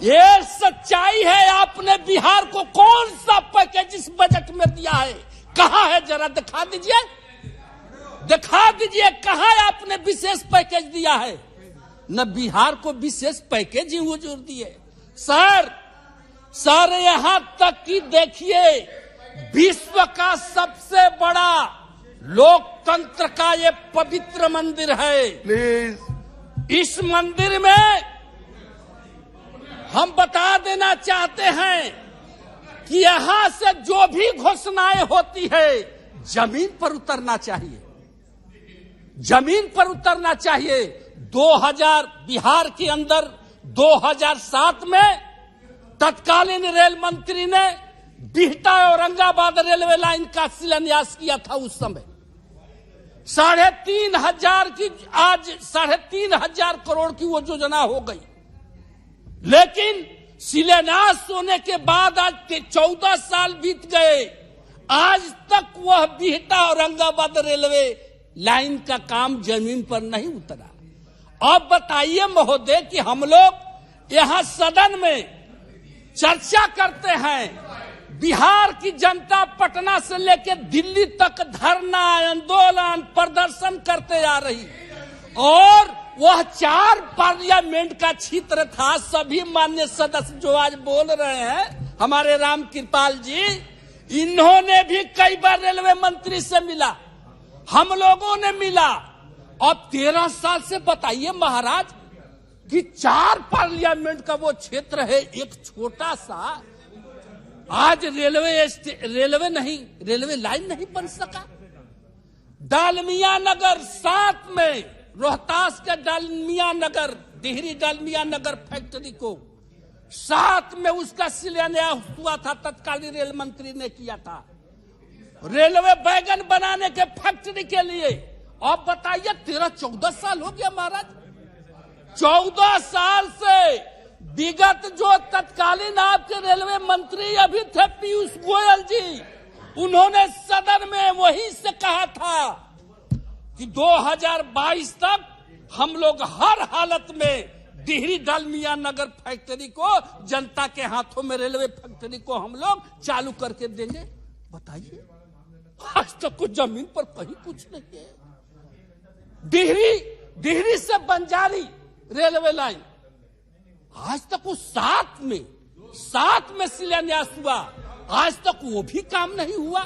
ये सच्चाई है। आपने बिहार को कौन सा पैकेज इस बजट में दिया है? कहां है? जरा दिखा दीजिए, दिखा दीजिए कहां आपने विशेष पैकेज दिया है। न बिहार को विशेष पैकेज ही हुजूर दिए। सर यहां तक कि देखिए, विश्व का सबसे बड़ा लोकतंत्र का ये पवित्र मंदिर है। प्लीज, इस मंदिर में हम बता देना चाहते हैं कि यहां से जो भी घोषणाएं होती है जमीन पर उतरना चाहिए, जमीन पर उतरना चाहिए। 2000 बिहार के अंदर 2007 में तत्कालीन रेल मंत्री ने बिहटा औरंगाबाद रेलवे लाइन का शिलान्यास किया था। उस समय 3,500 की, आज 3,500 करोड़ की वो योजना हो गई, लेकिन शिलान्यास होने के बाद आज 14 साल बीत गए, आज तक वह बिहटा औरंगाबाद रेलवे लाइन का काम जमीन पर नहीं उतरा। अब बताइए महोदय कि हम लोग यहां सदन में चर्चा करते हैं, बिहार की जनता पटना से लेकर दिल्ली तक धरना, आंदोलन, प्रदर्शन करते आ रही, और वह 4 पार्लियामेंट का क्षेत्र था। सभी माननीय सदस्य जो आज बोल रहे हैं, हमारे राम कृपाल जी, इन्होंने भी कई बार रेलवे मंत्री से मिला, हम लोगों ने मिला। अब 13 साल से बताइए महाराज कि 4 पार्लियामेंट का वो क्षेत्र है, एक छोटा सा, आज रेलवे लाइन नहीं बन सका। डालमिया नगर 7 में, रोहतास का डालमिया नगर, डिहरी डालमिया नगर फैक्ट्री को 7 में उसका शिलान्यास हुआ था, तत्कालीन रेल मंत्री ने किया था, रेलवे बैगन बनाने के फैक्ट्री के लिए। अब बताइए 13-14 साल हो गया महाराज, 14 साल से विगत जो तत्कालीन आपके रेलवे मंत्री अभी थे पीयूष गोयल जी, उन्होंने सदन में वही से कहा था कि 2022 तक हम लोग हर हालत में डिहरी डालमिया नगर फैक्ट्री को, जनता के हाथों में रेलवे फैक्ट्री को हम लोग चालू करके देंगे। बताइए, आज तक कुछ जमीन पर कहीं कुछ नहीं है। डिहरी से बंजारी रेलवे लाइन, आज तक वो सात में शिलान्यास हुआ, आज तक वो भी काम नहीं हुआ।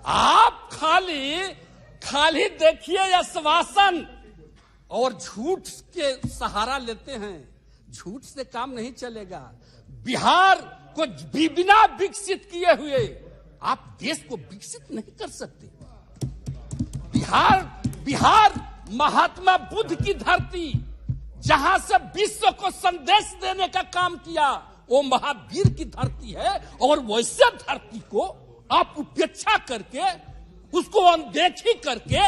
आप खाली देखिए आश्वासन और झूठ के सहारा लेते हैं। झूठ से काम नहीं चलेगा। बिहार को बिना विकसित किए हुए आप देश को विकसित नहीं कर सकते। बिहार महात्मा बुद्ध की धरती, जहां से विश्व को संदेश देने का काम किया, वो महावीर की धरती है। और वैसे धरती को आप उपेक्षा करके, उसको अनदेखी करके,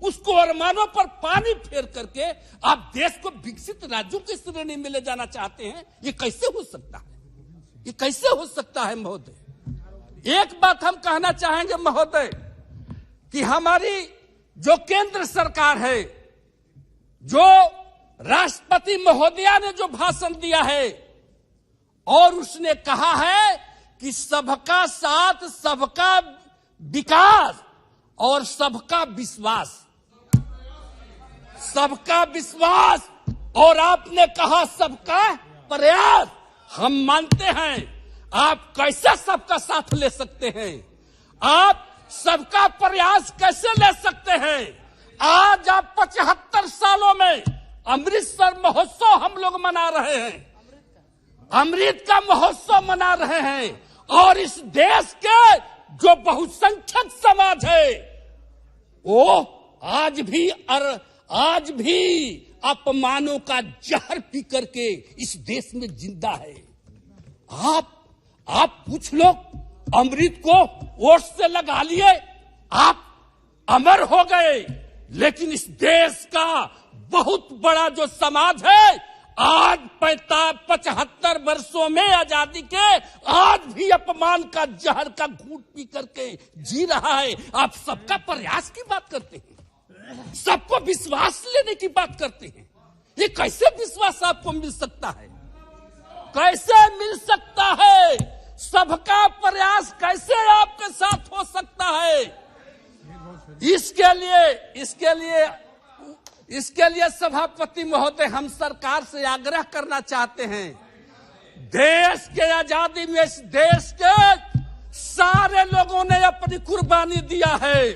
उसको अरमानों पर पानी फेर करके आप देश को विकसित राज्यों की श्रेणी में ले जाना चाहते हैं। ये कैसे हो सकता है? ये कैसे हो सकता है महोदय? एक बात हम कहना चाहेंगे महोदय, कि हमारी जो केंद्र सरकार है, जो राष्ट्रपति महोदया ने जो भाषण दिया है, और उसने कहा है कि सबका साथ, सबका विकास और सबका विश्वास, सबका विश्वास, और आपने कहा सबका प्रयास। हम मानते हैं, आप कैसे सबका साथ ले सकते हैं? आप सबका प्रयास कैसे ले सकते हैं? आज आप 75 सालों में अमृतसर महोत्सव हम लोग मना रहे हैं, अमृत का महोत्सव मना रहे हैं, और इस देश के जो बहुसंख्यक समाज है, वो आज भी अपमानों का जहर पी करके इस देश में जिंदा है। आप पूछ लो, अमृत को वोट से लगा लिए, आप अमर हो गए, लेकिन इस देश का बहुत बड़ा जो समाज है, आज 75 वर्षों में आजादी के, आज भी अपमान का जहर का घूंट पी करके जी रहा है। आप सबका प्रयास की बात करते हैं, सबको विश्वास लेने की बात करते हैं। ये कैसे विश्वास आपको मिल सकता है? कैसे मिल सकता है? सबका प्रयास कैसे आपके साथ हो सकता है? इसके लिए सभापति महोदय, हम सरकार से आग्रह करना चाहते हैं, देश के आजादी में इस देश के सारे लोगों ने अपनी कुर्बानी दिया है।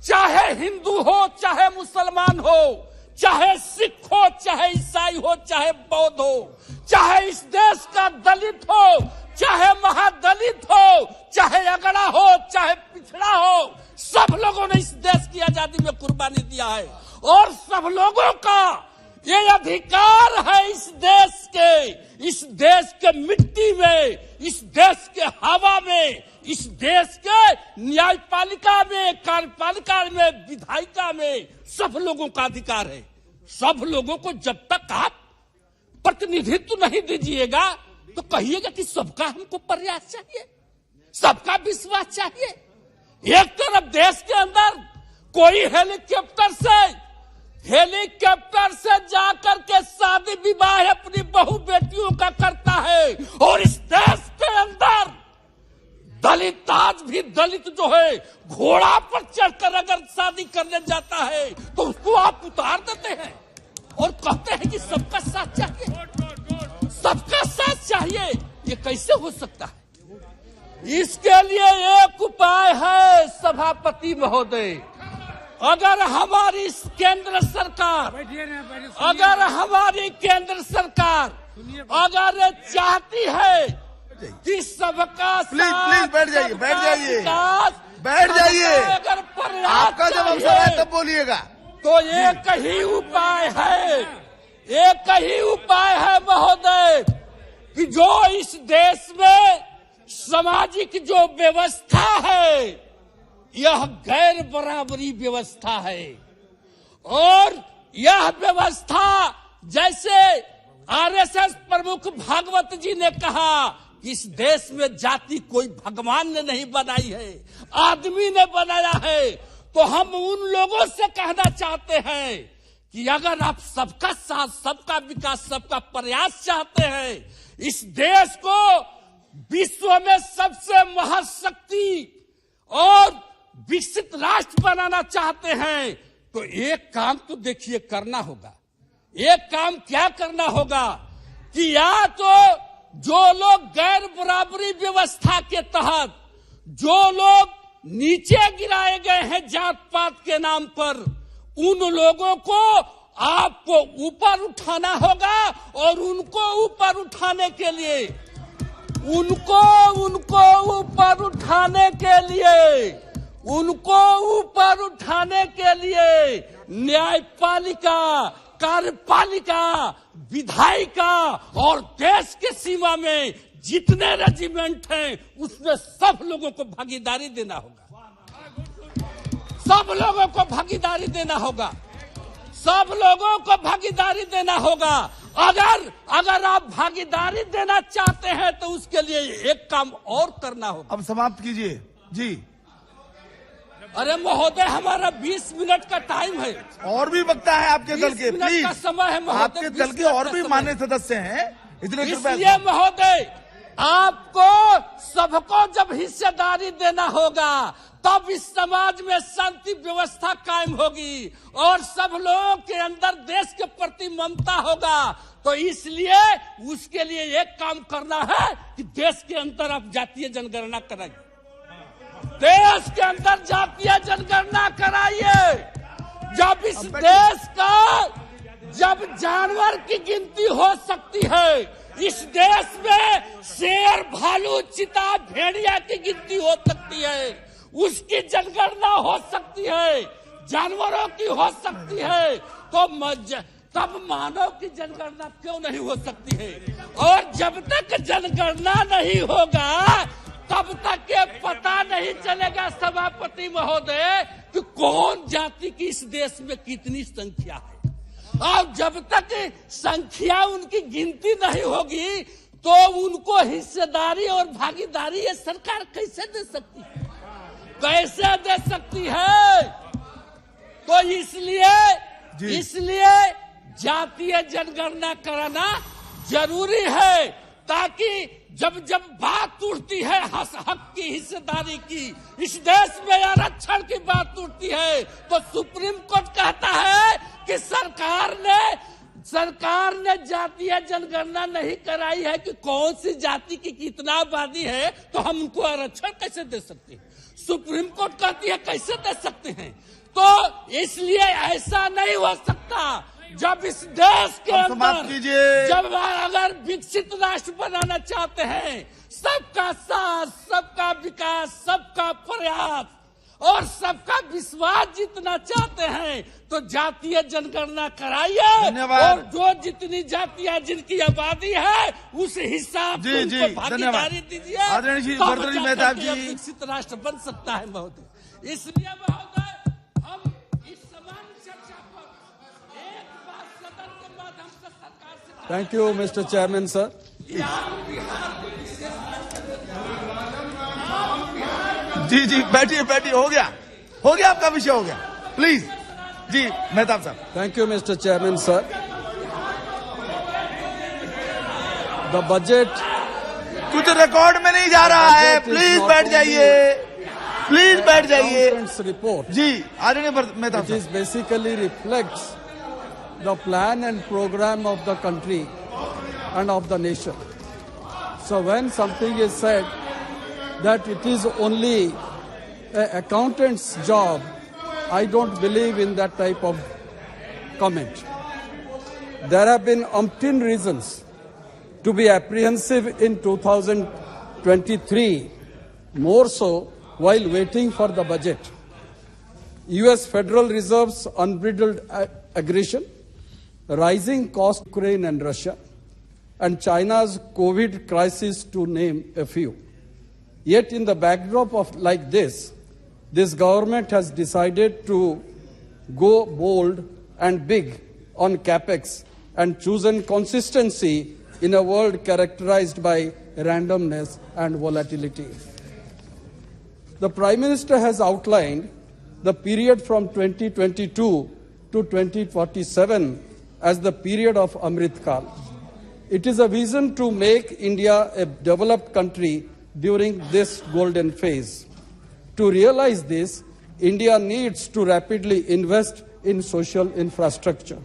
चाहे हिंदू हो, चाहे मुसलमान हो, चाहे सिख हो, चाहे ईसाई हो, चाहे बौद्ध हो, चाहे इस देश का दलित हो, चाहे महादलित हो, चाहे अगड़ा हो, चाहे पिछड़ा हो, सब लोगों ने इस देश की आजादी में कुर्बानी दिया है। और सब लोगों का ये अधिकार है इस देश के मिट्टी में, इस देश के हवा में, इस देश के न्यायपालिका में, कार्यपालिका में, विधायिका में, सब लोगों का अधिकार है। सब लोगों को जब तक आप प्रतिनिधित्व नहीं दीजिएगा, तो कहिएगा कि सबका हमको प्रयास चाहिए, सबका विश्वास चाहिए। एक तरफ देश के अंदर कोई हेलीकॉप्टर से जाकर के शादी विवाह अपनी बहू बेटियों का करता है, और इस देश के अंदर दलित, आज भी दलित जो है, घोड़ा पर चढ़कर अगर शादी करने जाता है तो उसको आप उतार देते हैं और कहते हैं कि सबका साथ चाहिए, सबका साथ चाहिए। ये कैसे हो सकता है? इसके लिए एक उपाय है सभापति महोदय, अगर हमारी केंद्र सरकार अगर चाहती है कि सबका प्लीज बैठ जाइए अगर आपका जब अवसर है तब बोलिएगा। तो एक ही उपाय है महोदय, कि जो इस देश में सामाजिक जो व्यवस्था है, यह गैर बराबरी व्यवस्था है, और यह व्यवस्था जैसे आरएसएस प्रमुख भागवत जी ने कहा कि इस देश में जाति कोई भगवान ने नहीं बनाई है, आदमी ने बनाया है। तो हम उन लोगों से कहना चाहते हैं कि अगर आप सबका साथ, सबका विकास, सबका प्रयास चाहते हैं, इस देश को विश्व में सबसे महाशक्ति और विकसित राष्ट्र बनाना चाहते हैं तो एक काम तो देखिए करना होगा। एक काम क्या करना होगा कि या तो जो लोग गैर बराबरी व्यवस्था के तहत जो लोग नीचे गिराए गए हैं जात पात के नाम पर, उन लोगों को आपको ऊपर उठाना होगा और उनको ऊपर उठाने के लिए उनको ऊपर उठाने के लिए न्यायपालिका, कार्यपालिका, विधायिका और देश के सीमा में जितने रेजिमेंट हैं उसमें सब लोगों को भागीदारी देना होगा। सब लोगों को भागीदारी देना होगा। सब लोगों को भागीदारी देना होगा। अगर आप भागीदारी देना चाहते हैं तो उसके लिए एक काम और करना होगा। अब समाप्त कीजिए जी। अरे महोदय, हमारा 20 मिनट का टाइम है। और भी वक्ता है आपके दल के, 20 मिनट का समय है महोदय। आपके दल के और भी मान्य सदस्य हैं, इसलिए महोदय आपको सबको जब हिस्सेदारी देना होगा तब इस समाज में शांति व्यवस्था कायम होगी और सब लोगों के अंदर देश के प्रति ममता होगा। तो इसलिए उसके लिए एक काम करना है कि देश के अंदर आप जातीय जनगणना कराइए। देश के अंदर जातीय जनगणना कराइए। जब इस देश का जब जानवर की गिनती हो सकती है, इस देश में शेर, भालू, चीता, भेड़िया की गिनती हो सकती है, उसकी जनगणना हो सकती है, जानवरों की हो सकती है, तो तब मानव की जनगणना क्यों नहीं हो सकती है? और जब तक जनगणना नहीं होगा तब तक ये पता नहीं चलेगा सभापति महोदय कि कौन जाति की इस देश में कितनी संख्या है। और जब तक संख्या उनकी गिनती नहीं होगी तो उनको हिस्सेदारी और भागीदारी ये सरकार कैसे दे सकती है? कैसे दे सकती है? तो इसलिए जातीय जनगणना कराना जरूरी है, ताकि जब बात उठती है हक की, हिस्सेदारी की, इस देश में आरक्षण की बात उठती है तो सुप्रीम कोर्ट कहता है कि सरकार ने जातीय जनगणना नहीं कराई है कि कौन सी जाति की कितना आबादी है, तो हम उनको आरक्षण कैसे दे सकते हैं? सुप्रीम कोर्ट कहती है कैसे दे सकते हैं? तो इसलिए ऐसा नहीं हो सकता। जब इस देश के अंदर जब अगर विकसित राष्ट्र बनाना चाहते हैं, सबका साथ, सबका विकास, सबका प्रयास और सबका विश्वास जीतना चाहते हैं तो जातीय जनगणना कराइए और जो जितनी जातियां जिनकी आबादी है उस हिसाब से उनको भागीदारी दीजिए, तब विकसित राष्ट्र बन सकता है महोदय। इसलिए महोदय हम इस समान चर्चा पर एक बात सदन के माध्यम से सरकार से। Thank you mister chairman sir. जी बैठिए, हो गया आपका विषय हो गया। प्लीज जी मेहताब साहब। Thank you mister chairman sir. The budget कुछ रिकॉर्ड में नहीं जा रहा है, प्लीज बैठ जाइए। रिपोर्ट जी आदरणीय मेहताब साहब, it basically reflects the plan and programme of the country and of the nation. So when something is said that it is only an accountant's job, I don't believe in that type of comment. There have been umpteen reasons to be apprehensive in 2023, more so while waiting for the budget. US Federal Reserve's unbridled aggression, rising cost Ukraine and Russia, and China's COVID crisis, to name a few. Yet in the backdrop of like this government has decided to go bold and big on capex and chosen consistency in a world characterized by randomness and volatility. The Prime Minister has outlined the period from 2022 to 2047 as the period of Amrit Kal. It is a vision to make India a developed country during this golden phase. To realize this, India needs to rapidly invest in social infrastructure.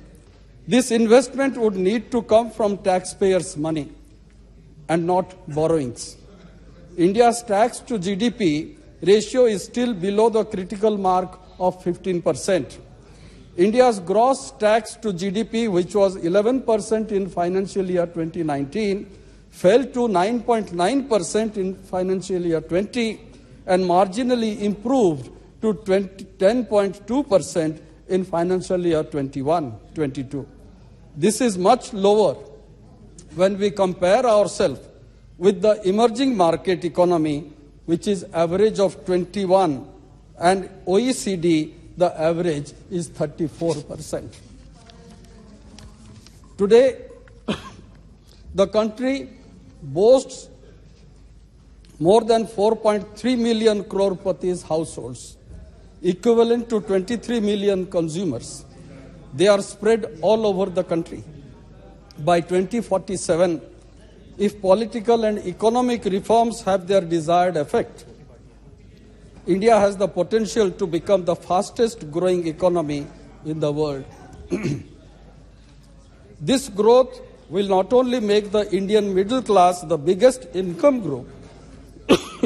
This investment would need to come from taxpayers' money and not borrowings. India's tax to GDP ratio is still below the critical mark of 15%. India's gross tax to GDP, which was 11% in financial year 2019, fell to 9.9% in financial year 20 and marginally improved to 10.2% in financial year 21-22. This is much lower when we compare ourselves with the emerging market economy, which is average of 21, and OECD, the average is 34%. Today, the country boasts more than 4.3 million crorepati's households, equivalent to 23 million consumers. They are spread all over the country. By 2047, if political and economic reforms have their desired effect, India has the potential to become the fastest growing economy in the world. This growth will not only make the Indian middle class the biggest income group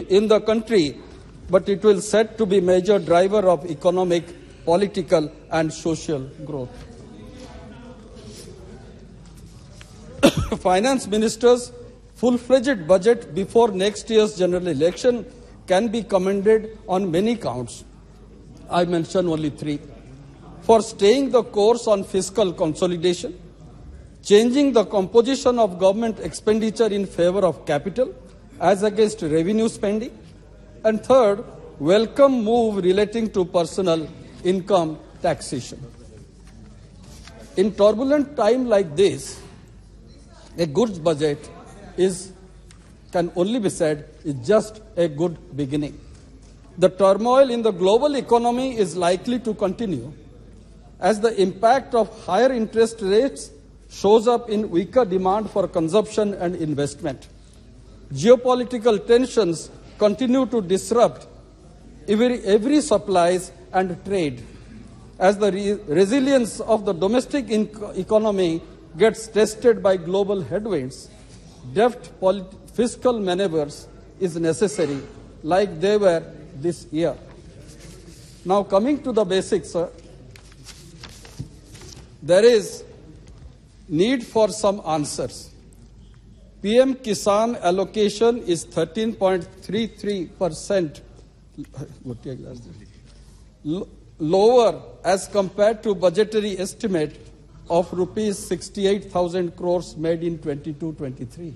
in the country, but it will set to be major driver of economic, political and social growth. Finance Minister's full-fledged budget before next year's general election can be commended on many counts. I mention only three. For staying the course on fiscal consolidation, changing the composition of government expenditure in favor of capital as against revenue spending, and third, welcome move relating to personal income taxation. In turbulent time like this, a good budget can only be said is just a good beginning. The turmoil in the global economy is likely to continue as the impact of higher interest rates shows up in weaker demand for consumption and investment. Geopolitical tensions continue to disrupt every supplies and trade. As the resilience of the domestic economy gets tested by global headwinds, deft fiscal maneuvers is necessary, like they were this year. Now coming to the basics, sir, there is need for some answers. PM Kisan allocation is 13.33% lower as compared to budgetary estimate of rupees 68,000 crores made in 22-23.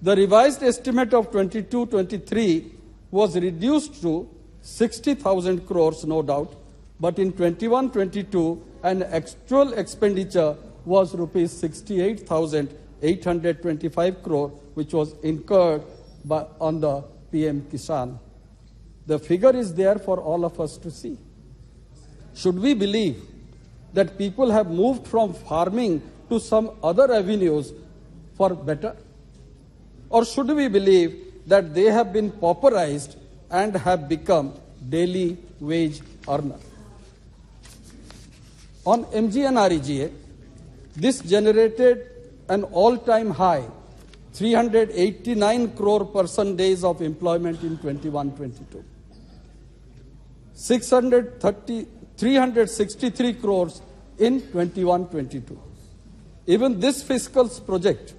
The revised estimate of 22-23 was reduced to 60,000 crores, no doubt, but in 21-22, an actual expenditure was rupees 68,825 crore, which was incurred on the PM Kisan. The figure is there for all of us to see. Should we believe that people have moved from farming to some other avenues for better? Or should we believe that they have been pauperized and have become daily wage earners? On MGNREGA, this generated an all-time high, 389 crore person days of employment in 21-22. 363 crores in 21-22. Even this fiscal project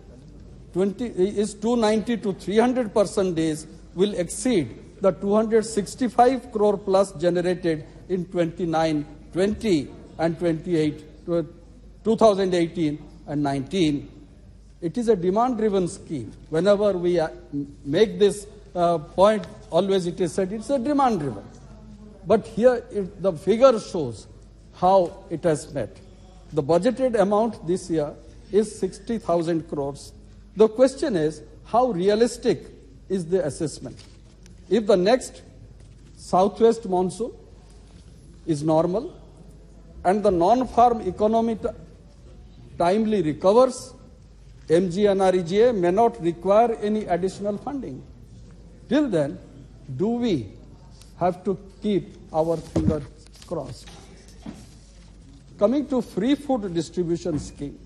is 290 to 300 person days will exceed the 265 crore plus generated in 29-20 and 2018 and 19. It is a demand-driven scheme. Whenever we make this point, always it is said it's a demand-driven. But here the figure shows how it has met. The budgeted amount this year is 60,000 crores. The question is, how realistic is the assessment? If the next southwest monsoon is normal and the non-farm economy timely recovers, MGNREGA may not require any additional funding. Till then, do we have to keep our fingers crossed. Coming to free food distribution scheme,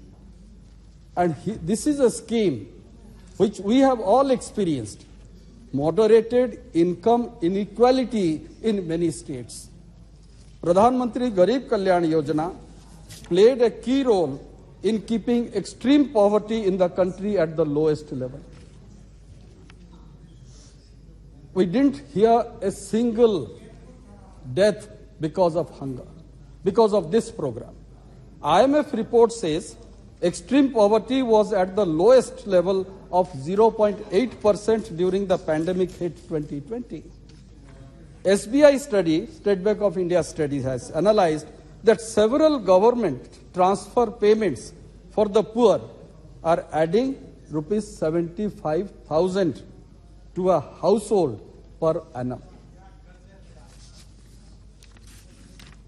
and this is a scheme which we have all experienced, moderated income inequality in many states. Pradhan Mantri Garib Kalyan Yojana played a key role in keeping extreme poverty in the country at the lowest level. We didn't hear a single death because of hunger, because of this program. IMF report says extreme poverty was at the lowest level of 0.8% during the pandemic hit 2020. SBI study, State Bank of India study, has analyzed that several government transfer payments for the poor are adding rupees 75,000 to a household per annum.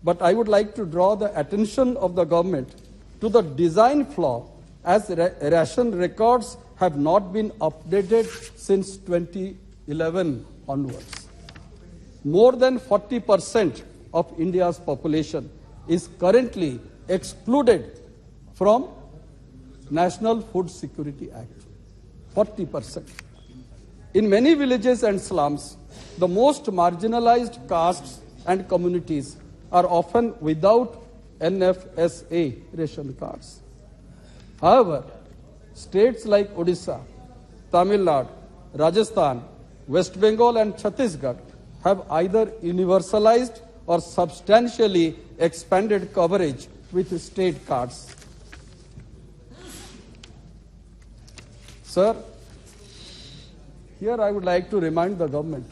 But I would like to draw the attention of the government to the design flaw, as ration records have not been updated since 2011 onwards. More than 40% of India's population is currently excluded from National Food Security Act. 40%. In many villages and slums, the most marginalized castes and communities are often without NFSA ration cards. However, states like Odisha, Tamil Nadu, Rajasthan, West Bengal and Chhattisgarh have either universalized or substantially expanded coverage with state cards. Sir, here I would like to remind the government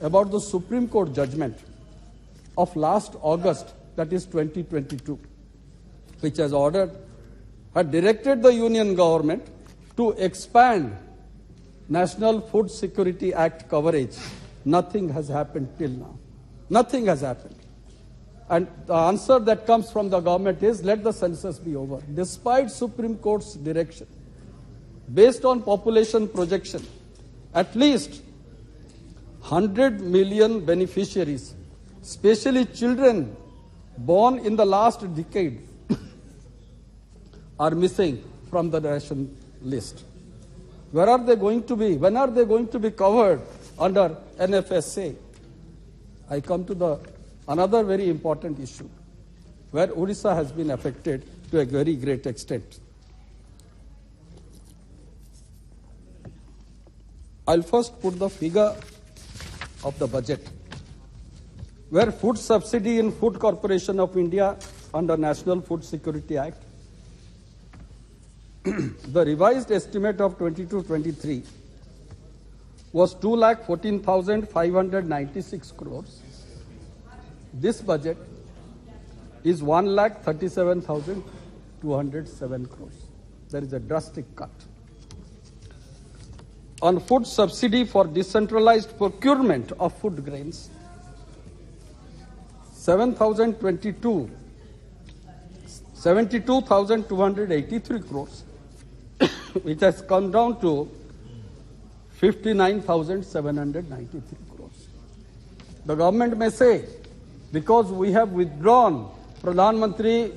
about the Supreme Court judgment of last August, that is 2022, which had directed the Union government to expand National Food Security Act coverage. Nothing has happened till now. Nothing has happened. And the answer that comes from the government is, let the census be over. Despite Supreme Court's direction, based on population projection, at least 100 million beneficiaries, especially children born in the last decade, are missing from the ration list. Where are they going to be? When are they going to be covered under NFSA? I come to another very important issue, where Odisha has been affected to a very great extent. I'll first put the figure of the budget, where food subsidy in Food Corporation of India under National Food Security Act, the revised estimate of 22-23 was 2,14,596 crores. This budget is 1,37,207 crores. There is a drastic cut. On food subsidy for decentralized procurement of food grains, 72,283 crores, which has come down to 59,793 crores. The government may say, because we have withdrawn Pradhan Mantri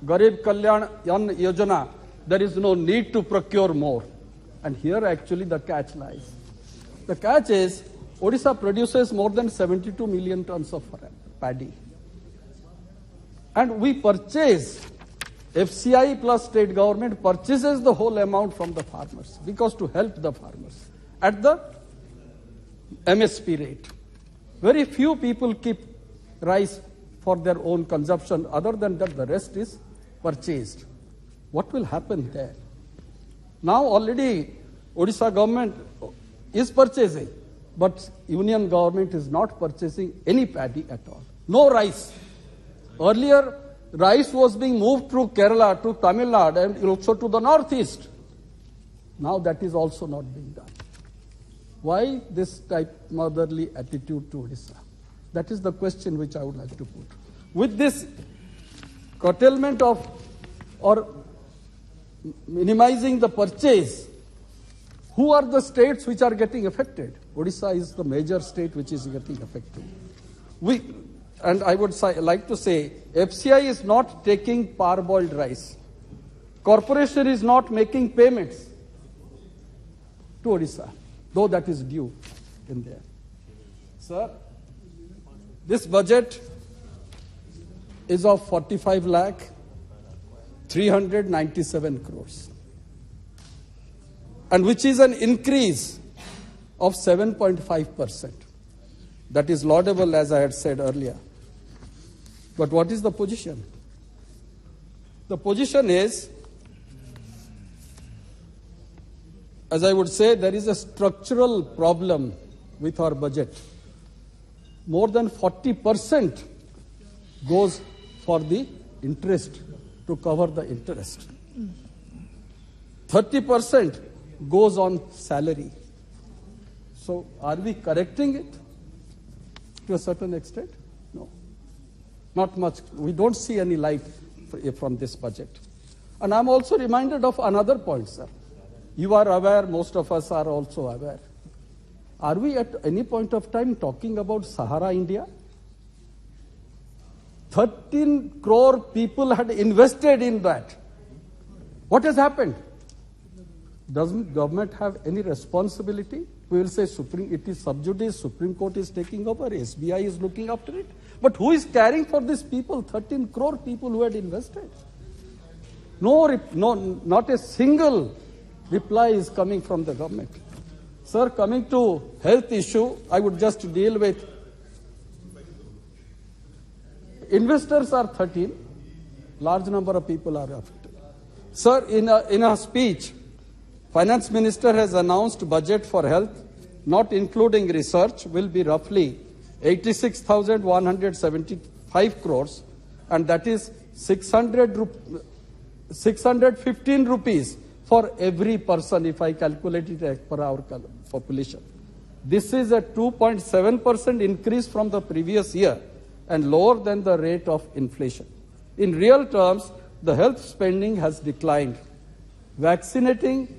Garib Kalyan Yojana, there is no need to procure more. And here actually the catch lies. The catch is, Odisha produces more than 72 million tons of paddy. And we purchase, FCI plus state government purchases the whole amount from the farmers, because to help the farmers at the MSP rate. Very few people keep rice for their own consumption. Other than that, the rest is purchased. What will happen there? Now already Odisha government is purchasing, but Union government is not purchasing any paddy at all. No rice. Earlier, rice was being moved through Kerala to Tamil Nadu and also to the northeast. Now that is also not being done. Why this type motherly attitude to Odisha? That is the question which I would like to put. With this curtailment of or minimizing the purchase Who are the states which are getting affected? Odisha is the major state which is getting affected. And I would like to say, FCI is not taking parboiled rice. Corporation is not making payments to Odisha, though that is due in there. Sir, this budget is of 45,397 crores, and which is an increase of 7.5%. That is laudable, as I had said earlier. But what is the position? The position is, as I would say, there is a structural problem with our budget. More than 40% goes for the interest, to cover the interest. 30% goes on salary. So are we correcting it to a certain extent? No. Not much. We don't see any light from this budget. And I'm also reminded of another point, sir. You are aware, most of us are also aware. Are we at any point of time talking about Sahara India? 13 crore people had invested in that. What has happened? Doesn't government have any responsibility? We will say it is sub judice, Supreme Court is taking over, SBI is looking after it. But who is caring for these people, 13 crore people who had invested? No, not a single reply is coming from the government. Sir, coming to health issue, I would just deal with investors are 13, large number of people are affected. Sir, in a speech, Finance Minister has announced budget for health, not including research, will be roughly 86,175 crores, and that is 615 rupees for every person if I calculate it as per our population. This is a 2.7% increase from the previous year and lower than the rate of inflation. In real terms, the health spending has declined. Vaccinating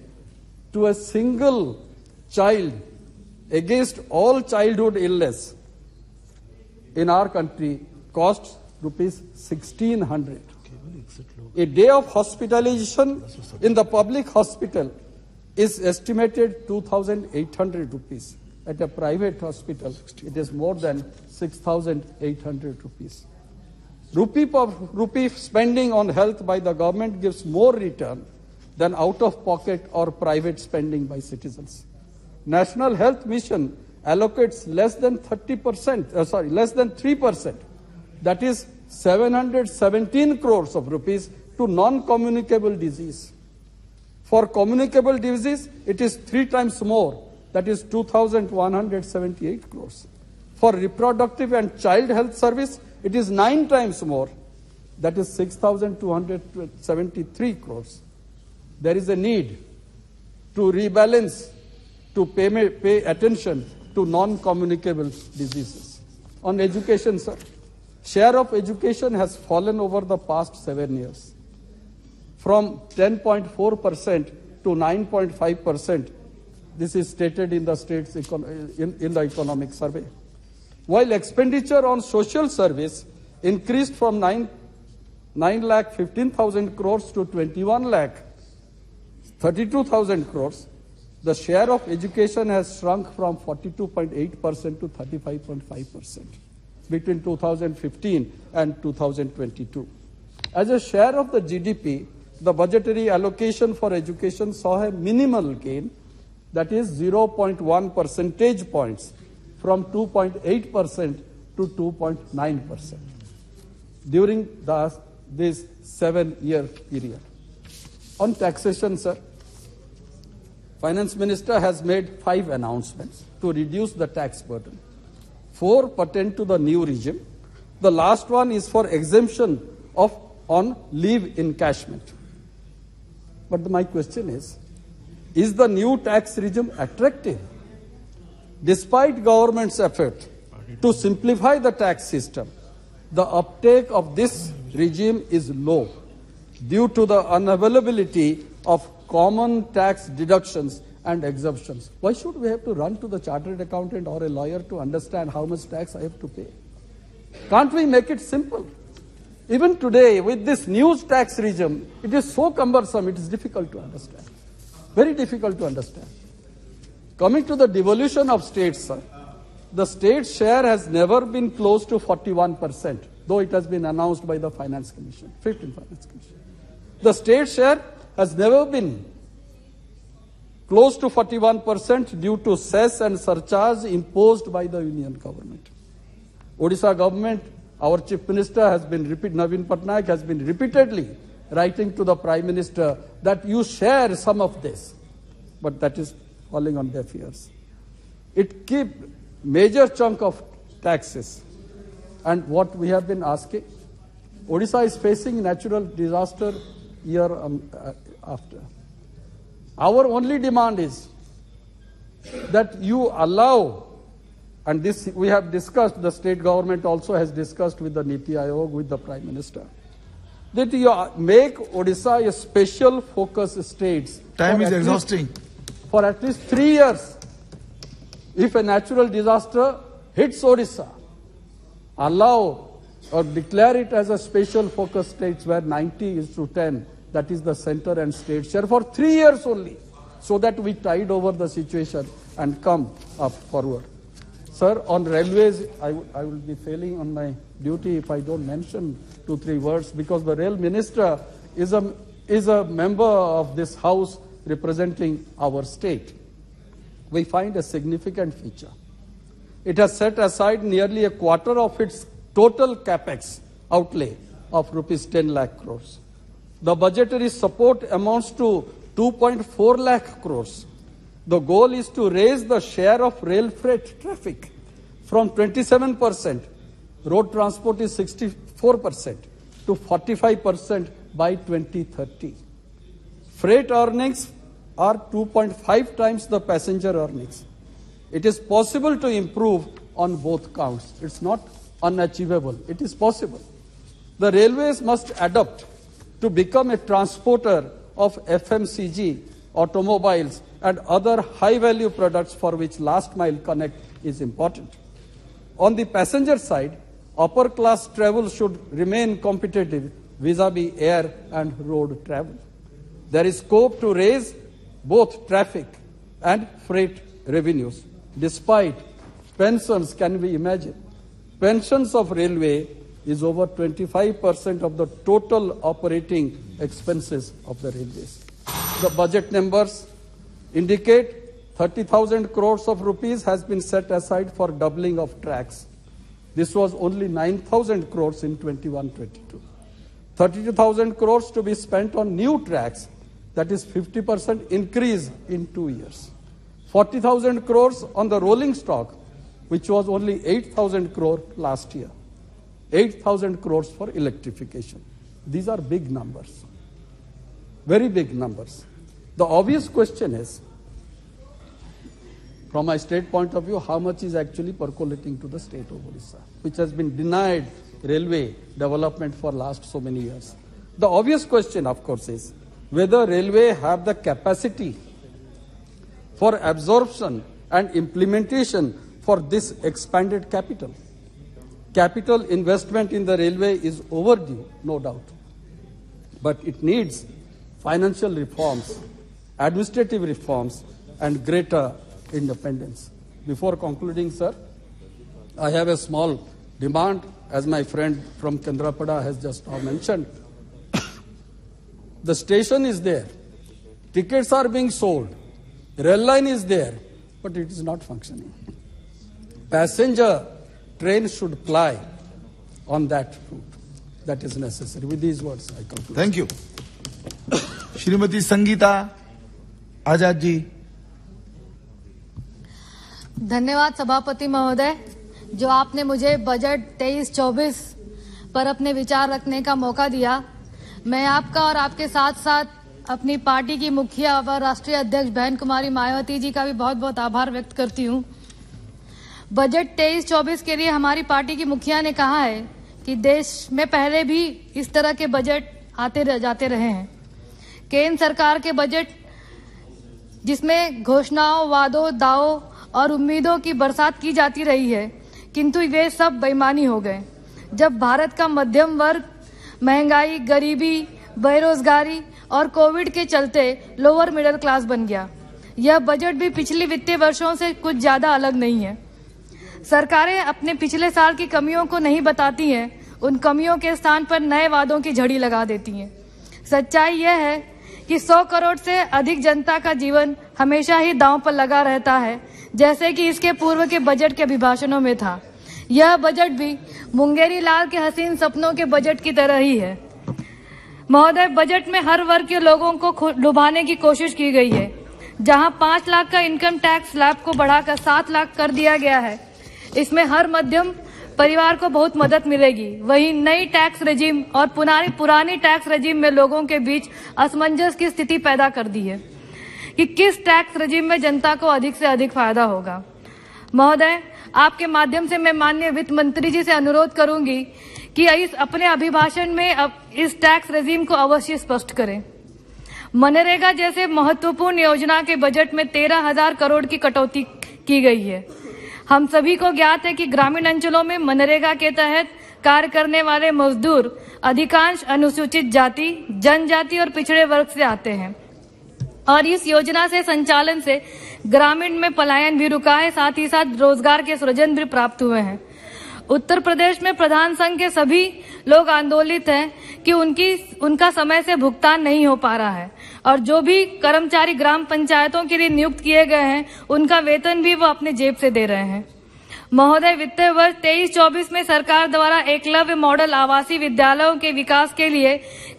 to a single child against all childhood illness in our country costs rupees 1,600. A day of hospitalization in the public hospital is estimated 2,800 rupees. At a private hospital, it is more than 6,800 rupees. Rupee spending on health by the government gives more return than out-of-pocket or private spending by citizens. National Health Mission allocates less than 3%, that is 717 crores of rupees to non-communicable disease. For communicable disease, it is 3 times more, that is 2,178 crores. For reproductive and child health service, it is 9 times more, that is 6,273 crores. There is a need to rebalance, to pay attention to non-communicable diseases. On education, sir, share of education has fallen over the past 7 years, from 10.4% to 9.5%. This is stated in the state's in the economic survey. While expenditure on social service increased from 9,15,000 crores to 21,32,000 crores, the share of education has shrunk from 42.8% to 35.5% between 2015 and 2022. As a share of the GDP, the budgetary allocation for education saw a minimal gain, that is 0.1 percentage points, from 2.8% to 2.9% during this 7-year period. On taxation, sir, Finance Minister has made 5 announcements to reduce the tax burden. 4 pertain to the new regime. The last one is for exemption on leave encashment. But my question is the new tax regime attractive? Despite government's effort to simplify the tax system, the uptake of this regime is low due to the unavailability of common tax deductions and exemptions. Why should we have to run to the chartered accountant or a lawyer to understand how much tax I have to pay? Can't we make it simple? Even today, with this new tax regime, it is so cumbersome, it is difficult to understand. Very difficult to understand. Coming to the devolution of states, sir, the state share has never been close to 41%, though it has been announced by the Finance Commission, 15th Finance Commission. The state share has never been close to 41% due to cess and surcharge imposed by the union government. Odisha government, our Chief Minister has been Naveen Patnaik has been repeatedly writing to the Prime Minister that you share some of this, but that is falling on deaf ears. It keeps major chunk of taxes, and what we have been asking, Odisha is facing natural disaster year after. Our only demand is that you allow, and this we have discussed, the state government also has discussed with the Niti Aayog, with the Prime Minister, that you make Odisha a special focus state. Time is exhausting. For at least 3 years. If a natural disaster hits Odisha, allow or declare it as a special focus state where 90:10, that is the center and state share, for 3 years only, so that we tide over the situation and come up forward. Sir, on railways, I will be failing on my duty if I don't mention 2-3 words, because the rail minister is a member of this house representing our state. We find a significant feature. It has set aside nearly a quarter of its total capex outlay of rupees 10 lakh crores. The budgetary support amounts to 2.4 lakh crores. The goal is to raise the share of rail freight traffic from 27%, road transport is 64%, to 45% by 2030. Freight earnings are 2.5 times the passenger earnings. It is possible to improve on both counts. It's not unachievable. It is possible. The railways must adapt to become a transporter of FMCG, automobiles, and other high-value products for which last-mile connect is important. On the passenger side, upper-class travel should remain competitive vis-à-vis air and road travel. There is scope to raise both traffic and freight revenues. Despite pensions, can we imagine? Pensions of railway is over 25% of the total operating expenses of the railways. The budget numbers indicate 30,000 crores of rupees has been set aside for doubling of tracks. This was only 9,000 crores in 21-22. 32,000 crores to be spent on new tracks, that is 50% increase in 2 years. 40,000 crores on the rolling stock, which was only 8,000 crore last year. 8,000 crores for electrification. These are big numbers, very big numbers. The obvious question is, from my state point of view, how much is actually percolating to the state of Odisha, which has been denied railway development for last so many years. The obvious question, of course, is whether railway have the capacity for absorption and implementation for this expanded capital. Capital investment in the railway is overdue, no doubt. But it needs financial reforms, administrative reforms, and greater independence. Before concluding, sir, I have a small demand, as my friend from Kendrapada has just now mentioned. The station is there, tickets are being sold, rail line is there, but it is not functioning. Passenger trains should ply on that route. That is necessary. With these words, I conclude. Thank you. Shrimati Sangeeta Azad ji. धन्यवाद सभापति महोदय, जो आपने मुझे budget 23-24 पर अपने विचार रखने का मौका दिया। मैं आपका और आपके साथ साथ अपनी पार्टी की मुखिया व राष्ट्रीय अध्यक्ष बहन कुमारी मायावती जी का भी बहुत बहुत आभार व्यक्त करती हूं। बजट 23-24 के लिए हमारी पार्टी की मुखिया ने कहा है कि देश में पहले भी इस तरह के बजट आते जाते रहे हैं। केंद्र सरकार के बजट जिसमें घोषणाओं, वादों, दावों और उम्मीदों की बरसात की जाती रही है, किंतु वे सब बेईमानी हो गए। जब भारत का मध्यम वर्ग महंगाई, गरीबी, बेरोजगारी और कोविड के चलते लोअर मिडिल क्लास बन गया। यह बजट भी पिछले वित्तीय वर्षों से कुछ ज्यादा अलग नहीं है। सरकारें अपने पिछले साल की कमियों को नहीं बताती हैं, उन कमियों के स्थान पर नए वादों की झड़ी लगा देती हैं। सच्चाई यह है कि 100 करोड़ से अधिक जनता का जीवन हमेशा ही दांव पर लगा रहता है, जैसे कि इसके पूर्व के बजट के अभिभाषणों में था। यह बजट भी मुंगेरी लाल के हसीन सपनों के बजट की तरह ही है। महोदय, बजट में हर वर्ग के लोगों को लुभाने की कोशिश की गई है। जहां 5 लाख का इनकम टैक्स स्लैब को बढ़ाकर 7 लाख कर दिया गया है, इसमें हर मध्यम परिवार को बहुत मदद मिलेगी। वहीं नई टैक्स रेजिम और पुरानी टैक्स रेजिम में लोगों के बीच असमंजस की स्थिति पैदा कर दी है कि किस टैक्स रेजिम में जनता को अधिक से अधिक फायदा होगा। महोदय, आपके माध्यम से मैं माननीय वित्त मंत्री जी से अनुरोध करूंगी कि इस अपने अभिभाषण में इस टैक्स रेजिम को अवश्य स्पष्ट करें। मनरेगा जैसे महत्वपूर्ण योजना के बजट में 13,000 करोड़ की कटौती की गई है। हम सभी को ज्ञात है कि ग्रामीण अंचलों में मनरेगा के तहत कार्य करने वाले मजदूर अधिकांश अनुसूचित जाति, जनजाति और पिछड़े वर्ग से आते हैं और इस योजना से संचालन से ग्रामीण में पलायन भी रुका है, साथ ही साथ रोजगार के सृजन भी प्राप्त हुए हैं। उत्तर प्रदेश में प्रधान संघ के सभी लोग आंदोलित हैं कि उनका समय से भुगतान नहीं हो पा रहा है और जो भी कर्मचारी ग्राम पंचायतों के लिए नियुक्त किए गए हैं, उनका वेतन भी वो अपने जेब से दे रहे हैं। महोदय, वित्तीय वर्ष 23-24 में सरकार द्वारा एकलव्य मॉडल आवासीय विद्यालयों के विकास के लिए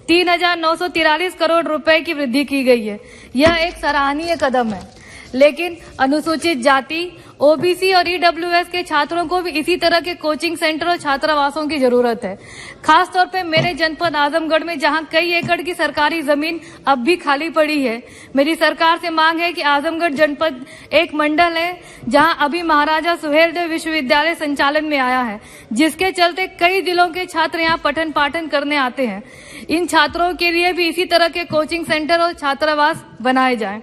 3,943 करोड़ रुपए की वृद्धि की गई है। यह एक सराहनीय कदम है, लेकिन अनुसूचित जाति, ओबीसी और ईडब्ल्यूएस के छात्रों को भी इसी तरह के कोचिंग सेंटर और छात्रावासों की जरूरत है। खासतौर पे मेरे जनपद आजमगढ़ में, जहां कई एकड़ की सरकारी जमीन अब भी खाली पड़ी है। मेरी सरकार से मांग है कि आजमगढ़ जनपद एक मंडल है जहां अभी महाराजा सुहेलदेव विश्वविद्यालय संचालन में आया है, जिसके चलते कई जिलों के छात्र यहां पठन पाठन करने आते हैं। इन छात्रों के लिए भी इसी तरह के कोचिंग सेंटर और छात्रावास बनाए जाएं।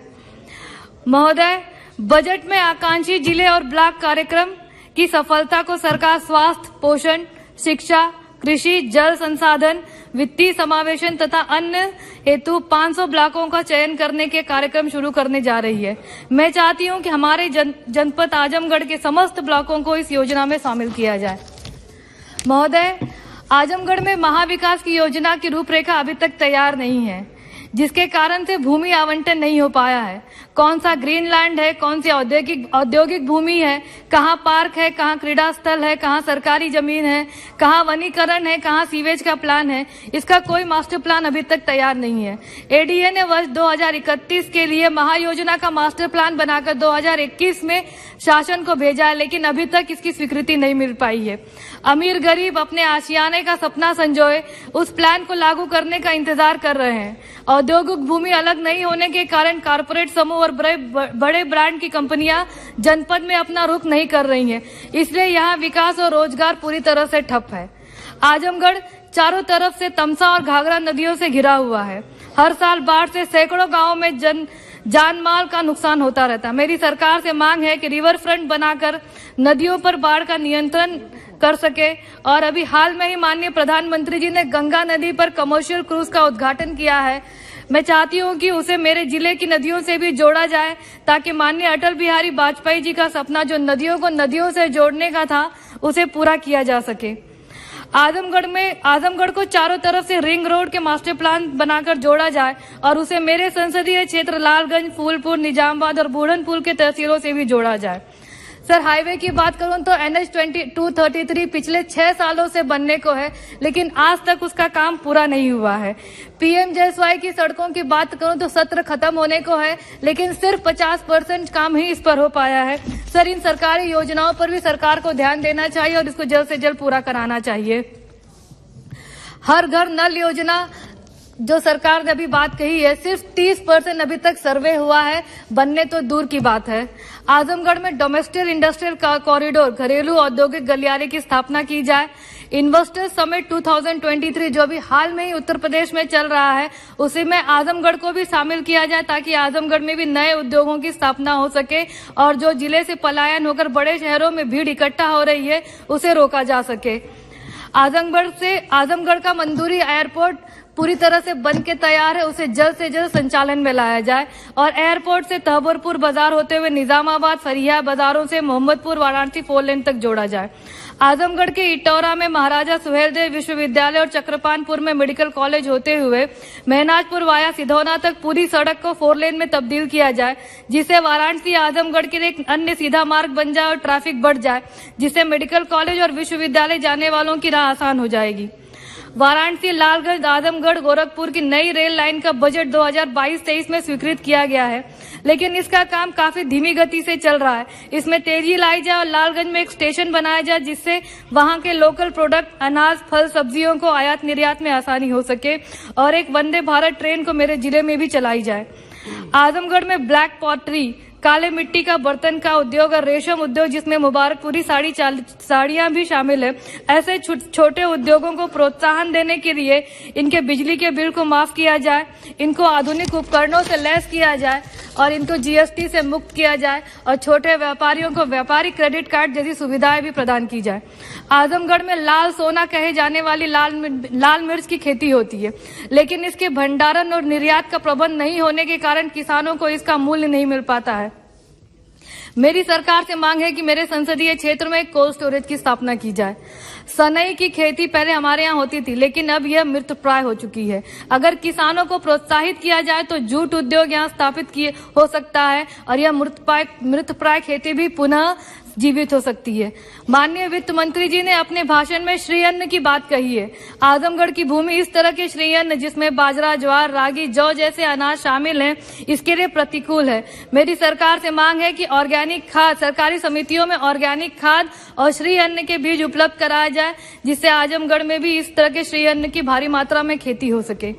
महोदय, बजट में आकांक्षी जिले और ब्लॉक कार्यक्रम की सफलता को सरकार स्वास्थ्य, पोषण, शिक्षा, कृषि, जल संसाधन, वित्तीय समावेशन तथा अन्य हेतु 500 ब्लॉकों का चयन करने के कार्यक्रम शुरू करने जा रही है। मैं चाहती हूं कि हमारे जनपद आजमगढ़ के समस्त ब्लॉकों को इस योजना में शामिल किया जाए। महोदय, आजमगढ़ में महाविकास की योजना की रूपरेखा अभी तक तैयार नहीं है, जिसके कारण से भूमि आवंटन नहीं हो पाया है। कौन सा ग्रीन लैंड है, कौन सी औद्योगिक भूमि है, कहाँ पार्क है, कहाँ क्रीड़ा स्थल है, कहाँ सरकारी जमीन है, कहाँ वनीकरण है, कहाँ सीवेज का प्लान है, इसका कोई मास्टर प्लान अभी तक तैयार नहीं है। एडीए ने वर्ष 2031 के लिए महायोजना का मास्टर प्लान बनाकर 2021 में शासन को भेजा है, लेकिन अभी तक इसकी स्वीकृति नहीं मिल पाई है। अमीर गरीब अपने आशियाने का सपना संजोए उस प्लान को लागू करने का इंतजार कर रहे हैं। औद्योगिक भूमि अलग नहीं होने के कारण कारपोरेट समूह और बड़े ब्रांड की कंपनियां जनपद में अपना रुख नहीं कर रही हैं, इसलिए यहाँ विकास और रोजगार पूरी तरह से ठप है। आजमगढ़ चारों तरफ से तमसा और घाघरा नदियों से घिरा हुआ है। हर साल बाढ़ से सैकड़ों गांवों में जान माल का नुकसान होता रहता है। मेरी सरकार से मांग है कि रिवर फ्रंट बनाकर नदियों पर बाढ़ का नियंत्रण कर सके। और अभी हाल में ही माननीय प्रधानमंत्री जी ने गंगा नदी पर कमर्शियल क्रूज का उद्घाटन किया है। मैं चाहती हूं कि उसे मेरे जिले की नदियों से भी जोड़ा जाए, ताकि माननीय अटल बिहारी वाजपेयी जी का सपना जो नदियों को नदियों से जोड़ने का था, उसे पूरा किया जा सके। आजमगढ़ को चारों तरफ से रिंग रोड के मास्टर प्लान बनाकर जोड़ा जाए और उसे मेरे संसदीय क्षेत्र लालगंज, फूलपुर, निजामबाद और बूढ़नपुर के तहसीलों से भी जोड़ा जाए। सर, हाईवे की बात करूं तो NH 233 पिछले 6 सालों से बनने को है, लेकिन आज तक उसका काम पूरा नहीं हुआ है। PMJSY की सड़कों की बात करूं तो सत्र खत्म होने को है, लेकिन सिर्फ 50% काम ही इस पर हो पाया है। सर, इन सरकारी योजनाओं पर भी सरकार को ध्यान देना चाहिए और इसको जल्द से जल्द पूरा कराना चाहिए। हर घर नल योजना जो सरकार ने अभी बात कही है, सिर्फ 30% अभी तक सर्वे हुआ है, बनने तो दूर की बात है। आजमगढ़ में डोमेस्टिक इंडस्ट्रियल कॉरिडोर, घरेलू औद्योगिक गलियारे की स्थापना की जाए। इन्वेस्टर समिट 2023 जो भी हाल में ही उत्तर प्रदेश में चल रहा है, उसी में आजमगढ़ को भी शामिल किया जाए ताकि आजमगढ़ में भी नए उद्योगों की स्थापना हो सके और जो जिले से पलायन होकर बड़े शहरों में भीड़ इकट्ठा हो रही है उसे रोका जा सके। आजमगढ़ का मंदूरी एयरपोर्ट पूरी तरह से बन के तैयार है, उसे जल्द से जल्द संचालन में लाया जाए और एयरपोर्ट से तहबरपुर बाजार होते हुए निजामाबाद फरिया बाजारों से मोहम्मदपुर वाराणसी 4 लेन तक जोड़ा जाए। आजमगढ़ के इटौरा में महाराजा सुहेलदेव विश्वविद्यालय और चक्रपानपुर में मेडिकल कॉलेज होते हुए महनाजपुर वाया सिधौना तक पूरी सड़क को 4 लेन में तब्दील किया जाए, जिससे वाराणसी आजमगढ़ के लिए एक अन्य सीधा मार्ग बन जाए और ट्रैफिक बढ़ जाए, जिससे मेडिकल कॉलेज और विश्वविद्यालय जाने वालों की राह आसान हो जाएगी। वाराणसी लालगंज आजमगढ़ गोरखपुर की नई रेल लाइन का बजट 2022-23 में स्वीकृत किया गया है, लेकिन इसका काम काफी धीमी गति से चल रहा है। इसमें तेजी लाई जाए और लालगंज में एक स्टेशन बनाया जाए, जिससे वहां के लोकल प्रोडक्ट अनाज फल सब्जियों को आयात निर्यात में आसानी हो सके और एक वंदे भारत ट्रेन को मेरे जिले में भी चलाई जाए। आजमगढ़ में ब्लैक पॉटरी, काले मिट्टी का बर्तन का उद्योग और रेशम उद्योग, जिसमें मुबारकपुरी साड़ियां भी शामिल है, ऐसे छोटे उद्योगों को प्रोत्साहन देने के लिए इनके बिजली के बिल को माफ किया जाए, इनको आधुनिक उपकरणों से लैस किया जाए और इनको जीएसटी से मुक्त किया जाए और छोटे व्यापारियों को व्यापारी क्रेडिट कार्ड जैसी सुविधाएं भी प्रदान की जाए। आजमगढ़ में लाल सोना कहे जाने वाली लाल मिर्च की खेती होती है, लेकिन इसके भंडारण और निर्यात का प्रबंध नहीं होने के कारण किसानों को इसका मूल्य नहीं मिल पाता है। मेरी सरकार से मांग है कि मेरे संसदीय क्षेत्र में कोल्ड स्टोरेज की स्थापना की जाए। सनई की खेती पहले हमारे यहाँ होती थी, लेकिन अब यह मृतप्राय हो चुकी है। अगर किसानों को प्रोत्साहित किया जाए तो जूट उद्योग यहाँ स्थापित हो सकता है और यह मृतप्राय खेती भी पुनः जीवित हो सकती है। माननीय वित्त मंत्री जी ने अपने भाषण में श्री अन्न की बात कही है। आजमगढ़ की भूमि इस तरह के श्री अन्न, जिसमें बाजरा, ज्वार, रागी, जौ जैसे अनाज शामिल हैं, इसके लिए प्रतिकूल है। मेरी सरकार से मांग है कि ऑर्गेनिक खाद, सरकारी समितियों में ऑर्गेनिक खाद और श्री अन्न के बीज उपलब्ध कराया जाए, जिससे आजमगढ़ में भी इस तरह के श्री अन्न की भारी मात्रा में खेती हो सके।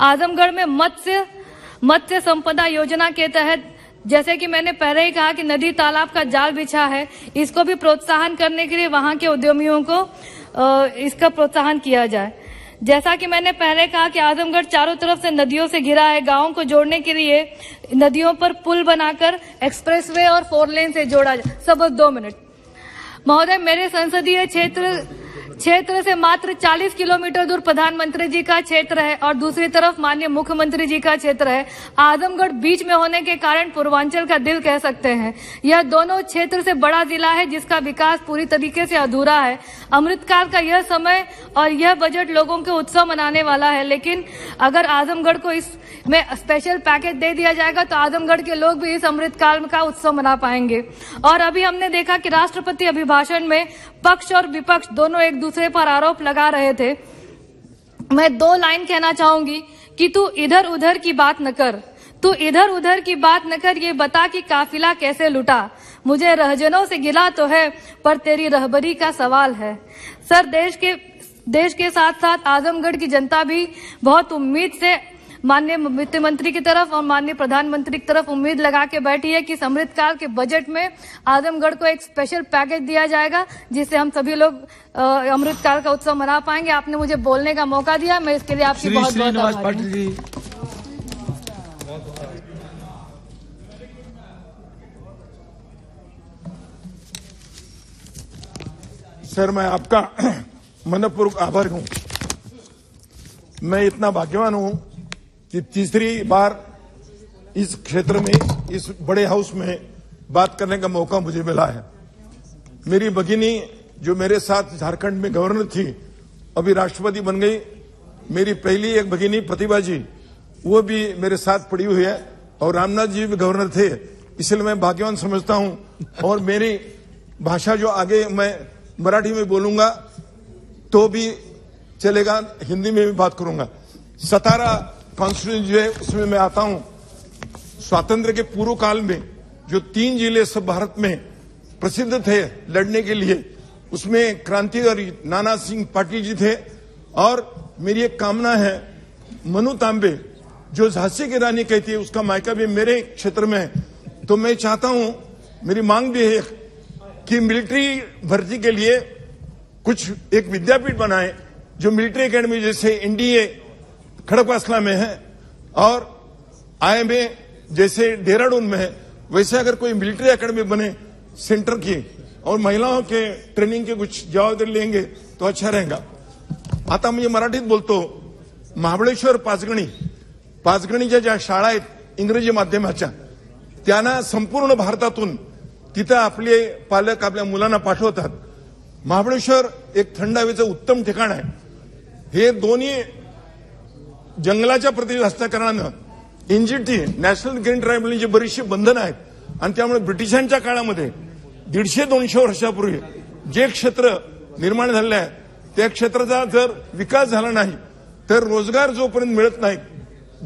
आजमगढ़ में मत्स्य संपदा योजना के तहत, जैसे कि मैंने पहले ही कहा कि नदी तालाब का जाल बिछा है, इसको भी प्रोत्साहन करने के लिए वहां के उद्यमियों को इसका प्रोत्साहन किया जाए। जैसा कि मैंने पहले कहा कि आजमगढ़ चारों तरफ से नदियों से घिरा है, गांवों को जोड़ने के लिए नदियों पर पुल बनाकर एक्सप्रेसवे और 4 लेन से जोड़ा जाए। सब 2 मिनट महोदय, मेरे संसदीय क्षेत्र से मात्र 40 किलोमीटर दूर प्रधानमंत्री जी का क्षेत्र है और दूसरी तरफ माननीय मुख्यमंत्री जी का क्षेत्र है। आजमगढ़ बीच में होने के कारण पूर्वांचल का दिल कह सकते हैं। यह दोनों क्षेत्र से बड़ा जिला है, जिसका विकास पूरी तरीके से अधूरा है। अमृतकाल का यह समय और यह बजट लोगों के उत्सव मनाने वाला है, लेकिन अगर आजमगढ़ को इसमें स्पेशल पैकेज दे दिया जाएगा तो आजमगढ़ के लोग भी इस अमृतकाल का उत्सव मना पाएंगे। और अभी हमने देखा कि राष्ट्रपति अभिभाषण में पक्ष और विपक्ष दोनों एक दूसरे पर आरोप लगा रहे थे। मैं 2 लाइन कहना चाहूंगी कि तू इधर उधर की बात न कर, तू इधर उधर की बात न कर, ये बता कि काफिला कैसे लुटा। मुझे रहजनों से गिला तो है, पर तेरी रहबरी का सवाल है। सर, देश के साथ साथ आजमगढ़ की जनता भी बहुत उम्मीद से माननीय वित्त मंत्री की तरफ और माननीय प्रधानमंत्री की तरफ उम्मीद लगा के बैठी है कि अमृतकाल के बजट में आजमगढ़ को एक स्पेशल पैकेज दिया जाएगा, जिससे हम सभी लोग अमृतकाल का उत्सव मना पाएंगे। आपने मुझे बोलने का मौका दिया, मैं इसके लिए आपकी बहुत बहुत आभारी हूं। सर, मैं आपका मनपूर्वक आभारी हूं। मैं इतना भाग्यवान हूं कि तीसरी बार इस क्षेत्र में, इस बड़े हाउस में बात करने का मौका मुझे मिला है। मेरी भगिनी जो मेरे साथ झारखंड में गवर्नर थी, अभी राष्ट्रपति बन गई। मेरी पहली एक भगिनी प्रतिभा जी, वो भी मेरे साथ पड़ी हुई है और रामनाथ जी भी गवर्नर थे, इसलिए मैं भाग्यवान समझता हूं। और मेरी भाषा जो आगे मैं मराठी में बोलूंगा तो भी चलेगा, हिंदी में भी बात करूंगा। सतारा कॉन्स्टिट्यूंसी जो है उसमें मैं आता हूं। स्वातंत्र के पूर्व काल में जो 3 जिले सब भारत में प्रसिद्ध थे लड़ने के लिए, उसमें क्रांतिकारी नाना सिंह पाटिल जी थे। और मेरी एक कामना है, मनु तांबे जो झांसी की रानी कहती है, उसका मायका भी मेरे क्षेत्र में है। तो मैं चाहता हूं, मेरी मांग भी है कि मिलिट्री भर्ती के लिए कुछ एक विद्यापीठ बनाए जो मिलिट्री एकेडमी जैसे एनडीए खड़गवासला में है और आईएमए जैसे देहरादून में है, वैसे अगर कोई मिलिट्री एकेडमी बने सेंटर की और महिलाओं के ट्रेनिंग के कुछ जबाबदारी लेंगे तो अच्छा रहेगा. आता म्हणजे मराठीत बोलतो. महाबळेश्वर पाचगणीच्या ज्या शाळा आहेत इंग्रजी माध्यमाच्या, त्यांना संपूर्ण भारतातून तिथं आपले पालक आपल्या मुलांना पाठवतात. महाबळेश्वर एक थंड हवेचं उत्तम ठिकाण आहे. हे दोन्ही जंगलाच्या प्रदेश असल्याकारणानं एनजीटी नॅशनल ग्रीन ट्रायबल जी बरीचशी बंधनं आहेत आणि त्यामुळे ब्रिटिशांच्या काळामध्ये 150-200 वर्षापूर्वी जे क्षेत्र निर्माण झाले आहे त्या क्षेत्राचा जर विकास झाला नाही तर रोजगार जोपर्यंत मिळत नाही,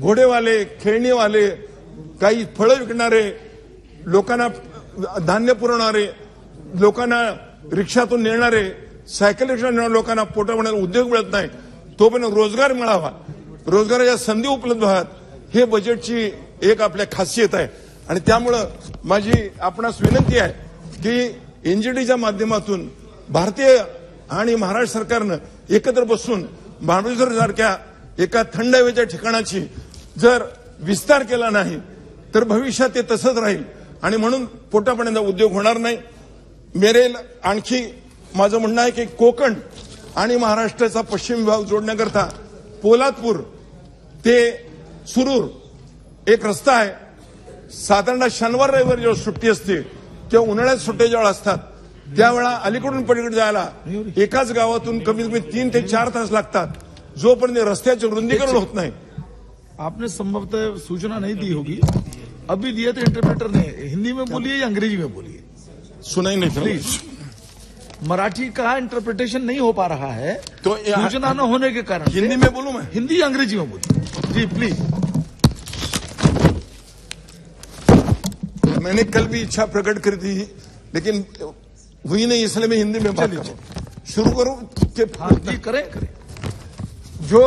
घोडेवाले, खेळणीवाले, काही फळं विकणारे, लोकांना धान्य पुरवणारे, लोकांना रिक्षातून नेणारे, सायकल रिक्षा नेणाऱ्या लोकांना पोटापाण्याला उद्योग मिळत नाही, तोपर्यंत रोजगार मिळावा, रोजगाराच्या संधी उपलब्ध व्हाव्यात, हे बजेटची एक आपल्या खासियत आहे. आणि त्यामुळं माझी आपणास विनंती आहे की एनजीटीच्या माध्यमातून भारतीय आणि महाराष्ट्र सरकारनं एकत्र बसून महाबळेश्वर सारख्या एका थंड हवेच्या ठिकाणाची जर विस्तार केला नाही तर भविष्यात ते तसंच राहील आणि म्हणून पोटापाण्याचा उद्योग होणार नाही. आणखी माझं म्हणणं आहे की कोकण आणि महाराष्ट्राचा पश्चिम विभाग जोडण्याकरता पोलादपूर ते सुरूर एक रस्ता आहे. साधारण शनिवार रविवार जेव्हा सुट्टी असते तेव्हा उन्हाळ्यात सुट्टे जेव्हा असतात त्यावेळा अलीकडून पलीकडे जायला एकाच गावातून कमीत कमी 3 ते 4 तास लागतात, जोपर्यंत रस्त्याचे रुंदीकरण होत नाही. आपने संभवतः सूचना नहीं दी होगी, अभी दिया तो इंटरप्रेटर ने हिंदी में बोलिए या अंग्रेजी में बोलिए. सुनाई नहीं प्लीज. मराठी का इंटरप्रिटेशन नहीं हो पा रहा है तो सूचना न होने के कारण. हिंदी में बोलूं मैं? हिंदी या अंग्रेजी में बोलिए जी प्लीज. मैंने कल भी इच्छा प्रकट कर दी लेकिन हुई नहीं, इसलिए मैं हिंदी में बात करूं. शुरू करूं कि करें. जो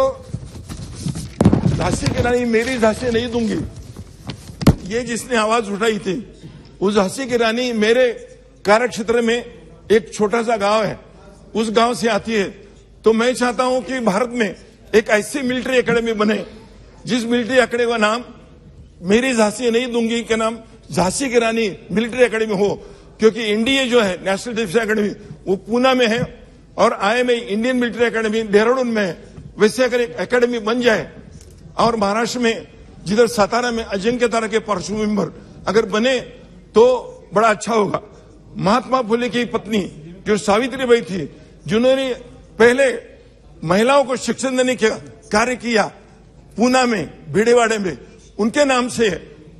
झांसी की रानी मेरी झांसी नहीं दूंगी, ये जिसने आवाज उठाई थी, उस झांसी की रानी मेरे कार्यक्षेत्र में एक छोटा सा गांव है, उस गांव से आती है. तो मैं चाहता हूं कि भारत में एक ऐसी मिलिट्री एकेडमी बने जिस मिलिट्री एकेडमी का नाम मेरी झांसी नहीं दूंगी के नाम झांसी की रानी मिलिट्री एकेडमी हो, क्योंकि एनडीए जो है नेशनल डिफेंस एकेडमी वो पूना में है और IMA Indian military academy Dehradun में है. वैसे अगर एक एकेडमी बन जाए और महाराष्ट्र में जिधर सातारा में अजिंक्य तारा के पार्षद मेंबर अगर बने तो बड़ा अच्छा होगा. महात्मा फुले की पत्नी जो सावित्रीबाई थी, जिन्होंने पहले महिलाओं को शिक्षण देने का कार्य किया पूना में भिड़ेवाड़े में, उनके नाम से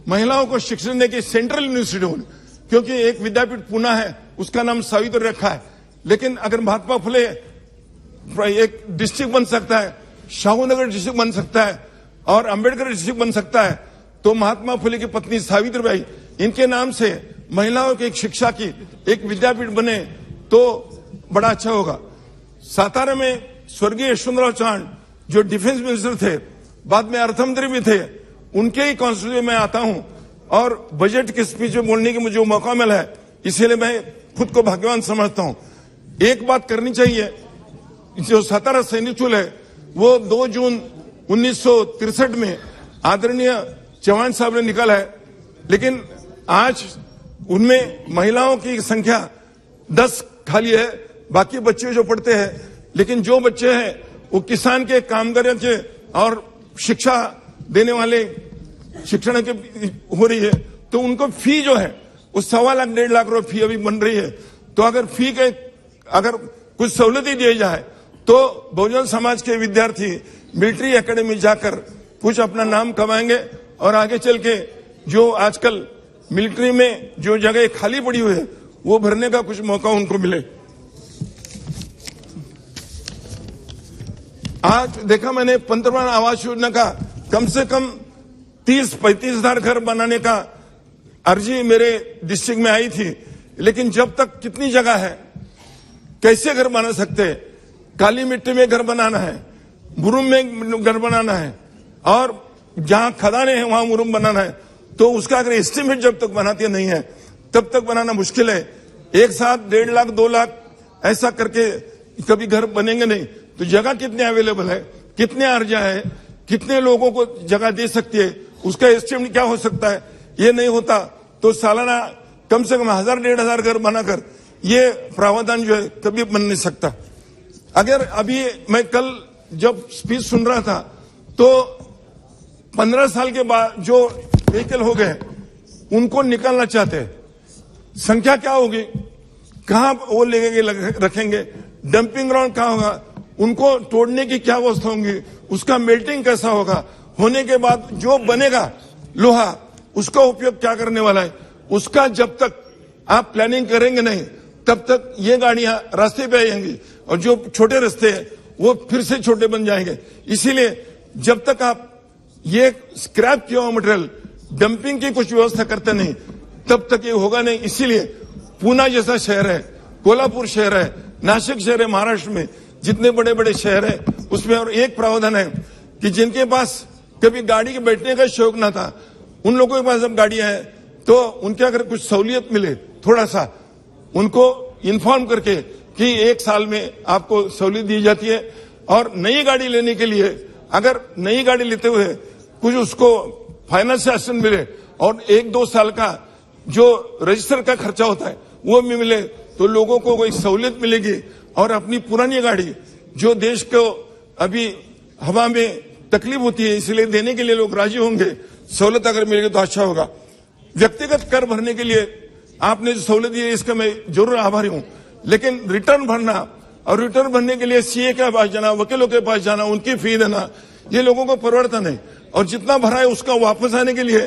महिलाओं को शिक्षण देने की सेंट्रल यूनिवर्सिटी होगी, क्योंकि एक विद्यापीठ पूना है उसका नाम सावित्री रखा है. लेकिन अगर महात्मा फुले एक डिस्ट्रिक्ट बन सकता है, शाहूनगर डिस्ट्रिक्ट बन सकता है और अंबेडकर डिस्ट्रिक्ट बन सकता है, तो महात्मा फुले की पत्नी सावित्रीबाई इनके नाम से महिलाओं की एक शिक्षा की एक विद्यापीठ बने तो बड़ा अच्छा होगा. सातारा में स्वर्गीय यशवंतराव चौहान जो डिफेंस मिनिस्टर थे, बाद में अर्थमंत्री भी थे, उनके ही कॉन्स्टिट्यूशन में आता हूं और बजट की स्पीच में बोलने की मुझे मौका मिला है, इसीलिए मैं खुद को भाग्यवान समझता हूं. एक बात करनी चाहिए, जो सातारा सैनिक स्कूल है वो 2 जून 1963 में आदरणीय चौहान साहब ने निकाला है, लेकिन आज उनमें महिलाओं की संख्या 10 खाली है, बाकी बच्चे जो पढ़ते हैं. लेकिन जो बच्चे हैं वो किसान के, कामगारों के और शिक्षा देने वाले शिक्षण के हो रही है, तो उनको फी जो है वो 1.25 लाख 1.5 लाख रुपए फी अभी बन रही है. तो अगर फी के अगर कुछ सहूलतें दी जाए तो बहुजन समाज के विद्यार्थी मिलिट्री एकेडमी जाकर कुछ अपना नाम कमाएंगे और आगे चल के जो आजकल मिलिट्री में जो जगह खाली पड़ी हुई है वो भरने का कुछ मौका उनको मिले. आज देखा मैंने पंतप्रधान आवास योजना का कम से कम 30-35 हजार घर बनाने का अर्जी मेरे डिस्ट्रिक्ट में आई थी, लेकिन जब तक कितनी जगह है, कैसे घर बना सकते हैं? काली मिट्टी में घर बनाना है, मुरुम में घर बनाना है और जहां खदाने हैं वहां मुरुम बनाना है, तो उसका अगर एस्टिमेट जब तक बनाते नहीं है तब तक बनाना मुश्किल है. एक साथ 1.5 लाख 2 लाख ऐसा करके कभी घर बनेंगे नहीं तो जगह कितने अवेलेबल है, कितने अर्जा है, कितने लोगों को जगह दे सकती है, उसका एस्टिमेट क्या हो सकता है, ये नहीं होता तो सालाना कम से कम 1000-1500 घर बनाकर ये प्रावधान जो है कभी बन नहीं सकता। अगर अभी मैं कल जब स्पीच सुन रहा था तो 15 साल के बाद जो व्हीकल हो गए उनको निकालना चाहते हैं, संख्या क्या होगी, कहां वो लेके रखेंगे, डंपिंग ग्राउंड कहां होगा, उनको तोड़ने की क्या व्यवस्था होगी, उसका मेल्टिंग कैसा होगा, होने के बाद जो बनेगा लोहा उसका उपयोग क्या करने वाला है, उसका जब तक आप प्लानिंग करेंगे नहीं तब तक ये गाड़ियां रास्ते पे आएंगी और जो छोटे रास्ते हैं वो फिर से छोटे बन जाएंगे। इसीलिए जब तक आप ये स्क्रैप किया हुआ मटेरियल डंपिंग की कुछ व्यवस्था करते नहीं तब तक ये होगा नहीं। इसीलिए पूना जैसा शहर है, कोल्हापुर शहर है, नासिक शहर है, महाराष्ट्र में जितने बड़े बड़े शहर है उसमें और एक प्रावधान है कि जिनके पास कभी गाड़ी के बैठने का शौक ना था उन लोगों के पास अब गाड़ियां हैं तो उनके अगर कुछ सहूलियत मिले थोड़ा सा उनको इन्फॉर्म करके कि 1 साल में आपको सहूलियत दी जाती है। और नई गाड़ी लेने के लिए अगर नई गाड़ी लेते हुए कुछ उसको फाइनेंस असिस्टेंस मिले और 1-2 साल का जो रजिस्टर का खर्चा होता है वो भी मिले तो लोगों को कोई सहूलियत मिलेगी और अपनी पुरानी गाड़ी जो देश को अभी हवा में तकलीफ होती है इसलिए देने के लिए लोग राजी होंगे, सहूलत अगर मिलेगी तो अच्छा होगा। व्यक्तिगत कर भरने के लिए आपने जो सहूलत दी है इसका मैं जरूर आभारी हूं, लेकिन रिटर्न भरना और रिटर्न भरने के लिए सीए के पास जाना, वकीलों के पास जाना, उनकी फी देना ये लोगों को परवड़ता नहीं। और जितना भरा है उसका वापस आने के लिए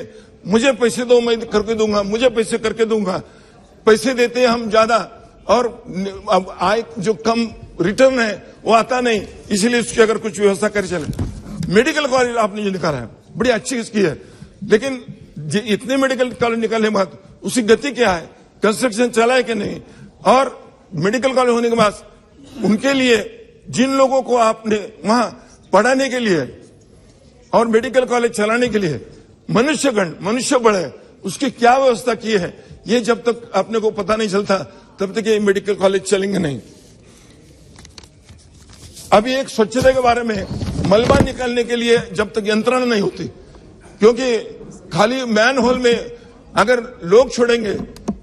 मुझे पैसे दो मैं करके दूंगा, मुझे पैसे करके दूंगा, पैसे देते हैं हम ज्यादा और अब आय जो कम रिटर्न है वो आता नहीं, इसलिए उसकी अगर कुछ व्यवस्था कर चले। मेडिकल कॉलेज आपने जो निकाला है बड़ी अच्छी इसकी है, लेकिन इतने मेडिकल कॉलेज निकालने के बाद उसकी गति क्या है, कंस्ट्रक्शन चला है कि नहीं, और मेडिकल कॉलेज होने के बाद उनके लिए जिन लोगों को आपने वहां पढ़ाने के लिए और मेडिकल कॉलेज चलाने के लिए मनुष्य बल है उसकी क्या व्यवस्था की है, ये जब तक अपने को पता नहीं चलता तब तक ये मेडिकल कॉलेज चलेंगे नहीं। अभी एक स्वच्छता के बारे में मलबा निकालने के लिए जब तक यंत्रणा नहीं होती, क्योंकि खाली मैन होल में अगर लोग छोड़ेंगे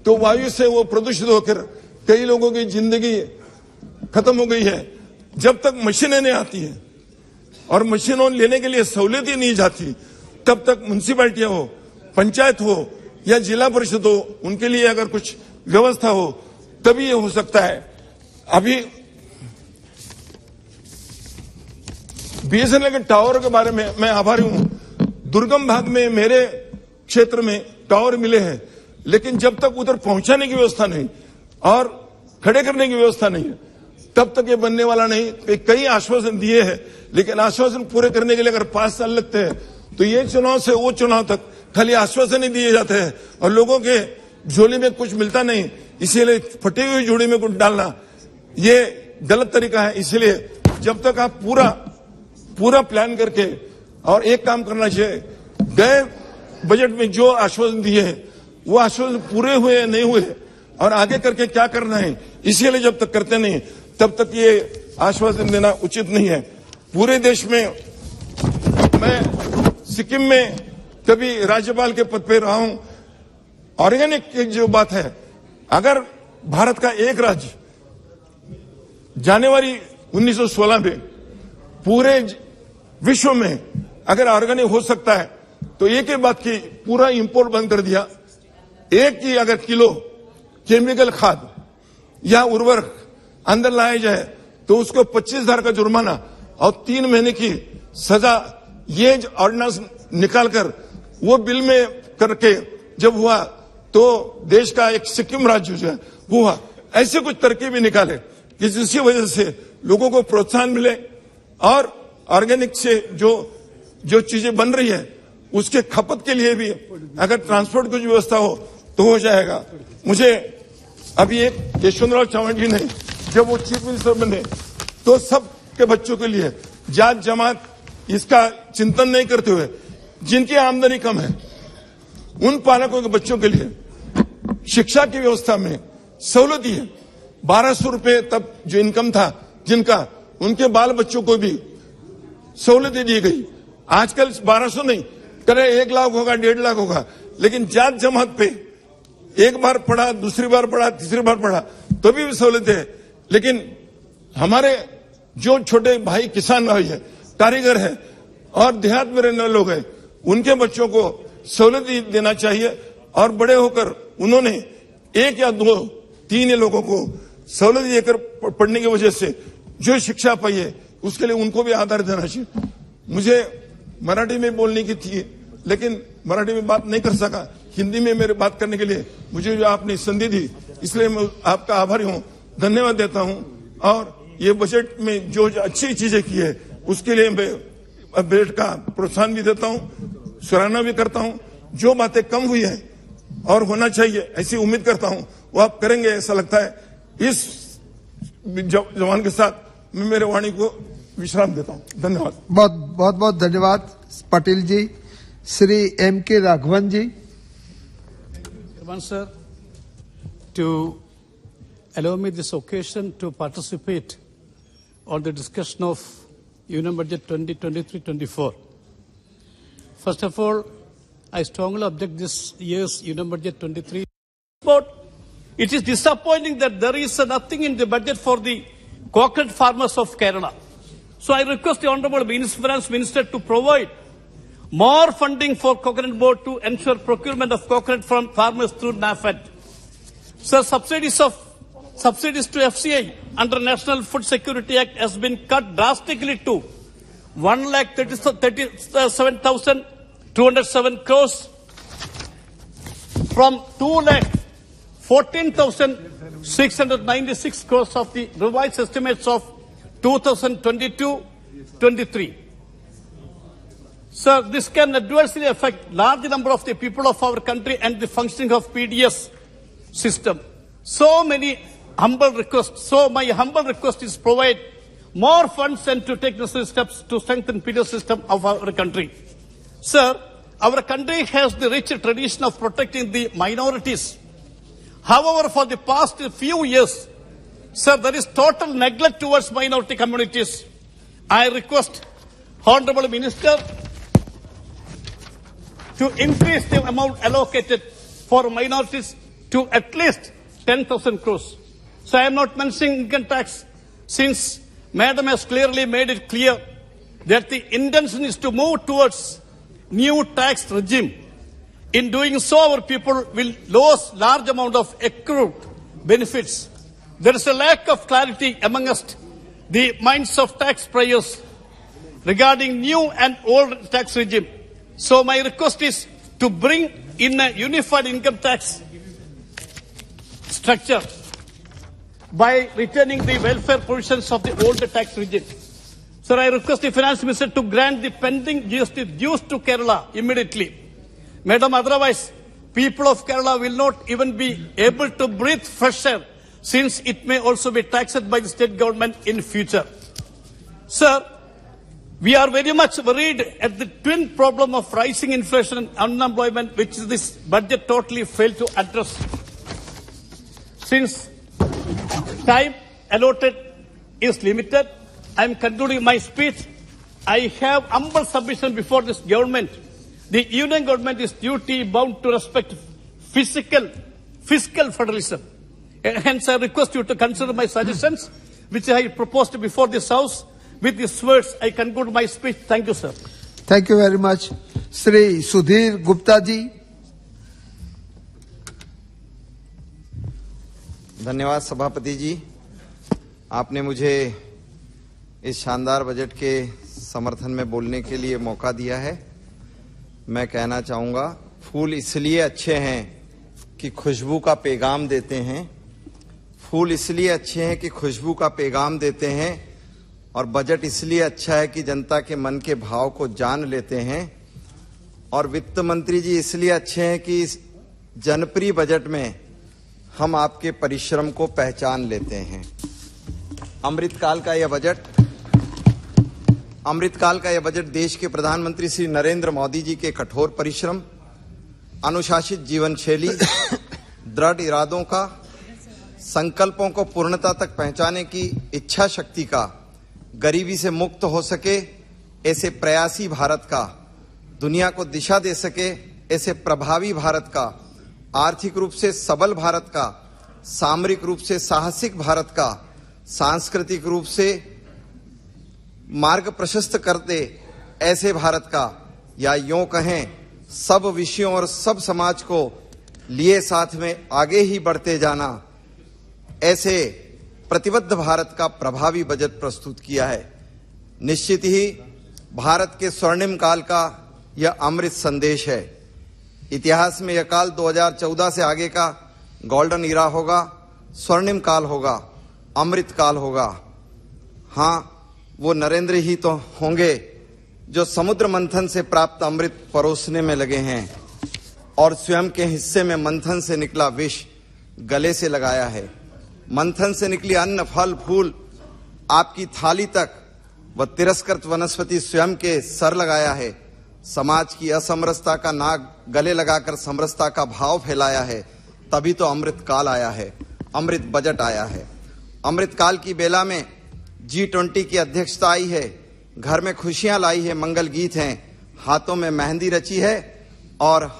तो वायु से वो प्रदूषित होकर कई लोगों की जिंदगी खत्म हो गई है। जब तक मशीनें नहीं आती है और मशीनों लेने के लिए सहूलियत ही नहीं जाती तब तक म्युनिसिपैलिटियां हो, पंचायत हो या जिला परिषद हो, उनके लिए अगर कुछ व्यवस्था हो तभी ये हो सकता है। अभी बीएसएनएल के टावर के बारे में मैं आभारी हूं। दुर्गम भाग में मेरे क्षेत्र में टावर मिले हैं, लेकिन जब तक उधर पहुंचाने की व्यवस्था नहीं और खड़े करने की व्यवस्था नहीं है तब तक ये बनने वाला नहीं। कई आश्वासन दिए हैं, लेकिन आश्वासन पूरे करने के लिए अगर 5 साल लगते हैं तो ये चुनाव से वो चुनाव तक खाली आश्वासन ही दिए जाते हैं और लोगों के झोली में कुछ मिलता नहीं। इसीलिए फटी हुई झोली में कुछ डालना ये गलत तरीका है। इसलिए जब तक आप पूरा प्लान करके और एक काम करना चाहिए, गए बजट में जो आश्वासन दिए हैं वो आश्वासन पूरे हुए नहीं हुए और आगे करके क्या करना है, इसीलिए जब तक करते नहीं तब तक ये आश्वासन देना उचित नहीं है। पूरे देश में मैं सिक्किम में कभी राज्यपाल के पद पे रहा हूं। ऑर्गेनिक की जो बात है, अगर भारत का एक राज्य जनवरी 1916 में पूरे विश्व में अगर ऑर्गेनिक हो सकता है तो एक ही बात की पूरा इंपोर्ट बंद कर दिया। एक ही अगर किलो केमिकल खाद या उर्वरक अंदर लाया जाए तो उसको 25,000 का जुर्माना और 3 महीने की सजा, ये ऑर्डिनेंस निकालकर वो बिल में करके जब हुआ तो देश का एक सिक्किम राज्य जो है वो हुआ। ऐसे कुछ तरकीबें निकाले कि जिसकी वजह से लोगों को प्रोत्साहन मिले और ऑर्गेनिक से जो चीजें बन रही है उसके खपत के लिए भी अगर ट्रांसपोर्ट की व्यवस्था हो तो हो जाएगा। मुझे अभी एक यशवंतराव चव्हाण जी ने जब वो चीफ मिनिस्टर बने तो सब के बच्चों के लिए जात जमात इसका चिंतन नहीं करते हुए जिनकी आमदनी कम है उन पालकों के बच्चों के लिए शिक्षा की व्यवस्था में सहूलत दी है। 1200 रुपए तब जो इनकम था जिनका, उनके बाल बच्चों को भी सहूलतें दी गई। आजकल 1200 नहीं करे, 1 लाख होगा, 1.5 लाख होगा, लेकिन जात जमात पे एक बार पढ़ा, दूसरी बार पढ़ा, तीसरी बार पढ़ा तो भी सहूलतें है। लेकिन हमारे जो छोटे भाई किसान भाई है, कारीगर है और देहात में रहने वाले लोग हैं, उनके बच्चों को सहूलत देना चाहिए। और बड़े होकर उन्होंने 1 या 2, 3 लोगों को सहूलत देकर पढ़ने की वजह से जो शिक्षा पाई है, उसके लिए उनको भी आधार देना चाहिए। मुझे मराठी में बोलने की थी, लेकिन मराठी में बात नहीं कर सका। हिंदी में मेरे बात करने के लिए मुझे जो आपने संधि दी, इसलिए मैं आपका आभारी हूं, धन्यवाद देता हूं। और ये बजट में जो अच्छी चीजें की है, उसके लिए मैं बजट का प्रोत्साहन भी देता हूं, सराहना भी करता हूं। जो बातें कम हुई है और होना चाहिए, ऐसी उम्मीद करता हूं वो आप करेंगे, ऐसा लगता है। इस जवान के साथ मैं मेरे वाणी को विश्राम देता हूं। धन्यवाद। बहुत बहुत धन्यवाद पटेल जी। Shri M.K. Raghavan ji. Sir, to allow me this occasion to participate on the discussion of Union Budget 2023-24. First of all, I strongly object this year's Union Budget 23. But it is disappointing that there is nothing in the budget for the coconut farmers of Kerala. So I request the Honorable Finance Minister to provide more funding for Coconut Board to ensure procurement of coconut from farmers through NAFED. Sir, subsidies to FCI under National Food Security Act has been cut drastically to 1,37,207 crores from 2,14,696 crores of the revised estimates of 2022-23. Sir, this can adversely affect large number of the people of our country and the functioning of PDS system. So my humble request is provide more funds and to take necessary steps to strengthen PDS system of our country. Sir, our country has the rich tradition of protecting the minorities. However, for the past few years, sir, there is total neglect towards minority communities. I request Honorable Minister to increase the amount allocated for minorities to at least 10,000 crores. So I am not mentioning income tax, since Madam has clearly made it clear that the intention is to move towards new tax regime. In doing so, our people will lose large amount of accrued benefits. There is a lack of clarity amongst the minds of taxpayers regarding new and old tax regime. So my request is to bring in a unified income tax structure by returning the welfare provisions of the old tax regime. Sir, I request the Finance Minister to grant the pending GST dues to Kerala immediately. Madam, otherwise, people of Kerala will not even be able to breathe fresh air, since it may also be taxed by the state government in future. Sir, we are very much worried at the twin problem of rising inflation and unemployment, which this budget totally failed to address. Since time allotted is limited, I am concluding my speech. I have humble submission before this government. The union government is duty bound to respect fiscal federalism. Hence, I request you to consider my suggestions, which I proposed before this House. With these words, I conclude my speech. Thank you, sir. Thank you very much. Shri Sudhir Gupta ji. धन्यवाद सभापति जी, आपने मुझे इस शानदार budget के समर्थन में बोलने के लिए मौका दिया है। मैं कहना चाहूँगा, फूल इसलिए अच्छे हैं कि खुशबू का पैगाम देते हैं। फूल इसलिए अच्छे हैं कि खुशबू का पैगाम देते हैं, और बजट इसलिए अच्छा है कि जनता के मन के भाव को जान लेते हैं। और वित्त मंत्री जी इसलिए अच्छे हैं कि इस जनप्रिय बजट में हम आपके परिश्रम को पहचान लेते हैं। अमृतकाल का यह बजट देश के प्रधानमंत्री श्री नरेंद्र मोदी जी के कठोर परिश्रम, अनुशासित जीवन शैली, दृढ़ इरादों का संकल्पों को पूर्णता तक पहुंचाने की इच्छा शक्ति का, गरीबी से मुक्त हो सके ऐसे प्रयासी भारत का, दुनिया को दिशा दे सके ऐसे प्रभावी भारत का, आर्थिक रूप से सबल भारत का, सामरिक रूप से साहसिक भारत का, सांस्कृतिक रूप से मार्ग प्रशस्त करते ऐसे भारत का, या यूं कहें सब विषयों और सब समाज को लिए साथ में आगे ही बढ़ते जाना, ऐसे प्रतिबद्ध भारत का प्रभावी बजट प्रस्तुत किया है। निश्चित ही भारत के स्वर्णिम काल का यह अमृत संदेश है। इतिहास में यह काल 2014 से आगे का गोल्डन ईरा होगा, स्वर्णिम काल होगा, अमृत काल होगा। हाँ, वो नरेंद्र ही तो होंगे जो समुद्र मंथन से प्राप्त अमृत परोसने में लगे हैं और स्वयं के हिस्से में मंथन से निकला विष गले से लगाया है। मंथन से निकली अन्न, फल, फूल आपकी थाली तक व तिरस्कृत वनस्पति स्वयं के सर लगाया है। समाज की असमरसता का नाग गले लगाकर समरसता का भाव फैलाया है। तभी तो अमृत काल आया है, अमृत बजट आया है। अमृत काल की बेला में G20 की अध्यक्षता आई है। घर में खुशियां लाई है, मंगल गीत हैं, हाथों में मेहंदी रची है और